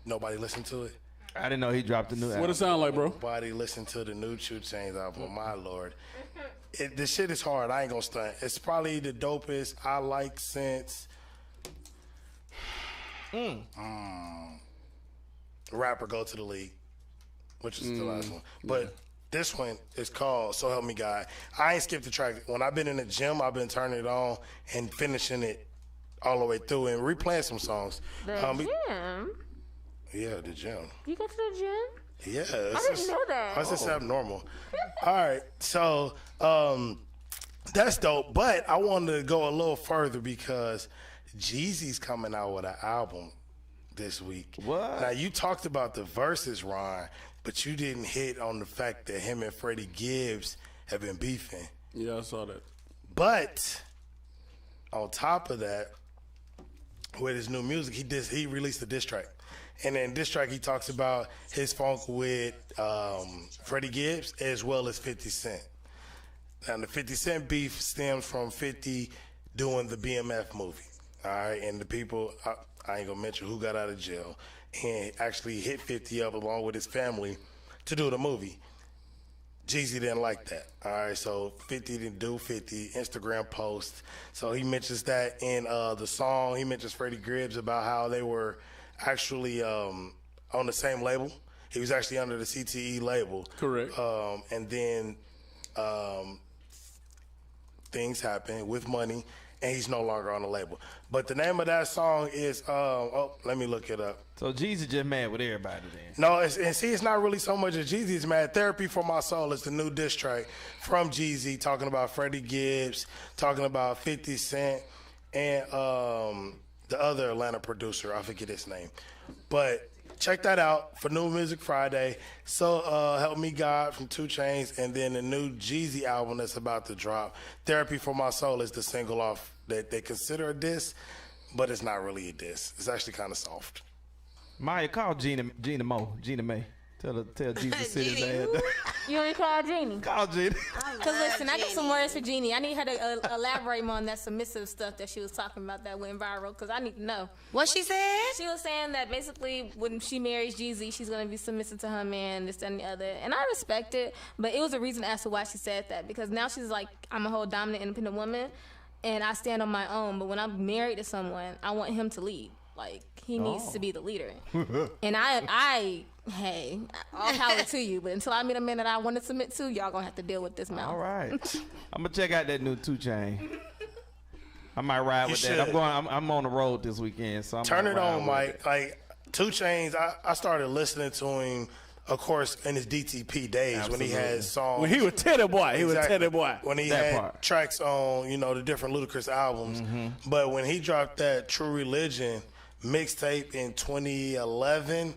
nobody listened to it. I didn't know he dropped a new album. What it sound like, bro? Nobody listened to the new 2 Chainz album, my lord. The shit is hard, I ain't gonna stunt. It's probably the dopest I like since rapper Go to the League, which is the last one. But this one is called So Help Me God. I ain't skipped the track. When I've been in the gym, I've been turning it on and finishing it all the way through and replaying some songs. The gym? Yeah, the gym. You go to the gym? Yeah. I didn't know that. That's just abnormal. All right, so that's dope. But I wanted to go a little further because Jeezy's coming out with an album this week. What? Now, you talked about the verses, Ron, but you didn't hit on the fact that him and Freddie Gibbs have been beefing. Yeah, I saw that. But on top of that, with his new music, he released a diss track. And in diss track, he talks about his funk with Freddie Gibbs as well as 50 Cent. Now, the 50 Cent beef stems from 50 doing the BMF movie. All right, and the people, I ain't gonna mention who got out of jail, and actually hit 50 up along with his family to do the movie. Jeezy didn't like that. All right, so 50 didn't do 50 Instagram post. So he mentions that in the song. He mentions Freddie Gibbs about how they were actually on the same label. He was actually under the CTE label. Correct. And then things happen with money, and he's no longer on the label. But the name of that song is, let me look it up. So Jeezy just mad with everybody then? No, it's not really so much as Jeezy's mad. Therapy for My Soul is the new diss track from Jeezy, talking about Freddie Gibbs, talking about 50 Cent, and the other Atlanta producer, I forget his name. But check that out for New Music Friday. So Help Me God from 2 Chainz, and then the new Jeezy album that's about to drop. Therapy for My Soul is the single off that they consider a diss, but it's not really a diss. It's actually kind of soft. Maya, call Gina May Tell Jesus to sit his ass down. You want me to call Jeannie? Call Jeannie. Because listen, I got some words for Jeannie. I need her to elaborate more on that submissive stuff that she was talking about that went viral. Because I need to know. What she said? She was saying that basically when she marries Jeezy, she's going to be submissive to her man, this, that, and the other. And I respect it. But it was a reason as to why she said that. Because now she's like, I'm a whole dominant, independent woman. And I stand on my own. But when I'm married to someone, I want him to lead. Like, he needs to be the leader. And hey, all power to you. But until I meet a man that I want to submit to, y'all gonna have to deal with this mouth. All right. I'm gonna check out that new 2 Chainz. I might ride with should. that. I'm on the road this weekend, so I'm Turn gonna it ride on, with Mike. it. Like 2 Chainz, I started listening to him, of course, in his DTP days when he had songs. When he was Teddy Boy. He was Exactly. Teddy Boy. When he That had part. tracks on, the different Ludacris albums. But when he dropped that True Religion mixtape in 2011,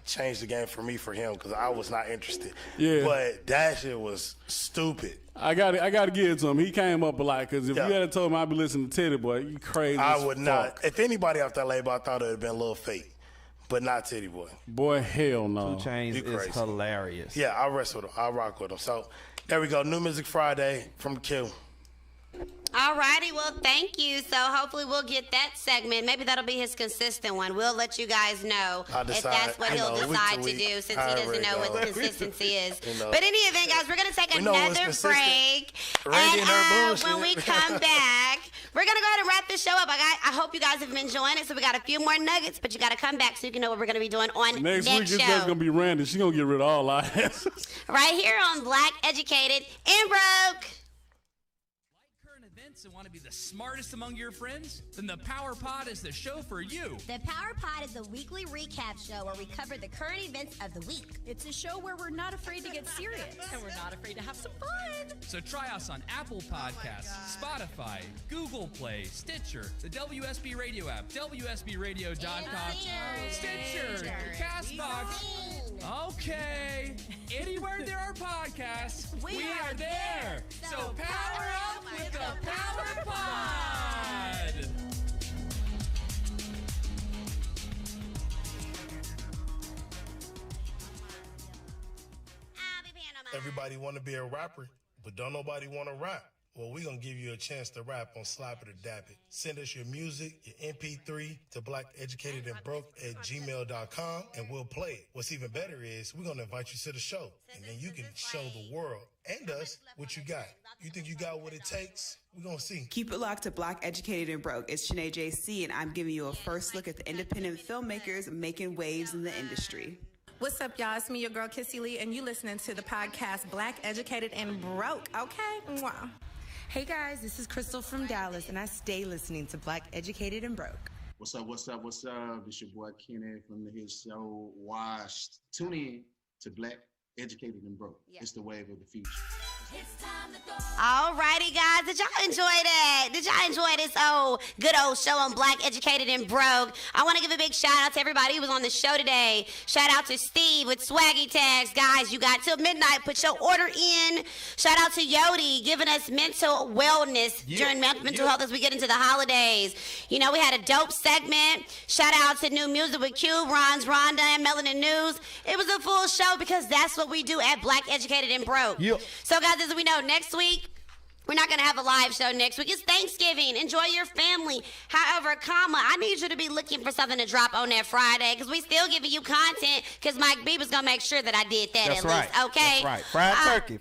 changed the game for me for him because I was not interested. Yeah. But that shit was stupid. I got to give it to him. He came up a lot because if you had told him I'd be listening to Teddy Boy, you crazy. I as would fuck. not. If anybody off that label, I thought it would have been Lil Fate, but not Teddy Boy. Boy, hell no. 2 Chainz is hilarious. Yeah, I'll rest with him. I'll rock with him. So there we go. New Music Friday from Q. Alrighty, well, thank you. So hopefully we'll get that segment. Maybe that'll be his consistent one. We'll let you guys know I'll if decide, that's what he'll week to decide to week, do since he however doesn't it know what goes. consistency is. You know. But in any event, guys, we're going to take We know what's another consistent. break. Randy and her And bullshit. when we come back, we're going to go ahead and wrap this show up. I hope you guys have been enjoying it. So we got a few more nuggets, but you got to come back so you can know what we're going to be doing on Next week, next it's show. just going to be Randy. She's going to get rid of all our asses. Right here on Black Educated and Broke. And want to be the smartest among your friends? Then the Power Pod is the show for you. The Power Pod is a weekly recap show where we cover the current events of the week. It's a show where we're not afraid to get serious. And we're not afraid to have some fun. So try us on Apple Podcasts, Spotify, Google Play, Stitcher, the WSB Radio app, WSBRadio.com, Stitcher, CastBox. Okay. Anywhere there are podcasts, we are there. So power up with the Power Pod. Everybody want to be a rapper, but don't nobody want to rap. Well, we're going to give you a chance to rap on Slap It or Dap It. Send us your music, your MP3 to blackeducatedandbroke@gmail.com and we'll play it. What's even better is we're going to invite you to the show and then you can show the world and us what you got. You think you got what it takes? We're going to see. Keep it locked to Black Educated and Broke. It's Shanae JC and I'm giving you a first look at the independent filmmakers making waves in the industry. What's up, y'all? It's me, your girl, Kissy Lee, and you listening to the podcast Black Educated and Broke, okay? Mwah. Hey guys, this is Crystal from Dallas, and I stay listening to Black Educated and Broke. What's up? It's your boy Kenny from the hit show Washed. Tune in to Black Educated and Broke. It's the wave of the future. Alrighty, guys. Did y'all enjoy that? Did y'all enjoy this good old show on Black Educated and Broke? I want to give a big shout out to everybody who was on the show today. Shout out to Steve with Swaggy Tags. Guys, you got till midnight. Put your order in. Shout out to Yodi giving us mental wellness during mental health as we get into the holidays. You know, we had a dope segment. Shout out to New Music with Cube, Ron's, Rhonda, and Melanin News. It was a full show because that's what we do at Black Educated and Broke. So, guys, as we know, next week, we're not going to have a live show next week. It's Thanksgiving. Enjoy your family. However, I need you to be looking for something to drop on that Friday because we still giving you content because Mike Bieber's going to make sure that I did that That's at right. least. Okay? That's right. Fried turkey.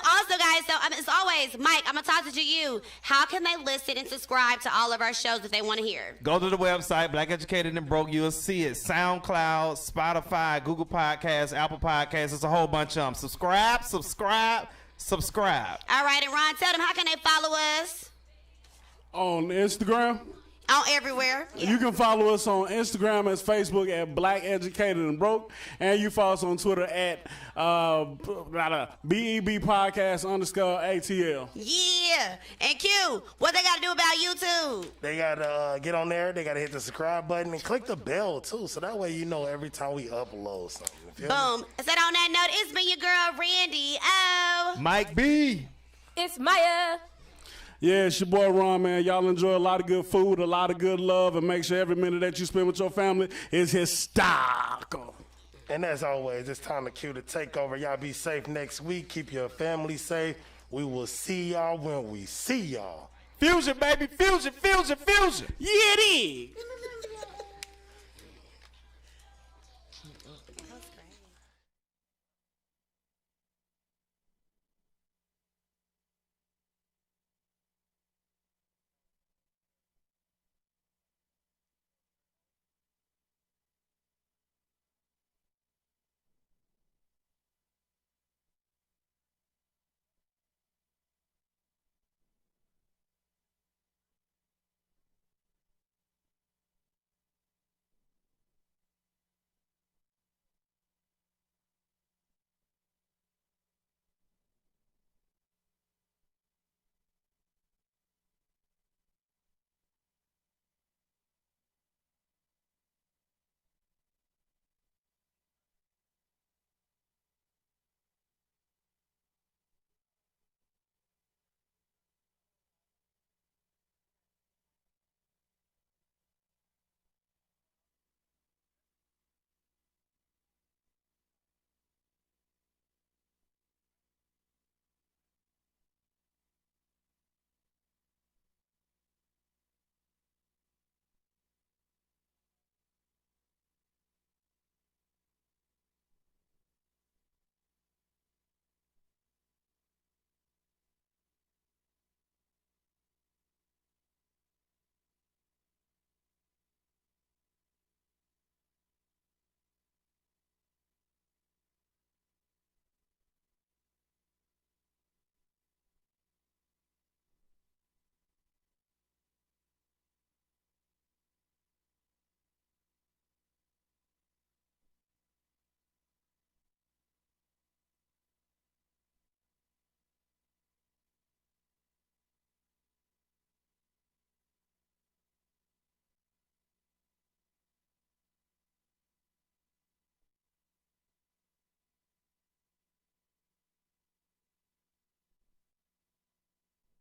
Also, guys, so as always, Mike, I'm going to toss it to you. How can they listen and subscribe to all of our shows if they want to hear? Go to the website, Black Educated and Broke. You'll see it. SoundCloud, Spotify, Google Podcasts, Apple Podcasts. It's a whole bunch of them. Subscribe. All right, and Ron, tell them how can they follow us? On Instagram. On everywhere. You can follow us on Instagram and Facebook at Black Educated and Broke. And you follow us on Twitter at BEB Podcast _ATL. Yeah. And Q, what they got to do about YouTube? They got to get on there. They got to hit the subscribe button and click the bell, too. So that way you know every time we upload something. You feel me? Boom. I said on that note, it's been your girl, Randy. Oh. Mike B. It's Maya. Yeah, it's your boy Ron, man. Y'all enjoy a lot of good food, a lot of good love, and make sure every minute that you spend with your family is historical. And as always, it's time to cue the takeover. Y'all be safe next week. Keep your family safe. We will see y'all when we see y'all. Fusion, baby. Fusion. Yeah, it is.